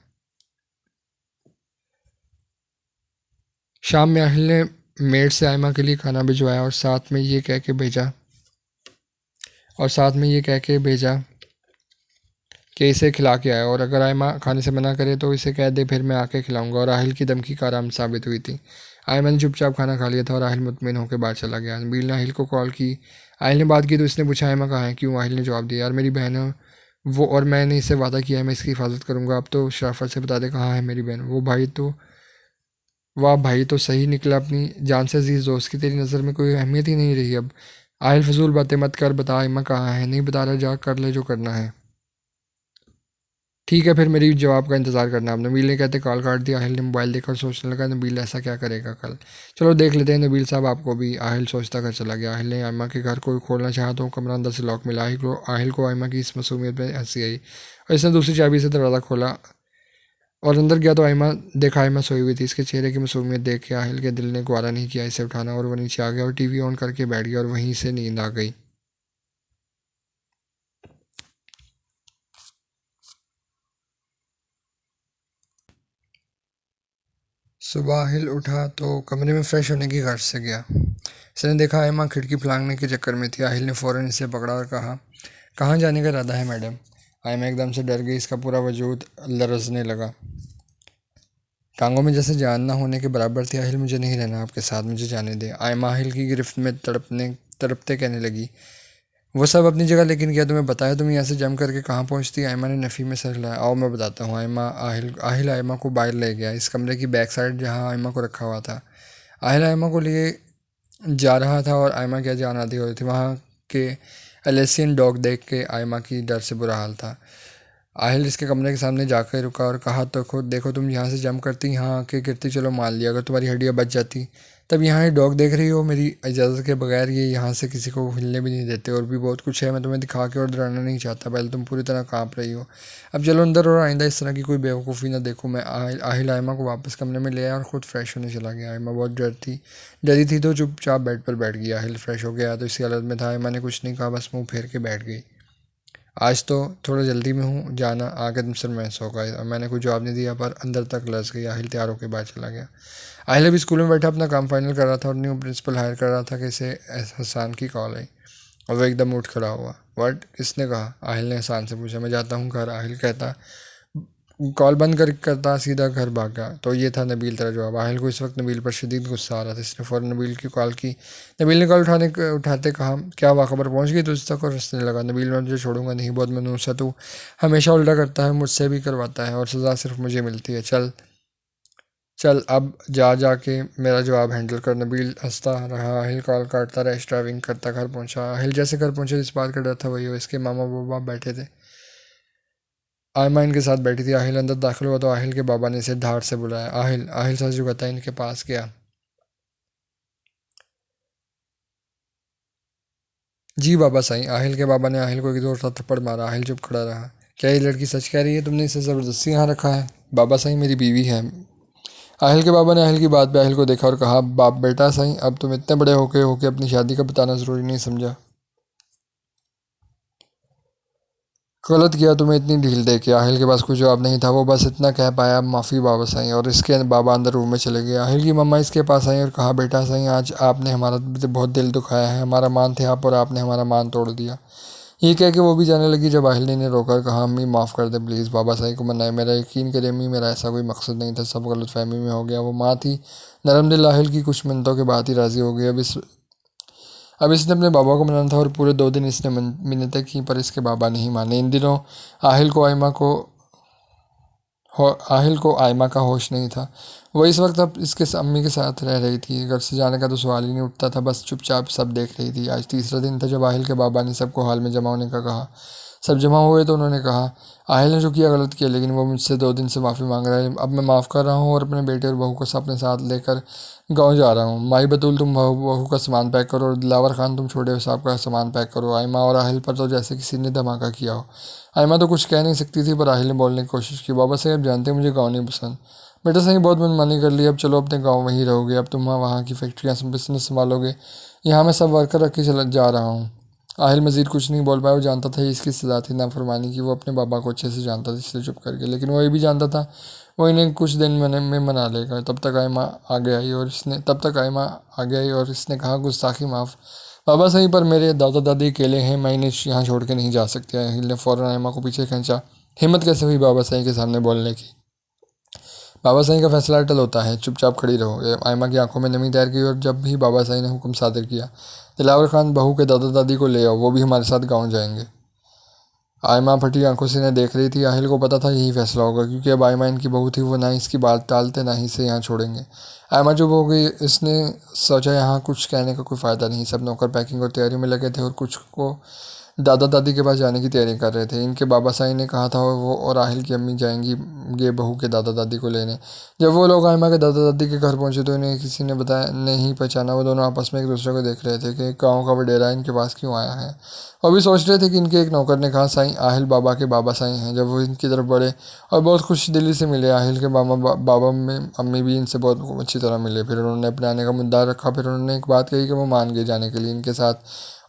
शाम में आहिल ने मेड से आयमा के लिए खाना भिजवाया और साथ में ये कह के भेजा कि इसे खिला के आया, और अगर आयमा खाने से मना करे तो इसे कह दे, फिर मैं आके खिलाऊंगा। और आहिल की धमकी कारआमद साबित हुई थी। आयमा ने चुपचाप खाना खा लिया था और आहिल मुतमिन होकर बाहर चला गया। नबील ने आहिल को कॉल की। आहिल ने बात की तो इसने पूछा, आयमा कहाँ है? क्यों? आहिल ने जवाब दिया, यार मेरी बहन है वो, और मैंने इससे वादा किया है मैं इसकी हिफाजत करूँगा। अब तो शराफत से बता दे कहाँ है मेरी बहन। वाह भाई, तो सही निकला, अपनी जान से अजीज़ दोस्त की तेरी नज़र में कोई अहमियत ही नहीं रही अब। आहिल फजूल बातें मत कर, बता आयमा कहाँ है? नहीं बता रहा, जा कर ले जो करना है। ठीक है, फिर मेरी जवाब का इंतज़ार करना। अब नबील ने कहते कॉल काट दिया। आहिल ने मोबाइल देखकर सोचने लगा, नबील ऐसा क्या करेगा कल, चलो देख लेते हैं नबील साहब आपको भी। आहिल सोचता घर चला गया। आहिल ने आयमा के घर को खोलना चाहा तो कमरा अंदर से लॉक मिला। आहिल को आयमा की इस मासूमियत में हंसी आई और इसने दूसरी चाबी से दरवाज़ा खोला और अंदर गया तो आयमा सोई हुई थी। इसके चेहरे की मासूमियत देख के आहिल के दिल ने गवारा नहीं किया इसे उठाना, और वो नीचे आ गया और टीवी ऑन करके बैठ गया और वहीं से नींद आ गई। सुबह आहिल उठा तो कमरे में फ्रेश होने की गर्ज से गया। इसने देखा आयमा खिड़की फलांगने के चक्कर में थी। आहिल ने फ़ौरन इसे पकड़ा और कहा, कहाँ जाने का इरादा है मैडम? आयमा एकदम से डर गई, इसका पूरा वजूद लरजने लगा, टांगों में जैसे जान ना होने के बराबर थी। आहिल मुझे नहीं रहना आपके साथ, मुझे जाने दे। आयमा आहिल की गिरफ्त में तड़पते कहने लगी, वो सब अपनी जगह, लेकिन क्या तुम्हें बताया तुम यहाँ से जम करके कहाँ पहुँचती? आयमा ने नफ़ी में सर हिलाया। आओ मैं बताता हूँ। आहिल आयमा को बाहर ले गया, इस कमरे की बैक साइड जहाँ आयमा को रखा हुआ था। आहिल आयमा को लिए जा रहा था और आयमा क्या जान आती हो रही थी। वहाँ के एलेसियन डॉग देख के आयमा की डर से बुरा हाल था। आहिल इसके कमरे के सामने जाकर रुका और कहा, तो खुद देखो तुम यहाँ से जंप करती, यहाँ आके गिरती, चलो मान लिया अगर तुम्हारी हड्डियाँ बच जाती, तब यहाँ ये डॉग देख रही हो, मेरी इजाज़त के बगैर ये यहाँ से किसी को हिलने भी नहीं देते। और भी बहुत कुछ है, मैं तुम्हें दिखा के और डराना नहीं चाहता, पहले तुम पूरी तरह काँप रही हो। अब चलो अंदर, और आइंदा इस तरह की कोई बेवकूफ़ी ना देखो। मैं आहिल आयमा को वापस कमरे में ले आया और ख़ुद फ्रेश होने चला गया। आयमा बहुत डरी थी तो चुपचाप बेड पर बैठ गया। आहिल फ्रेश हो गया तो इसी हालत में था। आयमा ने कुछ नहीं कहा, बस मुँह फेर के बैठ गई। आज तो थोड़ा जल्दी में हूँ, जाना आगे तुमसे महसूस होगा। मैंने कोई जवाब नहीं दिया, पर अंदर तक लस गई। आहिल तैयार होकर बाहर चला गया। आहिल अभी स्कूल में बैठा अपना काम फाइनल कर रहा था और न्यू प्रिंसिपल हायर कर रहा था कि इसे हसान की कॉल आई और वह एकदम उठ खड़ा हुआ। व्हाट? किसने कहा? आहिल ने हसान से पूछा। मैं जाता हूँ घर, आहिल कहता। कॉल बंद करता सीधा घर भाग गया। तो ये था नबील तेरा जवाब। आहिल को इस वक्त नबील पर शदीद गुस्सा आ रहा था। इसने फ़ौरन नबील की कॉल की। नबील ने कॉल उठाते कहा, क्या हुआ, खबर पहुंच गई तुझ तक? और हंसने लगा। नबील, मैं तुझे छोड़ूंगा नहीं, बहुत मनूस है तू, हमेशा उल्टा करता है, मुझसे भी करवाता है और सज़ा सिर्फ मुझे मिलती है। चल चल अब जा के मेरा जवाब हैंडल कर। नबील हंसता रहा। आहिल कॉल काटता रहा, ड्राइविंग करता घर पहुंचा। आहिल जैसे घर पहुंचे जिस बात का डर था वही हो। इसके मामा बाबा बैठे थे, आयमा इनके साथ बैठी थी। आहिल अंदर दाखिल हुआ तो आहिल के बाबा ने इसे धार से बुलाया। आहिल आहिल सर झुकाता इनके पास गया। जी बाबा साईं। आहिल के बाबा ने आहिल को एक जोर सा थप्पड़ मारा। आहिल चुप खड़ा रहा। क्या ये लड़की सच कह रही है? तुमने इसे ज़बरदस्ती यहाँ रखा है? बाबा साईं, मेरी बीवी है। आहिल के बाबा ने आहिल की बात पे आहिल को देखा और कहा, बाप बेटा साईं, अब तुम इतने बड़े होके अपनी शादी का बताना ज़रूरी नहीं समझा? गलत किया तुम्हें इतनी ढील दे के। आहिल के पास कुछ जवाब नहीं था, वो बस इतना कह पाया, माफ़ी बाबा साईं, और इसके बाबा अंदर रूम में चले गए। आहिल की मम्मा इसके पास आई और कहा, बेटा साईं, आज आपने हमारा बहुत दिल दुखाया है, हमारा मान थे आप और आपने हमारा मान तोड़ दिया। ये कह के वो भी जाने लगी जब आहिल ने इन्हें रोका और कहा, अम्मी माफ़ कर दे प्लीज़, बाबा साईं को मनाए, मेरा यकीन करे अम्मी, मेरा ऐसा कोई मकसद नहीं था, सब गलतफहमी में हो गया। वो माँ थी नरम दिल, आहिल की कुछ मिनटों के बाद ही राज़ी हो गई। अब इसने अपने बाबा को मनाना था और पूरे 2 दिन इसने मिन्नतें की, पर इसके बाबा नहीं माने। इन दिनों आहिल को आयमा को आहिल को आयमा का होश नहीं था। वह इस वक्त अब इसके अम्मी के साथ रह रही थी। घर से जाने का तो सवाल ही नहीं उठता था, बस चुपचाप सब देख रही थी। आज तीसरा दिन था जब आहिल के बाबा ने सबको हॉल में जमा होने का कहा। सब जमा हुए तो उन्होंने कहा, आहिल ने जो किया गलत किया, लेकिन वो मुझसे 2 दिन से माफ़ी मांग रहा है। अब मैं माफ़ कर रहा हूँ और अपने बेटे और बहू को सब अपने साथ लेकर गाँव जा रहा हूँ। माई बतूल तुम बहू का सामान पैक करो और दिलावर खान तुम छोटे साहब का सामान पैक करो। आयमा और आहिल पर तो जैसे किसी ने धमाका किया हो। आयमा तो कुछ कह नहीं सकती थी, पर आहिल ने बोलने की कोशिश की, बाबा साहब जानते हैं मुझे गाँव नहीं पसंद। बेटा सही बहुत मनमानी कर ली, अब चलो अपने गाँव वहीं रहोगे। अब तुम वहाँ की फैक्ट्रियाँ सब बिजनेस संभालोगे, यहाँ मैं सब वर्कर रख के चला जा रहा हूँ। आहिल मजीद कुछ नहीं बोल पाया। वो जानता था ये इसकी सजा थी नाफरमानी की। वो अपने बाबा को अच्छे से जानता था, इसलिए चुप करके। लेकिन वो ये भी जानता था वो इन्हें कुछ दिन में मना लेगा। तब तक आयमा आगे आई और इसने कहा, गुस्ताखी माफ़ बाबा सही, पर मेरे दादा दादी अकेले हैं, मैं इन्हें यहाँ छोड़ के नहीं जा सकती। आहिल ने फ़ौरन आयमा को पीछे खींचा। हिम्मत कैसे हुई बाबा सही के सामने बोलने की? बाबा साईं का फैसला अटल होता है, चुपचाप खड़ी रहो। आयमा की आंखों में नमी तैर गई और जब भी बाबा साईं ने हुक्म सादिर किया, दिलावर खान बहू के दादा दादी को ले आओ, वो भी हमारे साथ गाँव जाएंगे। आयमा फटी आंखों से इन्हें देख रही थी। आहिल को पता था यही फैसला होगा, क्योंकि अब आयमा इनकी बहू थी। वो ना ही इसकी बात टालते, ना ही इसे यहाँ छोड़ेंगे। आयमा चुप हो गई। इसने सोचा यहाँ कुछ कहने का कोई फ़ायदा नहीं। सब नौकर पैकिंग और तैयारी में लगे थे और कुछ को दादा दादी के पास जाने की तैयारी कर रहे थे। इनके बाबा साईं ने कहा था वो और आहिल की अम्मी जाएंगी गे बहू के दादा दादी को लेने। जब वो लोग आयमा के दादा दादी के घर पहुंचे तो इन्हें किसी ने बताया नहीं पहचाना। वो दोनों आपस में एक दूसरे को देख रहे थे कि गाँव का वडेरा इनके पास क्यों आया है। वो भी सोच रहे थे कि इनके एक नौकर ने कहा, साईं आहिल बाबा के बाबा साईं हैं। जब वो इनकी तरफ बढ़े और बहुत खुश दिली से मिले। आहिल के बाबा में अम्मी भी इनसे बहुत अच्छी तरह मिले। फिर उन्होंने अपने आने का मुद्दा रखा। फिर उन्होंने एक बात कही कि वो मान गए जाने के लिए इनके साथ,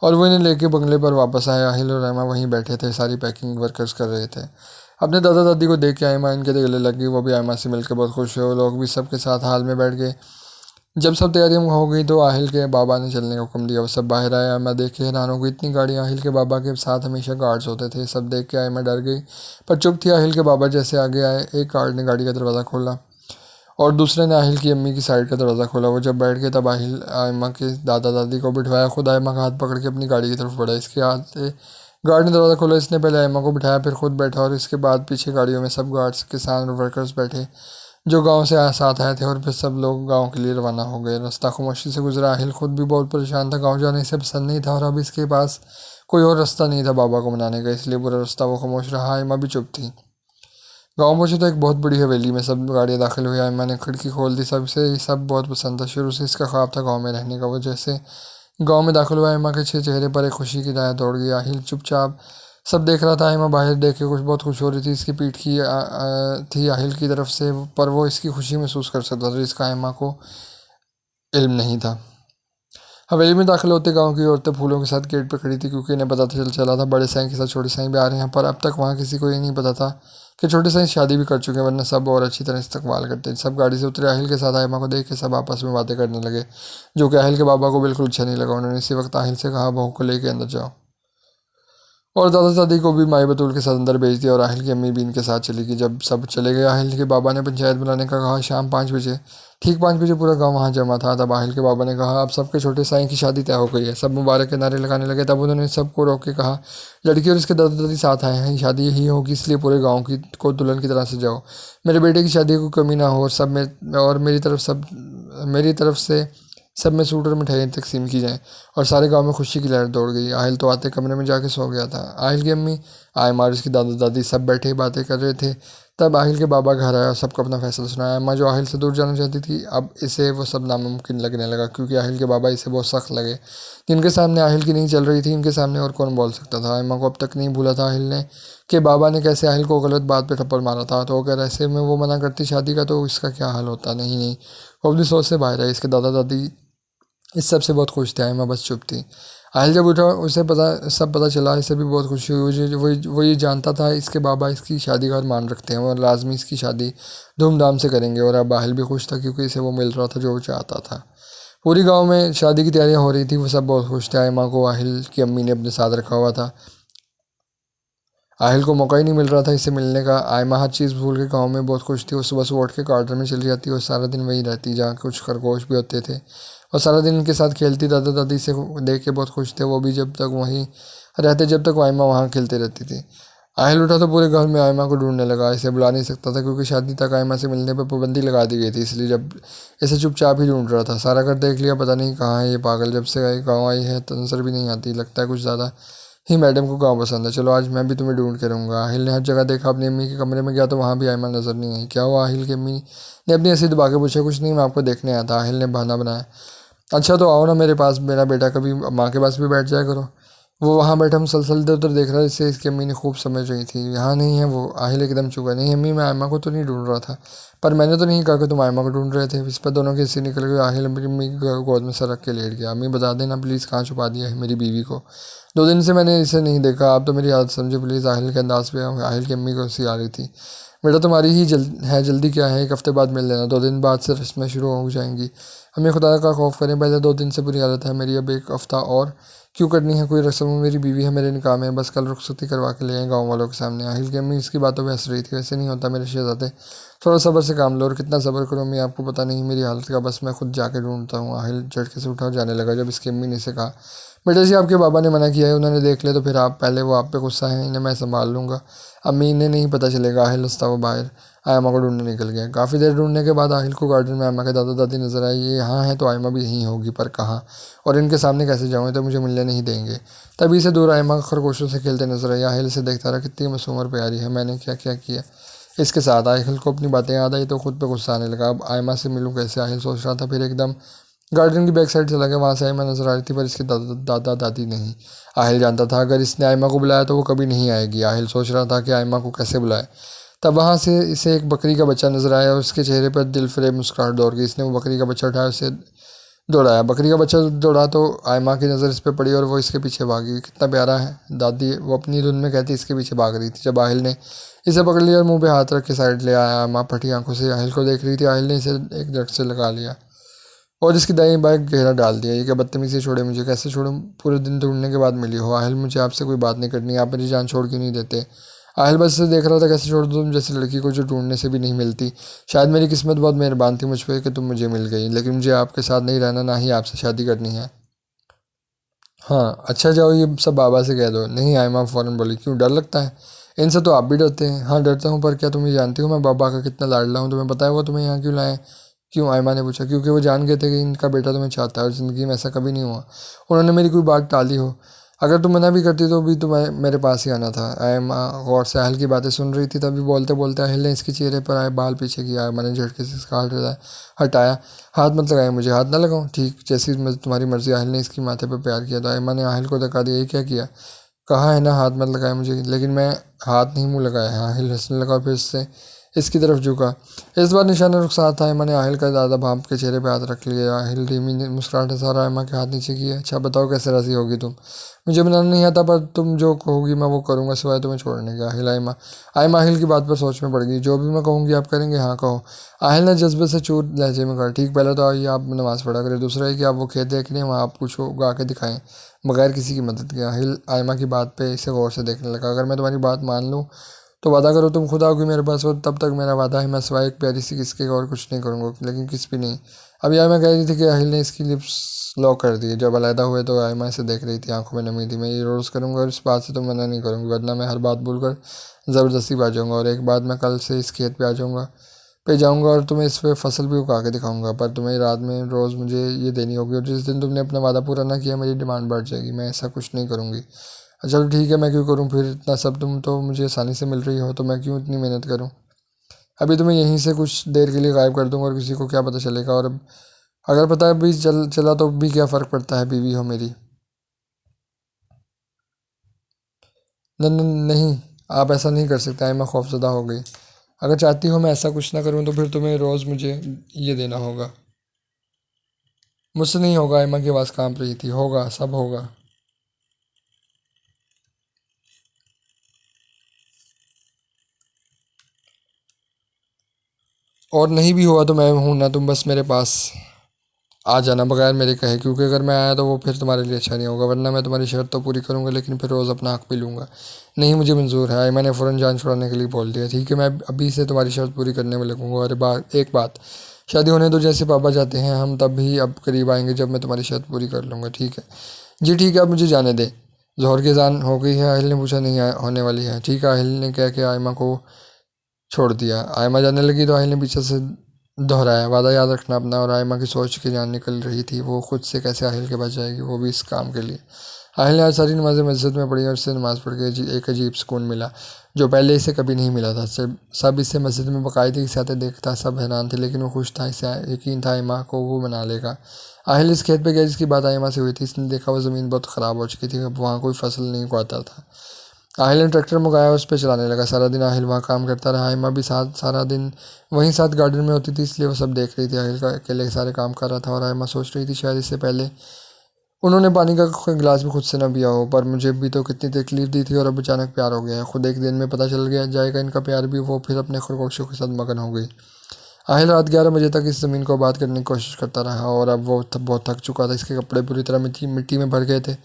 और वो इन्हें लेके बंगले पर वापस आए। आहिल और रहमा वहीं बैठे थे, सारी पैकिंग वर्कर्स कर रहे थे। अपने दादा दादी को देख के आयमा इनके गले लग गई। वो भी आयमा से मिलकर बहुत खुश हुए। वो लोग भी सबके साथ हाल में बैठ गए। जब सब तैयारियां हो गई तो आहिल के बाबा ने चलने का हुक्म दिया। वो सब बाहर आए। आयमा देखे हैरान हो गई, इतनी गाड़ियाँ। आहिल के बाबा के साथ हमेशा गार्ड्स होते थे। सब देख के आयमा डर गई, पर चुप थी। आहिल के बाबा जैसे आगे आए, एक गार्ड ने गाड़ी का दरवाज़ा खोला और दूसरे ने आहिल की अम्मी की साइड का दरवाज़ा खोला। वो जब बैठ गए तब आहिल आयमा के दादा दादी को बिठवाया। खुद आयमा का हाथ पकड़ के अपनी गाड़ी की तरफ बढ़ा। इसके हाथ से गार्ड ने दरवाज़ा खोला। इसने पहले आयमा को बिठाया, फिर खुद बैठा और इसके बाद पीछे गाड़ियों में सब गार्ड्स किसान और वर्कर्स बैठे जो गांव से साथ आए थे। और फिर सब लोग गांव के लिए रवाना हो गए। रास्ता खामोशी से गुजरा। आहिल खुद भी बहुत परेशान था, गांव जाने से पसंद नहीं था और अब इसके पास कोई और रास्ता नहीं था बाबा को मनाने का, इसलिए पूरा रास्ता वो खामोश रहा। आयमा भी चुप थी। गाँव पहुंचे तो एक बहुत बड़ी हवेली में सब गाड़ियाँ दाखिल हुई। आयमा ने खिड़की खोल दी। सबसे ये सब बहुत पसंद था। शुरू से इसका ख्वाब था गाँव में रहने का। वो जैसे गाँव में दाखिल हुआ, आयमा के चेहरे पर एक खुशी की राह दौड़ गई। आहिल चुपचाप सब देख रहा था। आयमा बाहर देख के कुछ बहुत खुश हो रही थी। इसकी पीठ की थी आहिल की तरफ से, पर वो इसकी खुशी महसूस कर सकता था, इसका आयमा को इल्म नहीं था। हवेली में दाखिल होते गांव की औरतें फूलों के साथ गेट पर खड़ी थी, क्योंकि इन्हें पता चला था बड़े साईं के साथ छोटे साईं भी आ रहे हैं। पर अब तक वहाँ किसी को ये नहीं पता था कि छोटे साईं शादी भी कर चुके हैं, वरना सब और अच्छी तरह इस्तकबाल करते। सब गाड़ी से उतरे। आहिल के साथ आयमा को देख के सब आपस में बातें करने लगे, जो कि आहिल के बाबा को बिल्कुल अच्छा नहीं लगा। उन्होंने इसी वक्त आहिल से कहा, बहू को लेके अंदर जाओ। और दादा दादी को भी माई बतूल के साथ अंदर भेज दिया और आहिल की अम्मी भी इनके साथ चली गई। जब सब चले गए, आहिल के बाबा ने पंचायत बुलाने का कहा। शाम 5 बजे, ठीक 5 बजे पूरा गांव वहां जमा था। तब आहिल के बाबा ने कहा, अब सबके छोटे साईं की शादी तय हो गई है। सब मुबारक के नारे लगाने लगे। तब उन्होंने सबको रोक के कहा, लड़की और इसके दादा दादी साथ आए हैं, शादी यही होगी, इसलिए पूरे गाँव की को दुल्हन की तरह से जाओ। मेरे बेटे की शादी को कमी ना हो और मेरी तरफ से सब में सूट और मिठाइयाँ तकसीम की जाएँ। और सारे गांव में खुशी की लहर दौड़ गई। आहिल तो आते कमरे में जाके सो गया था। आहिल की अम्मी, आयमा और उसकी दादा दादी सब बैठे बातें कर रहे थे। तब आहिल के बाबा घर आया और सबको अपना फैसला सुनाया। अम्मा जो आहिल से दूर जाना चाहती थी, अब इसे वो सब नामुमकिन लगने लगा, क्योंकि आहिल के बाबा इसे बहुत सख्त लगे। जिनके सामने आहिल की नहीं चल रही थी, इनके सामने और कौन बोल सकता था। अम्मा को अब तक नहीं भूला था आहिल ने कि बाबा ने कैसे आहिल को गलत बात पे थप्पड़ मारा था। तो अगर ऐसे में वो मना करती शादी का, तो इसका क्या हाल होता। नहीं नहीं, वो अपनी सोच से बाहर है। इसके दादा दादी इस सब से बहुत खुश थे। आयमा बस चुप थी। आहिल जब उठा, उसे सब पता चला। इसे भी बहुत खुशी हुई। वो ये जानता था इसके बाबा इसकी शादी का मान रखते हैं और लाजमी इसकी शादी धूमधाम से करेंगे। और अब आहिल भी खुश था, क्योंकि इसे वो मिल रहा था जो वो चाहता था। पूरी गांव में शादी की तैयारियां हो रही थी। वो सब बहुत खुश थे। आयमा को आहिल की अम्मी ने अपने साथ रखा हुआ था। आहिल को मौका ही नहीं मिल रहा था इससे मिलने का। आयमा हर चीज़ भूल के गाँव में बहुत खुश थी। वो सुबह सुबह उठ के क्वार्टर में चली जाती और सारा दिन वहीं रहती जहाँ कुछ खरगोश भी होते थे, और सारा दिन उनके साथ खेलती। दादा दादी से देख के बहुत खुश थे वो भी, जब तक वहीं रहते, जब तक आयमा वहाँ खेलती रहती थी। आहिल उठा तो पूरे घर में आयमा को ढूंढने लगा। इसे बुला नहीं सकता था क्योंकि शादी तक आयमा से मिलने पर पाबंदी लगा दी गई थी, इसलिए जब इसे चुपचाप ही ढूंढ रहा था। सारा घर देख लिया, पता नहीं कहाँ है ये पागल, जब से गाँव आई है तो नजर भी नहीं आती। लगता है कुछ ज़्यादा ही मैडम को गाँव पसंद है। चलो आज मैं भी तुम्हें ढूंढ के रहूँगा। आहिल ने हर जगह देखा, अपनी अम्मी के कमरे में गया तो वहाँ भी आयमा नजर नहीं आई। क्या हुआ? आहिल की अम्मी ने अपनी हंसी दबा के पूछा। कुछ नहीं, मैं आपको देखने आया था, आहिल ने बहाना बनाया। अच्छा तो आओ ना मेरे पास, मेरा बेटा, कभी माँ के पास भी बैठ जाया करो। वो वहाँ बैठा मुसलसल इधर उधर देख रहा है, जिससे इसकी अम्मी ने खूब समझ रही थी यहाँ नहीं है वो। आहिल एकदम चुका। नहीं अम्मी, मैं आयमा को तो नहीं ढूंढ रहा था, पर मैंने तो नहीं कहा कि तुम आयमा को ढूंढ रहे थे। इस पर दोनों की हंसी निकल गई। आहिल अपनी अम्मी की गोद में सर रख के लेट गया। अम्मी बता देना प्लीज़, कहाँ छुपा दिया है मेरी बीवी को? 2 दिन से मैंने इसे नहीं देखा, आप तो मेरी आदत समझे प्लीज़। आहिल के अंदाज पे आहिल की अम्मी को हंसी आ रही थी। बेटा तुम्हारी ही जल्दी क्या है, 1 हफ्ते बाद मिल लेना, 2 दिन बाद से रस्में शुरू हो जाएंगी। हमें खुदा का खौफ करें, पहले 2 दिन से बुरी हालत है मेरी, अब 1 हफ्ता और क्यों करनी है कोई रस्म? मेरी बीवी है, मेरे निकाह में, बस कल रुखसती करवा के ले आए गाँव वालों के सामने। आहिल की अम्मी इसकी बातों में हंस रही थी। वैसे नहीं होता मेरे शहजादे, थोड़ा सब्र से काम लो। और कितना सब्र करो मैं, आपको पता नहीं मेरी हालत का, बस मैं खुद जाके ढूंढता हूँ। आहिल झटके से उठा और जाने लगा। जब इसकी अम्मी ने इसे कहा, बेटा जी आपके बाबा ने मना किया है, उन्होंने देख लिया तो फिर आप पहले, वो आप पे गुस्सा है, इन्हें मैं संभाल लूँगा। अम्मी इन्हें नहीं पता चलेगा। आहिल हंसता वो बाहर आयमा को ढूंढने निकल गया। काफ़ी देर ढूंढने के बाद आहिल को गार्डन में आयमा के दादा दादी नजर आए। ये यहाँ है तो आयमा भी यहीं होगी, पर कहाँ और इनके सामने कैसे जाऊँ, तो मुझे मिलने नहीं देंगे। तभी से दूर आयमा खरगोशों से खेलते नजर आई। आहिल से देखता रहा, कितनी मासूम और प्यारी है, मैंने क्या क्या किया इसके साथ। आहिल को अपनी बातें याद आई तो खुद पे गुस्सा आने लगा। अब आयमा से मिलूँ कैसे, आहिल सोच रहा था। फिर एकदम गार्डन की बैक साइड चला गया। वहाँ से आयमा नजर आ रही थी, पर इसके दादा दादी नहीं। आहिल जानता था अगर इसने आयमा को बुलाया तो वो कभी नहीं आएगी। आहिल सोच रहा था कि आयमा को कैसे बुलाए। तब वहाँ से इसे एक बकरी का बच्चा नजर आया और उसके चेहरे पर दिलफरेब मुस्कुराहट दौड़ गई। इसने वो बकरी का बच्चा उठाया, उसे दौड़ाया। बकरी का बच्चा दौड़ा तो आयमा की नज़र इस पर पड़ी और वो इसके पीछे भागी। कितना प्यारा है, दादी वो अपनी धुन में कहती इसके पीछे भाग रही थी। जब आहिल ने इसे पकड़ लिया और मुंह पे हाथ रख के साइड ले आया, आयमा फटी आंखों से आहिल को देख रही थी। आहिल ने इसे एक झट से लगा लिया और इसकी दाईं बाएं घेरा डाल दिया। ये क्या बदतमीजी, छोड़े मुझे, कैसे छोड़ूं? पूरे दिन ढूंढने के बाद मिली हो। आहिल मुझे आपसे कोई बात नहीं करनी, आप मेरी जान छोड़ क्यों नहीं देते? आहिल बस से देख रहा था, कैसे छोड़ दूँ तुम जैसी लड़की को जो ढूंढने से भी नहीं मिलती? शायद मेरी किस्मत बहुत मेहरबान थी मुझ पर कि तुम मुझे मिल गई, लेकिन मुझे आपके साथ नहीं रहना, ना ही आपसे शादी करनी है। हाँ अच्छा जाओ, ये सब बाबा से कह दो। नहीं, आयमा फ़ौरन बोली। क्यों, डर लगता है? इनसे तो आप भी डरते हैं। हाँ डरता हूँ, पर क्या तुम ये जानती हो मैं बाबा का कितना लाडला हूँ? तुम्हें पता है वो तुम्हें यहाँ क्यों लाए? क्यों, आयमा ने पूछा। क्योंकि वो जान गए थे कि इनका बेटा तुम्हें चाहता है और ज़िंदगी में ऐसा कभी नहीं हुआ उन्होंने मेरी कोई बात टाली हो। अगर तुम मना भी करती तो भी तुम्हें मेरे पास ही आना था। आयमा गौर से आहिल की बातें सुन रही थी। तभी बोलते बोलते आहिल ने इसके चेहरे पर आए बाल पीछे किया। आयमा ने झटके से इसका हाथ हटाया। हाथ मत लगाए मुझे। हाथ ना लगाऊं? ठीक, जैसी तुम्हारी मर्जी। आहिल ने इसकी माथे पर प्यार किया तो आयमा ने आहिल को धक्का दिया। ये क्या किया? कहा है ना हाथ मत लगाए मुझे, लेकिन मैं हाथ नहीं मुंह लगाया है। आहिल हंसने लगा और फिर इससे इसकी तरफ झुका। इस बार निशाना रुखसात था। मैंने आहिल का दादा भाप के चेहरे पे हाथ रख लिया। आहिल धीमी मुस्कुराहट से सारा आयमा के हाथ नीचे किए। अच्छा बताओ कैसे राजी होगी तुम? मुझे बनाना नहीं आता, पर तुम जो कहोगी मैं वो करूँगा, सिवाय तुम्हें छोड़ने का। आहिल आयमा आयमा आहिल की बात पर सोच में पड़ गई। जो भी मैं कहूँगी आप करेंगे? हाँ कहो। आहिल ने जज्बे से चूर लहजे में कहा। ठीक, पहले तो आइए आप नमाज़ पढ़ा करें, दूसरा है कि आप वो खेत देख रहे हैं वहाँ आप कुछ गा के दिखाएं बगैर किसी की मदद के। आहिल आयमा की बात पे इसे गौर से देखने लगा। अगर मैं तुम्हारी बात मान लूँ तो वादा करो तुम खुद आओगी मेरे पास, और तब तक मेरा वादा है मैं सिवाय एक प्यारी सी किसके और कुछ नहीं करूँगा, लेकिन किस भी नहीं। अब आयमा कह रही थी कि आहिल ने इसकी लिप्स लॉक कर दिए। जब अलहदा हुए तो आयमा इसे देख रही थी, आंखों में नमी थी। मैं ये रोज़ करूँगा और इस बात से तो मना नहीं करूँगी, वरना मैं हर बात भूल कर ज़बरदस्ती आ जाऊँगा। और एक बात, मैं कल से इस खेत पे आ जाऊँगा, पे जाऊँगा और तुम्हें इस पे फसल भी उगा के दिखाऊंगा, पर तुम्हें रात में रोज़ मुझे ये देनी होगी, और जिस दिन तुमने अपना वादा पूरा ना किया मेरी डिमांड बढ़ जाएगी। मैं ऐसा कुछ नहीं करूँगी। चलो ठीक है, मैं क्यों करूँ फिर इतना सब? तुम तो मुझे आसानी से मिल रही हो, तो मैं क्यों इतनी मेहनत करूँ? अभी तुम्हें यहीं से कुछ देर के लिए गायब कर दूँगा और किसी को क्या पता चलेगा। और अब अगर पता भी चला तो भी क्या फ़र्क पड़ता है, बीवी हो मेरी। नहीं, आप ऐसा नहीं कर सकते। मैं खौफजदा हो गई। अगर चाहती हो मैं ऐसा कुछ ना करूँ तो फिर तुम्हें रोज़ मुझे ये देना होगा। मुझसे नहीं होगा। एम्मा की आवाज़ कांप रही थी। होगा, सब होगा। और नहीं भी हुआ तो मैं हूं ना, तुम बस मेरे पास आ जाना बगैर मेरे कहे, क्योंकि अगर मैं आया तो वो फिर तुम्हारे लिए अच्छा नहीं होगा, वरना मैं तुम्हारी शर्त तो पूरी करूंगा लेकिन फिर रोज़ अपना हक भी लूँगा। नहीं, मुझे मंजूर है। मैंने फ़ौरन जान छुड़ाने के लिए बोल दिया। ठीक है, मैं अभी से तुम्हारी शर्त पूरी करने में लगूंगा। अरे एक बात, शादी होने दो, जैसे पापा चाहते हैं हम तब भी अब करीब आएंगे जब मैं तुम्हारी शर्त पूरी कर लूँगा। ठीक है जी, ठीक है, अब मुझे जाने दे। ज़ोहर की अज़ान हो गई है। आहिल ने पूछा, नहीं होने वाली है। ठीक है, आहिल ने कह के आयमा को छोड़ दिया। आयमा जाने लगी तो आहिल ने पीछे से दोहराया, वादा याद रखना अपना। और आयमा की सोच की जान निकल रही थी, वो खुद से कैसे आहिल के पास जाएगी, वो भी इस काम के लिए। आहिल ने आज सारी नमाज़ें मस्जिद में पढ़ी और इससे नमाज़ पढ़ के एक अजीब सुकून मिला जो पहले इसे कभी नहीं मिला था। सब इसे मस्जिद में बाकायदगी से आते देखता, सब हैरान थे, लेकिन वो खुश था। इसे यकीन था आयमा को वो बना लेगा। आहिल इस खेत पे गया जिसकी बात आयमा से हुई थी। इसने देखा वो ज़मीन बहुत ख़राब हो चुकी थी, अब वहाँ कोई फसल नहीं उगाता था। आहिल ने ट्रैक्टर मंगाया और उस पर चलाने लगा। सारा दिन आहिल वहाँ काम करता रहा। आयमा भी सारा दिन वहीं साथ गार्डन में होती थी, इसलिए वो सब देख रही थी। आहिल का अकेले सारे काम कर रहा था और आयमा सोच रही थी शायद इससे पहले उन्होंने पानी का कोई गिलास भी खुद से न पिया हो, पर मुझे भी तो कितनी तकलीफ दी थी और अब अचानक प्यार हो गया है। खुद एक दिन में पता चल गया जाएगा इनका प्यार भी। वो फिर अपने खरगोशों के साथ मगन हो गई। आहिल रात 11 बजे तक इस ज़मीन को आबाद करने की कोशिश करता रहा और अब वो बहुत थक चुका था। इसके कपड़े पूरी तरह मिट्टी में भर गए थे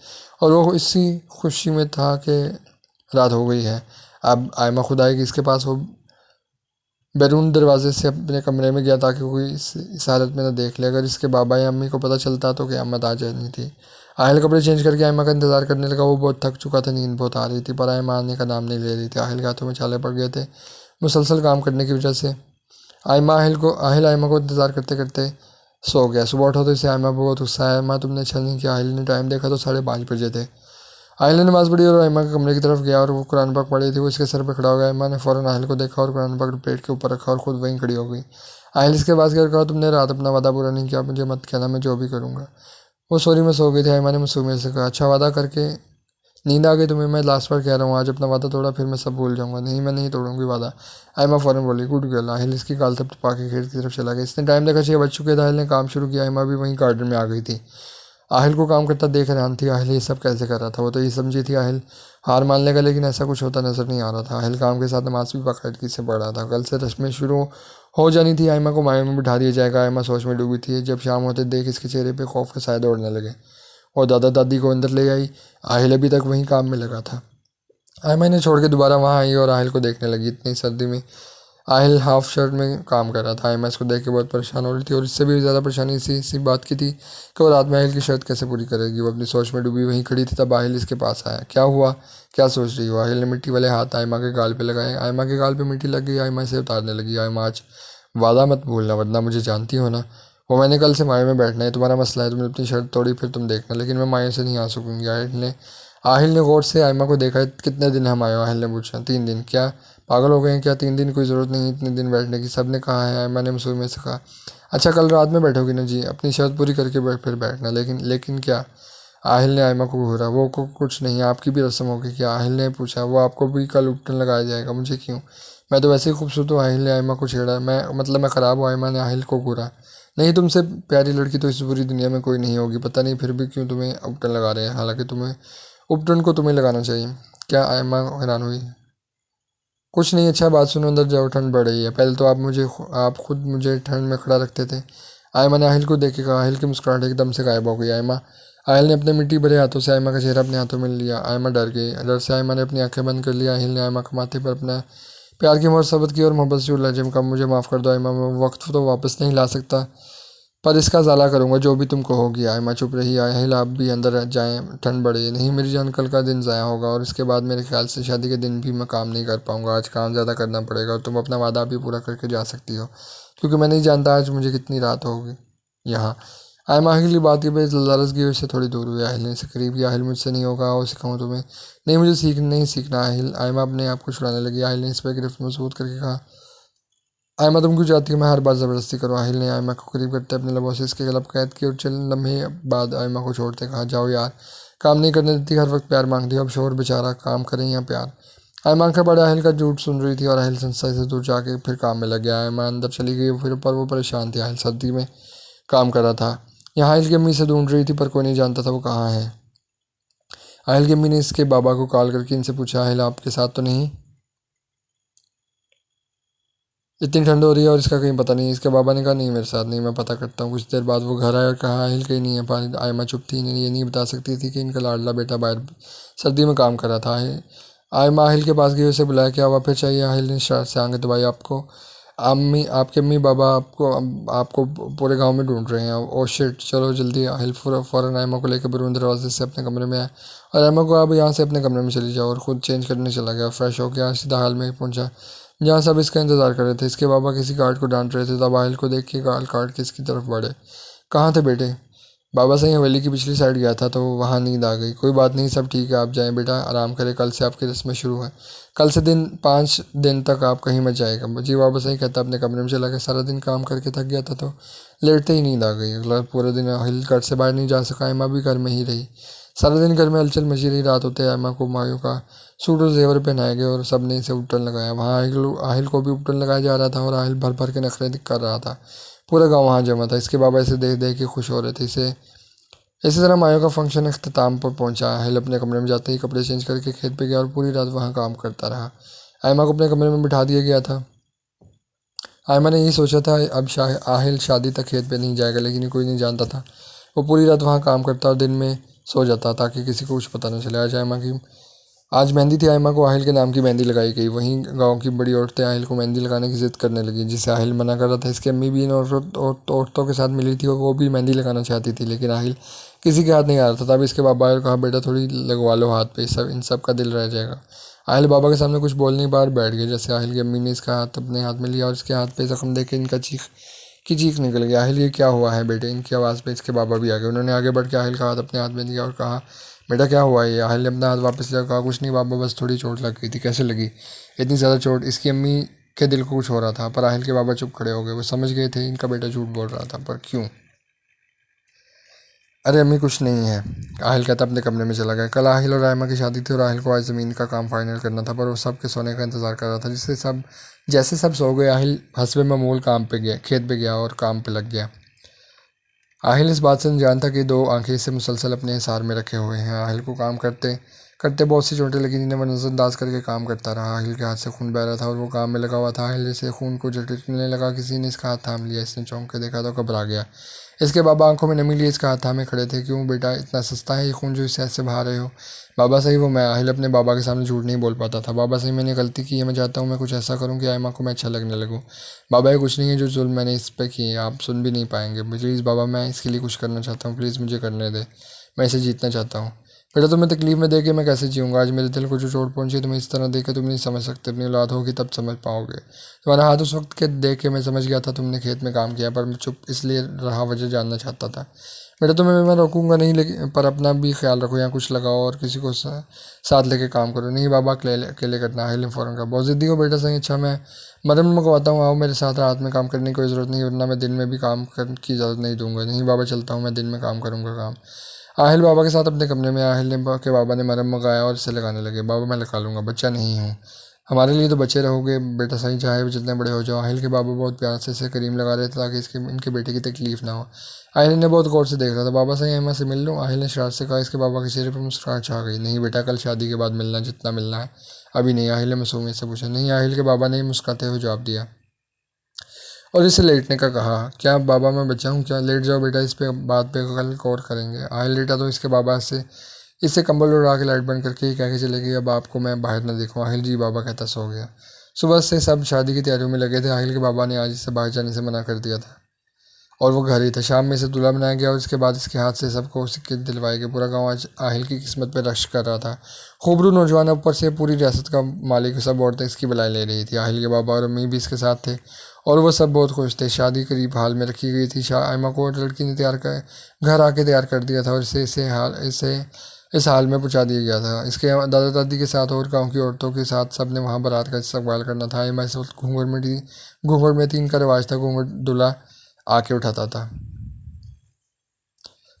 और वो इसी खुशी में था कि रात हो गई है। अब आयमा खुद आएगी इसके पास। वो बैरून दरवाजे से अपने कमरे में गया ताकि कोई इस हालत में न देख ले। अगर इसके बाबा या अम्मी को पता चलता तो क़यामत आ जानी थी। आहिल कपड़े चेंज करके आयमा का इंतज़ार करने लगा। वो बहुत थक चुका था, नींद बहुत आ रही थी, पर आयमा आने का नाम नहीं ले रही थी। आहिल के हाथों में छाले पड़ गए थे मुसलसल काम करने की वजह से। आहिल आयमा को इंतज़ार करते करते सो गया। सुबह उठा तो इसे आयमा पर बहुत गुस्सा आया। आयमा, तुमने अच्छा नहीं किया। आहिल ने टाइम देखा तो 5:30 बजे थे। आहिल ने नमाज़ पढ़ी और आयमा के कमरे की तरफ गया और वो कुरान पाक पढ़ी थी। वो इसके सर पर खड़ा हो गया। आयमा ने फ़ौरन आहिल को देखा और कुरान पाक पेट के ऊपर रखा और खुद वहीं खड़ी हो गई। आहिल इसके पास गया और कहा, तुमने रात अपना वादा पूरा नहीं किया, मुझे मत कहना, मैं जो भी करूँगा। वो सॉरी में सो गई थी। आयमा ने मासूमियत से कहा, अच्छा वादा करके नींद आ गई तुम्हें? मैं लास्ट बार कह रहा हूँ, आज अपना वादा तोड़ा फिर मैं सब भूल जाऊँगा। नहीं, मैं नहीं तोड़ूंगी वादा। आयमा फ़ौरन बोली, गुड गर्ल। आहिल इसकी गाल थपथपा के खेत की तरफ चला गया। इसने टाइम देखा 6 बज चुके थे। आहिल ने काम शुरू किया। आयमा भी वहीं गार्डन में आ गई थी। आहिल को काम करता देख हैरान थी। आहिल ये सब कैसे कर रहा था? वो तो ये समझी थी आहिल हार मान लेगा, लेकिन ऐसा कुछ होता नजर नहीं आ रहा था। आहिल काम के साथ नमाज भी बाकायदगी से पढ़ रहा था। कल से रस्में शुरू हो जानी थी। आयमा को मायने में बिठा दिया जाएगा। आयमा सोच में डूबी थी। जब शाम होते देख इसके चेहरे पे खौफ के साए दौड़ने लगे। और दादा दादी को अंदर ले आई। आहिल अभी तक वहीं काम में लगा था। आयमा इन्हें छोड़ के दोबारा वहाँ आई और आहिल को देखने लगी। इतनी सर्दी में आहिल हाफ शर्ट में काम कर रहा था। आयमा इसको देख के बहुत परेशान हो रही थी और इससे भी ज़्यादा परेशानी इसी बात की थी कि वो रात में आहिल की शर्त कैसे पूरी करेगी। वो अपनी सोच में डूबी वहीं खड़ी थी। तब आहिल इसके पास आया। क्या हुआ, क्या सोच रही हो? आहिल ने मिट्टी वाले हाथ आयमा के गाल पे लगाए। आयमा के गाल पे मिट्टी लग गई। आयमा इसे उतारने लगी। आयमा, आज वादा मत भूलना, वरना मुझे जानती हो ना, वो मैंने कल से माए में बैठना है। तुम्हारा मसला है, तुमने अपनी शर्त तोड़ी फिर तुम देखना, लेकिन मैं माए से नहीं आ सकूंगी। आहिल ने गौर से आयमा को देखा। कितने दिन हम आए हो? आहिल ने पूछा। 3 दिन। क्या पागल हो गए हैं क्या? 3 दिन कोई ज़रूरत नहीं इतने दिन बैठने की, सब ने कहा है। आयमा ने मसूर में से कहा। अच्छा, कल रात में बैठोगी ना? जी, अपनी शर्त पूरी करके फिर बैठना। लेकिन क्या? आहिल ने आयमा को घूरा। वो कुछ नहीं, आपकी भी रस्म होगी क्या? आहिल ने पूछा। वो आपको भी कल उपटन लगाया जाएगा। मुझे क्यों? मैं तो वैसे ही खूबसूरत हूँ। आहिल ने आयमा को छेड़ा। मैं ख़राब हूँ? आयमा ने आहिल को घूरा। नहीं, तुमसे प्यारी लड़की तो इस पूरी दुनिया में कोई नहीं होगी। पता नहीं फिर भी क्यों तुम्हें उपटन लगा रहे हैं, हालांकि तुम्हें उपटन को तुम्हें लगाना चाहिए। क्या? आयमा हैरान हुई। कुछ नहीं, अच्छा बात सुनो, अंदर जाओ, ठंड बढ़ रही है। पहले तो आप खुद मुझे ठंड में खड़ा रखते थे। आयमा ने आहिल को देखे कहा। आहिल की मुस्कुराहट एकदम से गायब हो गई। आहिल ने अपने मिट्टी भरे हाथों से आयमा का चेहरा अपने हाथों में लिया। आयमा डर गई। डर से आयमा ने अपनी आंखें बंद कर ली। आहिल ने आयमा के माथे पर अपना प्यार की मोहर सबत की और मोहब्बत से लहजे में कहा, मुझे माफ़ कर दो आयमा, मैं वक्त तो वापस नहीं ला सकता, पर इसका ज़ाला करूँगा जो भी तुम कहोगी। आयमा चुप रही। आहिल, आप भी अंदर जाएं, ठंड बढ़ी। नहीं मेरी जान, कल का दिन ज़ाया होगा और इसके बाद मेरे ख्याल से शादी के दिन भी मैं काम नहीं कर पाऊँगा। आज काम ज़्यादा करना पड़ेगा और तुम अपना वादा भी पूरा करके जा सकती हो, क्योंकि मैं नहीं जानता आज मुझे कितनी रात होगी यहाँ। आयमा आहिल की बात के पे लालच की वजह से थोड़ी दूर हुई। आहिल ने इसे करीब किया। आहिल, मुझसे नहीं होगा, और सिखाऊँ तुम्हें? नहीं, मुझे नहीं सीखना। आहिल आयमा अपने आप को छुड़ाने लगी। आहिल ने इस पर गिरफ्त मजबूत करके कहा, आयमा तुम क्यों चाहती हो मैं हर बार ज़बरदस्ती करूँ? आहिल ने आयमा को करीब करते अपने लबों से इसके गलब कैद की और चंद लम्हे बाद आयमा को छोड़ते कहा, जाओ यार, काम नहीं करने देती, हर वक्त प्यार मांगती हो, अब शोर बेचारा, काम करें या प्यार? आयमा आंखें बड़े आहिल का झूठ सुन रही थी और आहिल संस्था से दूर जाके फिर काम में लग गया। आयमा अंदर चली गई फिर, पर वो परेशान थी। आहिल सर्दी में काम कर रहा था। यहाँ आहिल की अम्मी से ढूंढ रही थी, पर कोई नहीं जानता था वो कहाँ है। आहिल की अम्मी ने इसके बाबा को कॉल करके इनसे पूछा, आहिल आपके साथ तो नहीं? इतनी ठंड हो रही है और इसका कहीं पता नहीं। इसके बाबा ने कहा नहीं मेरे साथ नहीं, मैं पता करता हूँ। कुछ देर बाद वो घर आया और कहा आहिल कहीं नहीं है। आयमा चुप थी, ये नहीं बता सकती थी कि इनका लाडला बेटा बाहर सर्दी में काम कर रहा था। आयमा आहिल के पास गई, उसे बुलाया, क्या हुआ फिर चाहिए? आहिल ने शरारत से आंखें दबाई। आपको आपके अम्मी बाबा आपको पूरे गांव में ढूंढ रहे हैं। ओ शिट, चलो जल्दी। आहिल फ़ौरन आयमा को लेकर बैरून दरवाजे से अपने कमरे में आया और आयमा को अब यहाँ से अपने कमरे में चली जाओ, और खुद चेंज करने चला गया। फ्रेश होकर सीधा हाल में पहुंचा जहाँ सब इसका इंतज़ार कर रहे थे। इसके बाबा किसी गार्ड को डांट रहे थे, तब आहिल को देख के गाल काट के इसकी तरफ बढ़े। कहाँ थे बेटे? बाबा सही हवेली की पिछली साइड गया था तो वहाँ नींद आ गई। कोई बात नहीं, सब ठीक है, आप जाएं बेटा, आराम करें, कल से आपकी रस्में शुरू हैं। कल से 5 दिन तक आप कहीं मत जाएगा। जी बाबा सही कहता अपने कमरे में चला गया। सारा दिन काम करके थक गया था तो लेटते ही नींद आ गई। अगला पूरे दिन आहिल घर से बाहर नहीं जा सका। एमा भी घर में ही रही। सारा दिन घर में हलचल मची रही। रात होते एमा को मायूं का सूट और जेवर पहनाए गए और सब ने इसे उपटन लगाया। वहाँ आहिल को भी उपटन लगाया जा रहा था और आहिल भर भर के नखरे कर रहा था। पूरा गांव वहाँ जमा था। इसके बाबा इसे देख देख के खुश हो रहे थे। इसी तरह मायो का फंक्शन अख्ताम पर पहुंचा। आहिल अपने कमरे में जाते ही कपड़े चेंज करके खेत पे गया और पूरी रात वहाँ काम करता रहा। आयमा को अपने कमरे में बिठा दिया गया था। आयमा ने यही सोचा था अब आहिल शादी तक खेत पे नहीं जाएगा, लेकिन कोई नहीं जानता था। वो पूरी रात वहाँ काम करता और दिन में सो जाता ताकि किसी को कुछ पता न चले। आज मेहंदी थी। आयमा को आहिल के नाम की मेहंदी लगाई गई। वहीं गांव की बड़ी औरतें आहिल को मेहंदी लगाने की जिद करने लगी, जिसे आहिल मना कर रहा था। इसकी अम्मी भी इन औरतों के साथ मिली थी और वो भी मेहंदी लगाना चाहती थी, लेकिन आहिल किसी के हाथ नहीं आ रहा था। तब इसके बाबा आए और कहा बेटा थोड़ी लगवा लो हाथ पे, सब इन सब का दिल रह जाएगा। आहिल बाबा के सामने कुछ बोलने बाहर बैठ गए। जैसे आहिल की अम्मी ने इसका हाथ अपने हाथ में लिया और इसके हाथ पे जख्म देख के इनका चीख निकल गई। आहिल ये क्या हुआ है बेटे? इनकी आवाज़ पे इसके बाबा भी आ गए। उन्होंने आगे बढ़ के आहिल का हाथ अपने हाथ में दिया और कहा बेटा क्या हुआ है? आहिल ने अपना हाथ वापस लिया, कहा कुछ नहीं बाबा, बस थोड़ी चोट लग गई थी। कैसे लगी? इतनी ज़्यादा चोट? इसकी अम्मी के दिल को कुछ हो रहा था, पर आहिल के बाबा चुप खड़े हो गए। वो समझ गए थे इनका बेटा झूठ बोल रहा था, पर क्यों? अरे अम्मी कुछ नहीं है, आहिल कहता अपने कमरे में चला गया। कल आहिल और रायमा की शादी थी और आहिल को आज ज़मीन का काम फाइनल करना था, पर वो सब के सोने का इंतज़ार कर रहा था। जैसे सब सो गए, आहिल हस्बे मामूल काम पे गया, खेत पे गया और काम पे लग गया। आहिल इस बात से अनजान था कि दो आंखें इसे मुसलसल अपने हिसार में रखे हुए हैं। आहिल को काम करते करते बहुत सी चोटें लगी, जिन्हें वह नज़रअंदाज करके काम करता रहा। आहिल के हाथ से खून बह रहा था और वो काम में लगा हुआ था। आहिल से खून को झटकने लगा। किसी ने इसका हाथ थाम लिया। इसने चौंक के देखा तो घबरा गया। इसके बाबा आंखों में नमी लिए इसका हाथ थामे खड़े थे। क्यों बेटा, इतना सस्ता है ये खून जो इसे ऐसे बहा रहे हो? बाबा सही वो मैं। आहिल अपने बाबा के सामने झूठ नहीं बोल पाता था। बाबा सही मैंने गलती की है। मैं चाहता हूँ मैं कुछ ऐसा करूँ कि आयमा को मैं अच्छा लगने लगूँ। बाबा ये कुछ नहीं है जो जुल्म मैंने इस पे किए आप सुन भी नहीं पाएंगे। प्लीज़ बाबा, मैं इसके लिए कुछ करना चाहता हूँ, प्लीज़ मुझे करने दे। मैं इसे जीतना चाहता हूँ। बेटा तुम्हें तकलीफ में दे के मैं कैसे जीऊँगा? आज मेरे दिल को जो चोट पहुंची है, तुम्हें इस तरह देख के तुम नहीं समझ सकते। अपनी औलाद होगी तब समझ पाओगे। तुम्हारा हाथ उस वक्त के देख के मैं समझ गया था तुमने खेत में काम किया, पर मैं चुप इसलिए रहा, वजह जानना चाहता था। बेटा तुम्हें मैं रोकूंगा नहीं, लेकिन पर अपना भी ख्याल रखो, यहाँ कुछ लगाओ और किसी को साथ लेके काम करो। नहीं बाबा, अकेले करना। आहिल ने फ़ौरन कहा। बहुत ज़िद्दी हो बेटा। सही, अच्छा मैं मरम मंगवाता हूँ, आओ मेरे साथ। रात में काम करने की कोई ज़रूरत नहीं, वरना मैं दिन में भी काम करने की इजाज़त नहीं दूंगा। नहीं बाबा, चलता हूँ, मैं दिन में काम करूँगा काम। आहिल बाबा के साथ अपने कमरे में। आहिल ने के बाबा ने मरहम मंगाया और इसे लगाने लगे। बाबा मैं लगा लूँगा, बच्चा नहीं हूँ। हमारे लिए तो बच्चे रहोगे बेटा, सही चाहे जितने बड़े हो जाओ। आहिल के बाबा बहुत प्यार से इसे करीम लगा रहे थे ताकि इनके बेटे की तकलीफ ना हो। आहिल ने बहुत गौर से देख रहा था। बाबा सही अम्मा से मिल लूँ? आहिल ने शरारत से कहा। इसके बाबा के चेहरे पर मुस्कुराहट छा गई। नहीं बेटा, कल शादी के बाद मिलना, जितना मिलना है। अभी नहीं, आहिल ने मासूमियत से पूछा। नहीं, आहिल के बाबा ने मुस्कुराते हुए जवाब दिया और इसे लेटने का कहा। क्या बाबा मैं बच्चा हूँ क्या? लेट जाओ बेटा, इस पे बात पे कल गौर करेंगे। आहिल लेटा तो इसके बाबा से इससे कंबल उड़ा के लाइट बंद करके ही कह के चले गए अब आपको मैं बाहर न देखूँ। आहिल जी बाबा कहता सो गया। सुबह से सब शादी की तैयारियों में लगे थे। आहिल के बाबा ने आज इसे बाहर जाने से मना कर दिया था और वो घर ही था। शाम में इसे दूल्हा बनाया गया और इसके बाद इसके हाथ से सबको सिक्के दिलवाए गए। पूरा गांव आज आहिल की किस्मत पर रश कर रहा था। खूबरू नौजवान, ऊपर से पूरी रियासत का मालिक, सब औरतें इसकी बलाई ले रही थी। आहिल के बाबा और अम्मी भी इसके साथ थे और वो सब बहुत खुश थे। शादी करीब हाल में रखी गई थी। आयमा को लड़की ने घर आके तैयार कर दिया था और इसे इस हाल में पहुंचा दिया गया था। इसके दादा दादी के साथ और गांव की औरतों के साथ सबने वहां बारात का इस्तकबाल करना था। आयमा इस वक्त घूंघट में थी। इनका रिवाज था घूंघट दूल्हा आके उठाता था।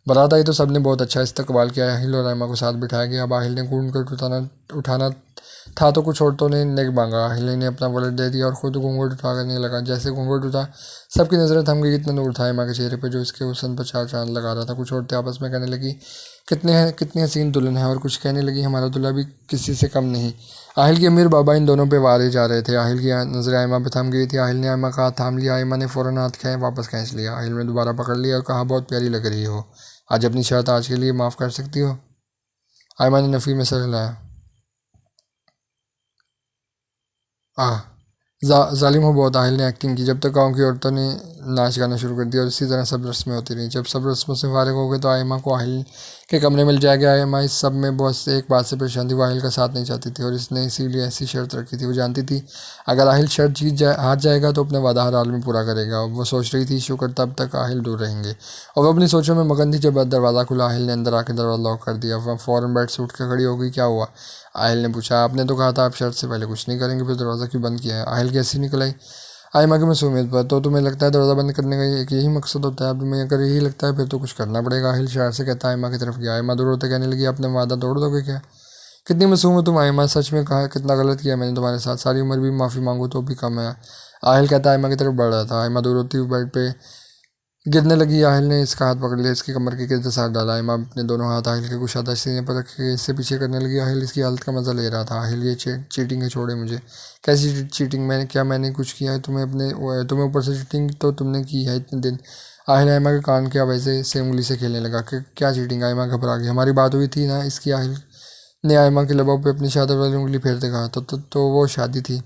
बारात आई तो सबने बहुत अच्छा इस्तकबाल किया। आहिल और रायमा को साथ बिठाया गया। अब आहिल ने घूंघट उठाना था तो कुछ औरतों ने नेक मांगा। आहिल ने अपना वॉलेट दे दिया और खुद घूंघट उठा करने लगा। जैसे घूंघट उठा, सबकी नज़रें थम गई। इतना नूर था आयमा के चेहरे पर जो इसके हुस्न पर चार चांद लगा रहा था। कुछ औरतें आपस में कहने लगी कितनी हसीन दुल्हन है। और कुछ कहने लगी, हमारा दूल्हा भी किसी से कम नहीं। आहिल के अमीर बाबा इन दोनों पे वारे जा रहे थे। आहिल की नज़र आयमा पे थम गई थी। आहिल ने आयमा का हाथ थाम लिया। आयमा ने फ़ौरन हाथ वापस खींच लिया। आहिल ने दोबारा पकड़ लिया और कहा, बहुत प्यारी लग रही हो। आज अपनी शर्त आज के लिए माफ़ कर सकती हो? आयमा ने नफ़ी में सर हिलाया। आह, जालिम हो बहुत। आहिल ने एक्टिंग की। जब तक गांव की औरतों ने नाच गाना शुरू कर दिया और इसी तरह सब रस्में होती रहीं। जब सब रस्मों से फारिग हो गए तो आयमा को आहिल के कमरे में ले जाया गया। आयमा इस सब में बस एक बात से परेशान थी, वो आहिल का साथ नहीं चाहती थी और इसने इसीलिए ऐसी शर्त रखी थी। वो जानती थी अगर आहिल शर्त हार जाएगा तो अपने वादा हर हाल में पूरा करेगा। वो सोच रही थी शुक्र तब तक आहिल दूर रहेंगे। और वो अपनी सोचों में मगन थी। जब दरवाज़ा खुला, आहिल ने अंदर आकर दरवाज़ा लॉक कर दिया। वह फ़ौरन बेड से उठ कर खड़ी हो गई। क्या हुआ? आहिल ने पूछा। आपने तो कहा था आप शर्त से पहले कुछ नहीं करेंगे, फिर दरवाज़ा क्यों बंद किया है? आहिल कैसी निकल आई। आयमा की मासूमियत पर। तो तुम्हें लगता है दरवाज़ा बंद करने का एक यही मकसद होता है? अब तुम्हें अगर यही लगता है फिर तो कुछ करना पड़ेगा। आहिल शायर से कहता आयमा की तरफ गया। आयमा दूर होते कहने लगी, अपने वादा तोड़ दोगे क्या? कितनी मासूम हो तुम आयमा, सच में कहा कितना गलत किया मैंने तुम्हारे साथ, सारी उम्र भी माफ़ी मांगू तो भी कम है। आहिल कहता आयमा की तरफ बढ़ रहा था। आयमा दूर होती हुई बेड पे गिरने लगी। आहिल ने इसका हाथ पकड़ लिया, इसकी कमर के गिरते साथ डाला। एमा अपने दोनों हाथ आहिल के कुशादा सीने पर रख के इससे पीछे करने लगी। आहिल इसकी हालत का मजा ले रहा था। आहिल, ये चीटिंग है, छोड़े मुझे। कैसी चीटिंग? मैंने कुछ किया है? तुम्हें ऊपर से चीटिंग तो तुमने की है इतने दिन। आहिल आयमा के कान के आवाज़ से उंगली से खेलने लगा कि क्या चीटिंग? आयमा घबरा गई। हमारी बात हुई थी ना इसकी। आहिल ने आयमा के लबों पे अपनी चादर वाली उंगली फेरते कहा। तो वो शादी थी।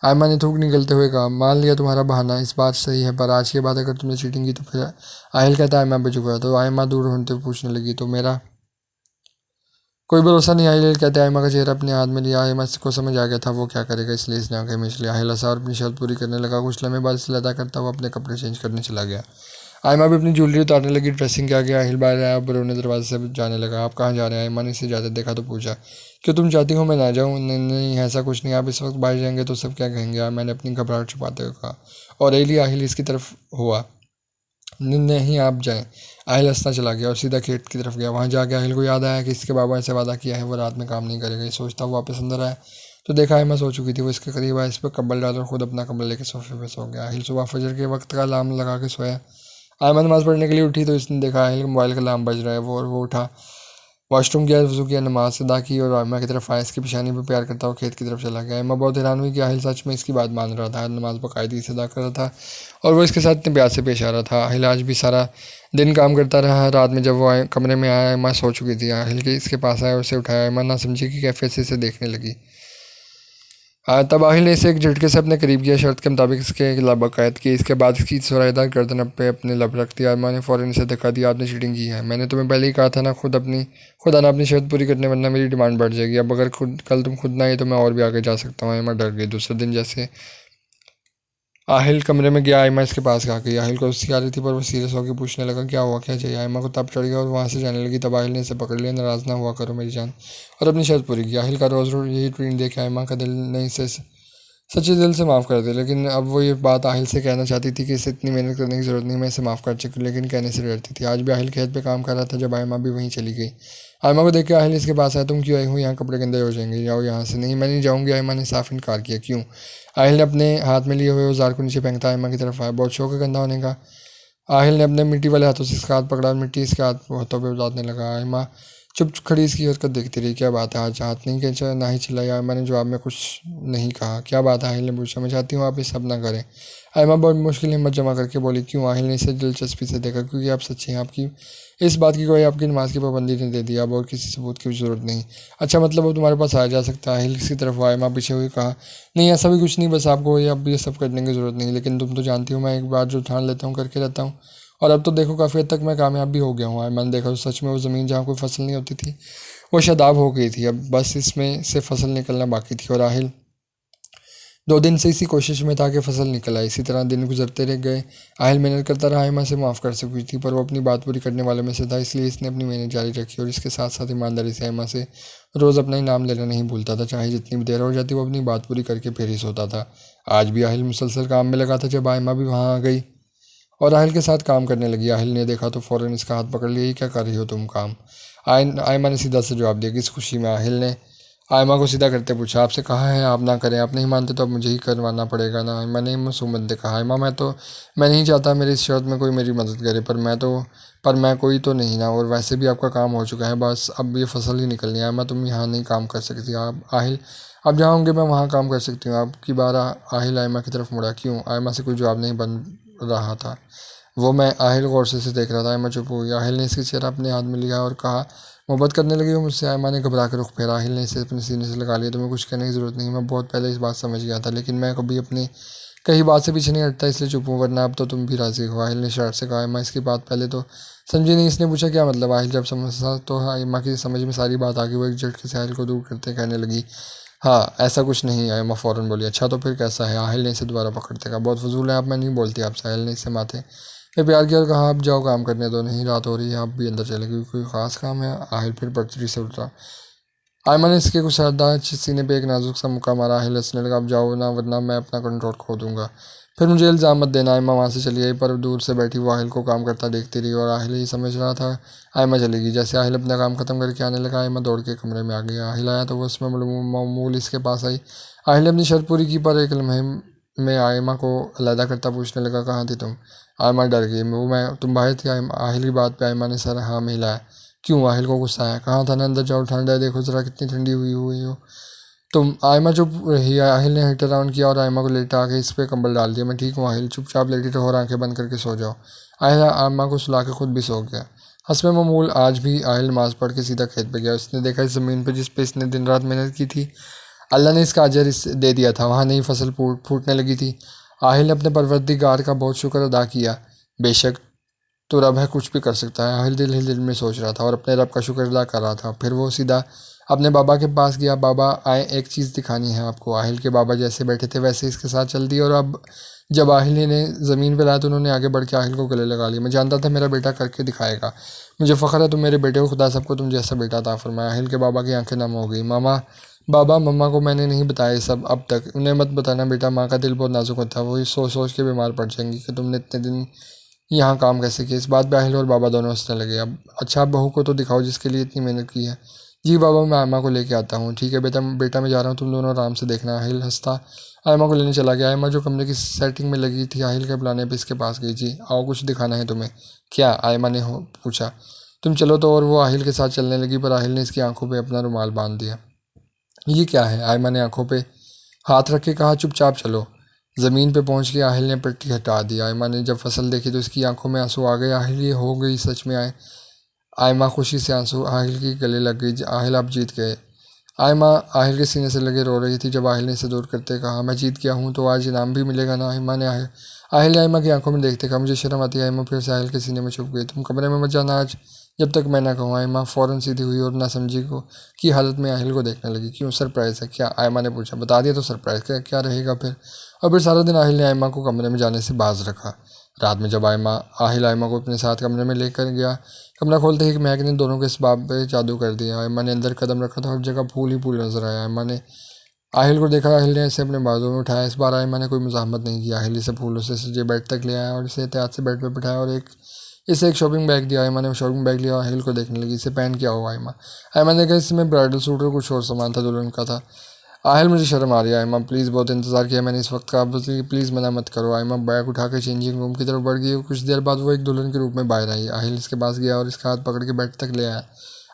आयमा ने थूक निकलते हुए कहा, मान लिया तुम्हारा बहाना, इस बात सही है, पर आज के बाद अगर तुमने चीटिंग की तो फिर? आहिल कहता आयमा पे झुका। तो आयमा दूर होते हुए पूछने लगी, तो मेरा कोई भरोसा नहीं? आहिल कहते आयमा का चेहरा अपने हाथ में लिया। आयमा को समझ आ गया था वो क्या करेगा, इसलिए इसने आंखें मीच लिया। आहिल हंसा और अपनी शर्त पूरी करने लगा। कुछ लम्हे बाद इसे अदा करता हुआ अपने कपड़े चेंज करने चला गया। आयमा भी अपनी ज्वेलरी उतारने लगी। ड्रेसिंग के आगे आहिल बाहर आया और रोने दरवाजे से जाने लगा। आप कहाँ जा रहे हैं? आयमा ने इसे जाते देखा तो पूछा, क्यों तुम चाहती हो मैं ना जाऊँ? नहीं नहीं, ऐसा कुछ नहीं, आप इस वक्त बाहर जाएंगे तो सब क्या कहेंगे? मैंने अपनी घबराहट छुपाते हुए कहा। और एली आहिल इसकी तरफ हुआ। नहीं, आप जाएं। आहिल हंसता चला गया और सीधा खेत की तरफ गया। वहां जाके आहिल को याद आया कि इसके बाबा से वादा किया है वो रात में काम नहीं करेगा। ये सोचता वो वापस अंदर आया तो देखा आयमा सो चुकी थी। वो इसके करीब आया, इस पर कंबल डाला और खुद अपना कंबल लेकर सोफे पे सो गया। आहिल सुबह फजर के वक्त का अलार्म लगा के सोया। आयमा नमाज़ पढ़ने के लिए उठी तो इसने देखा आहिल के मोबाइल का अलार्म बज रहा है। वो उठा, वॉशरूम गया, वज़ू किया, नमाज अदा की और आयमा की तरफ आया। इसकी पेशानी पर प्यार करता हुआ खेत की तरफ चला गया। आयमा बहुत हैरान हुई कि आहिल सच में इसकी बात मान रहा था, नमाज बाकायदगी से अदा कर रहा था और वो इसके साथ इतने प्यार से पेश आ रहा था। आहिल आज भी सारा दिन काम करता रहा। रात में जब वो कमरे में आया, आयमा सो चुकी थी। आहिल के इसके पास आया और उसे उठाया। आयमा ना समझी कि कैफियत से इसे देखने लगी। तब आहिल ने इसे एक झटके से अपने करीब किया। शर्त के मुताबिक इसके लब कैद की। इसके बाद इसकी सुराहीदार गर्दन पे अपने लब रख दिया। आयमा ने फ़ौरन इसे धक्का दिया। आपने चीटिंग की है, मैंने तुम्हें पहले ही कहा था ना। खुद आना अपनी शर्त पूरी करने, वरना मेरी डिमांड बढ़ जाएगी। अब अगर कल तुम खुद ना आए तो मैं और भी आगे जा सकता हूँ। आयमा डर गई। दूसरे दिन जैसे आहिल कमरे में गया, आयमा इसके पास आ गई। आहिल को उसकी आ रही थी पर वो सीरियस होकर पूछने लगा, क्या हुआ, क्या चाहिए? आयमा को तब चढ़ गया और वहाँ से जाने लगी। तब आहिल ने इसे पकड़ लिया। नाराज़ ना हुआ करो मेरी जान, और अपनी शर्त पूरी की। आहिल का रोज़ रोज़ यही ट्रीट देखे आयमा का दिल ने इसे सच्चे दिल से माफ़ कर दे। लेकिन अब वो ये बात आहिल से कहना चाहती थी कि इसे इतनी मेहनत करने की ज़रूरत नहीं, मैं इसे माफ़ कर चुकी, लेकिन कहने से डरती थी। आज भी आहिल खेत पे काम कर रहा था जब आयमा भी वहीं चली गई। आयमा को देख के आहिल इसके पास आया। तुम क्यों आई हो यहाँ? कपड़े गंदे हो जाएंगे, जाओ यहाँ से। नहीं, मैं नहीं जाऊँगी। आयमा ने साफ इनकार किया। क्यों? आहिल ने अपने हाथ में लिए हुए औजार को नीचे फेंकता आयमा की तरफ आया। बहुत शौक है गंदा होने का। आहिल ने अपने मिट्टी वाले हाथों से इसका हाथ पकड़ा और मिट्टी इसके हाथों पे उतारने लगा। आयमा चुप खड़ी इसकी हरकत देखती रही। क्या बात है, आज हाथ नहीं खींचा, ना ही चिल्लाई? आयमा ने जवाब में कुछ नहीं कहा। क्या बात है? आहिल ने पूछा। मैं चाहती हूँ आप ये सब ना करें। आयमा बहुत मुश्किल हिम्मत जमा करके बोली। क्यों? आहिल ने इसे दिलचस्पी से देखा। क्योंकि आप सच्ची हैं, आपकी इस बात की कोई आपकी नमाज की पाबंदी ने दे दिया। अब और किसी सबूत की भी जरूरत नहीं। अच्छा, मतलब अब तुम्हारे पास आया जा सकता है? आहिल की तरफ आयमा पीछे हुई कहा, नहीं ऐसा भी कुछ नहीं, बस आपको अब ये सब करने की ज़रूरत नहीं। लेकिन तुम तो जानती हो मैं एक बार जो ठान लेता हूँ करके रहता हूँ, और अब तो देखो काफ़ी हद तक मैं कामयाब भी हो गया हूँ। मैंने देखा तो सच में वो ज़मीन जहाँ कोई फसल नहीं होती थी वो शादाब हो गई थी। अब बस इसमें से फसल निकलना बाकी थी। और आहिल 2 दिन से इसी कोशिश में था कि फसल निकल आए। इसी तरह दिन गुजरते रह गए। आहिल मेहनत करता रहा आयमा से माफ़ कर सकी थी, पर वो अपनी बात पूरी करने वालों में से था, इसलिए इसने अपनी मेहनत जारी रखी और इसके साथ साथ ईमानदारी से आयमा से रोज़ अपना ही नाम लेना नहीं भूलता था। चाहे जितनी भी देर हो जाती वो अपनी बात पूरी करके फिर ही सोता था। आज भी आहिल मुसलसल काम में लगा था। जब आयमा भी वहाँ आ गई और आहिल के साथ काम करने लगी, आहिल ने देखा तो फ़ौरन इसका हाथ पकड़ लिया। ये क्या कर रही हो तुम काम? आयमा ने सीधा से जवाब दिया। किस खुशी में? आहिल ने आयमा को सीधा करते पूछा, आपसे कहा है आप ना करें, आप नहीं मानते तो अब मुझे ही करवाना पड़ेगा ना। आयमा ने मासूम बनते कहा, आयमा मैं नहीं चाहता मेरी इस शर्त में कोई मेरी मदद करे, पर मैं कोई तो नहीं ना, और वैसे भी आपका काम हो चुका है, बस अब ये फसल ही निकलनी है। आयमा तुम यहाँ नहीं काम कर सकती, आप आहिल अब जहाँ होंगे मैं वहाँ काम कर सकती हूँ। आपकी बार आहिल आयमा की तरफ मुड़ा। क्यों? आयमा से कोई जवाब नहीं बन रहा था। वो मैं आहिल गौर से देख रहा था। आयमा चुप हो गई। आहिल ने इसकी चेहरा अपने हाथ में लिया और कहा, मोहब्बत करने लगी हो मुझसे? आयमा ने घबरा कर रुख फेरा। आहिल ने इसे अपने सीने से लगा लिया। तुम्हें कुछ कहने की ज़रूरत नहीं, मैं बहुत पहले इस बात समझ गया था, लेकिन मैं कभी अपनी कहीं बात से पीछे नहीं हटता, इसलिए चुप हूँ, वरना अब तो तुम भी राजी हो। आहिल ने शर्ट से कहा। आयमा इसकी बात पहले तो समझी नहीं। इसने पूछा, क्या मतलब? आहिल जब समझा तो आयमा की समझ में सारी बात आ गई। वो एक झटके से आहिल को दूर करते कहने लगी, हाँ ऐसा कुछ नहीं। आयमा फ़ौरन बोली, अच्छा तो फिर कैसा है? आहिल ने इसे दोबारा पकड़ते कहा, बहुत फजूल है आप, मैं नहीं बोलती आपसे। आहिल ने इसे माथे पे प्यार किया और कहा, आप जाओ काम करने दो, नहीं रात हो रही है, आप भी अंदर चले गए, कोई ख़ास काम है? आहिल फिर पटरी से उतरा। आयमा ने इसके कुछ शानदार सीने पे एक नाजुक सा मुक्का मारा। आहिल हंसने लगा, अब जाओ ना, वरना मैं अपना कंट्रोल खो दूंगा, फिर मुझे इल्ज़ाम मत देना। आयमा वहाँ से चली गई, पर दूर से बैठी वो आहिल को काम करता देखती रही, और आहिल ही समझ रहा था आयमा चलेगी। जैसे आहिल अपना काम खत्म करके आने लगा, आयमा दौड़ के कमरे में आ गई। आहिल आया तो वो उसमें मामूल इसके पास आई। आहिल ने अपनी शर्त पूरी की, पर एक लम्हे में आयमा को अलहदा करता पूछने लगा, कहाँ थी तुम? आयमा डर गई। तुम बाहर थी? आहिल की बात पे आयमा ने सर हाँ में हिलाया। क्यों? आहिल को गुस्सा आया। कहाँ था ना? अंदर जाओ, ठंड है, देखो जरा कितनी ठंडी हुई हुई हो तुम। आयमा चुप रही। आहिल ने हीटर ऑन किया और आयमा को लेटा के इस पे कंबल डाल दिया। मैं ठीक हूँ आहिल, चुपचाप लेटी रहो और आंखें बंद करके सो जाओ। आहिल आयमा को सुला के खुद भी सो गया। हस्ब मामूल आज भी आहिल नमाज पढ़ के सीधा खेत पे गया। उसने देखा इस ज़मीन पे जिस पे इसने दिन रात मेहनत की थी, अल्लाह ने इसका अजर दे दिया था। वहाँ नई फसल फूटने लगी थी। आहिल ने अपने परवरदिगार का बहुत शुक्र अदा किया। बेशक तो रब है, कुछ भी कर सकता है। आहिल दिल में सोच रहा था और अपने रब का शुक्र अदा कर रहा था। फिर वो सीधा अपने बाबा के पास गया। बाबा आए, एक चीज़ दिखानी है आपको। आहिल के बाबा जैसे बैठे थे वैसे इसके साथ चल दी, और अब जब आहिल ने ज़मीन पर लाया तो उन्होंने आगे बढ़ के आहिल को गले लगा लिया। मैं जानता था मेरा बेटा करके दिखाएगा, मुझे फ़ख्र है तुम मेरे बेटे को, खुदा सबको तुम जैसा बेटा अता फरमाए। आहिल के बाबा की आंखें नम हो गई। बाबा मम्मा को मैंने नहीं बताया ये सब अब तक, उन्हें मत बताना बेटा, माँ का दिल बहुत नाजुक होता है, वही सोच सोच के बीमार पड़ जाएंगी कि तुमने इतने दिन यहाँ काम कैसे किया। इस बात पे आहिल और बाबा दोनों हंसने लगे। अब अच्छा, आप बहू को तो दिखाओ जिसके लिए इतनी मेहनत की है। जी बाबा, मैं आयमा को लेके आता हूँ। ठीक है बेटा मैं जा रहा हूँ, तुम दोनों आराम से देखना। आहिल हंसता आयमा को लेने चला गया। आयमा जो कमरे की सेटिंग में लगी थी आहिल के बुलाने पे इसके पास गई। जी आओ, कुछ दिखाना है तुम्हें। क्या? आयमा ने पूछा। तुम चलो तो। और वो आहिल के साथ चलने लगी, पर आहिल ने इसकी आंखों पर अपना रुमाल बांध दिया। ये क्या है? आयमा ने आंखों पे हाथ रख के कहा, चुपचाप चलो। ज़मीन पे पहुंच के आहिल ने पट्टी हटा दी। आयमा ने जब फसल देखी तो इसकी आंखों में आंसू आ गए। आहिल ये हो गई सच में। आयमा खुशी से आंसू आहिल की गले लग गई। आहिल आप जीत गए। आयमा आहिल के सीने से लगे रो रही थी। जब आहिल ने इसे दूर करते कहा, मैं जीत गया हूँ तो आज इनाम भी मिलेगा ना? आहिल ने आयमा की आंखों में देखते कहा, मुझे शर्म आती है। आयमा फिर से आहिल के सीने में छुप गई। तुम कमरे में मत जाना आज, जब तक मैं ना कहूँ। आयमा फ़ौरन सीधी हुई और ना समझी को की हालत में आहिल को देखने लगी। क्यों? सरप्राइज़ है क्या? आयमा ने पूछा। बता दिया तो सरप्राइज़ क्या रहेगा फिर? और फिर सारा दिन आहिल ने आयमा को कमरे में जाने से बाज रखा। रात में जब आहिल आयमा को अपने साथ कमरे में लेकर गया, कमरा खोलते ही एक महक ने दोनों के इस बाब पे जादू कर दिया। आयमा ने अंदर कदम रखा तो हर जगह फूल ही फूल नजर आया। आयमा ने आहिल को देखा। आहिल ने इसे अपने बाजू में उठाया। इस बार आयमा ने कोई मुज़ाहमत नहीं की। आहिल इसे फूलों से सजे बेड तक ले आया और इसे एहतियात से बेड पर बिठाया और इसे एक शॉपिंग बैग दिया। आयमा ने शॉपिंग बैग लिया और आहिल को देखने लगी। इसे पहन क्या हुआ? आयमा ने कहा, इसमें ब्राइडल सूट और कुछ और सामान था, दुल्हन का था। आहिल, मुझे शर्म आ रही है। आयमा प्लीज़, बहुत इंतज़ार किया मैंने इस वक्त का, प्लीज़ मना मत करो। आयमा बैग उठा के चेंजिंग रूम की तरफ बढ़ गई। कुछ देर बाद वो एक दुल्हन के रूप में बाहर आई। आहिल इसके पास गया और इसका हाथ पकड़ के बेड तक ले आया।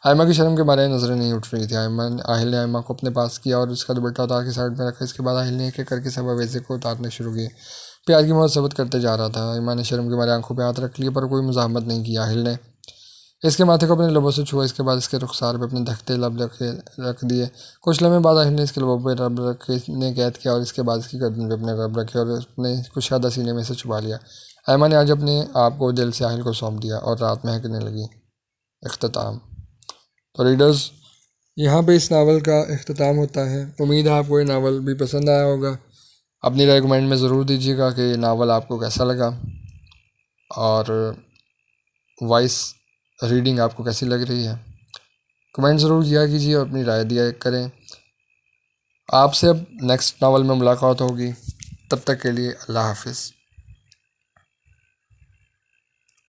आयमा की शर्म के मारे नजरें नहीं उठ रही थी। आहिल ने आयमा को अपने पास किया और उसका दुपट्टा उतार के साइड में रखा। इसके बाद आहिल ने एक एक करके सब अवेज़े को उतारने शुरू किए। प्यार की मोहब्बत सबूत करते जा रहा था। आयमा ने शर्म के मारे आंखों पे हाथ रख लिया, पर कोई मुज़ाहमत नहीं किया। आहिल ने इसके माथे को अपने लबों से छुआ। इसके बाद इसके रुखसार पे अपने धकते लब रख दिए। कुछ लम्हे बाद आहिल ने इसके लबों पे रब रखने कैद किया और इसके बाद इसकी गर्दन पे अपने रब रखे और अपने कुशादा सीने में से छुपा लिया। आयमा ने आज अपने आप को दिल से आहिल को सौंप दिया और रात महकने लगी। इख्तिताम। तो रीडर्स, यहाँ पे इस नावल का इख्तिताम होता है। उम्मीद है आपको ये नावल भी पसंद आया होगा। अपनी राय कमेंट में ज़रूर दीजिएगा कि ये नावल आपको कैसा लगा और वॉइस रीडिंग आपको कैसी लग रही है। कमेंट ज़रूर किया कीजिए और अपनी राय दिया करें। आपसे अब नेक्स्ट नावल में मुलाकात होगी। तब तक के लिए अल्लाह हाफिज़।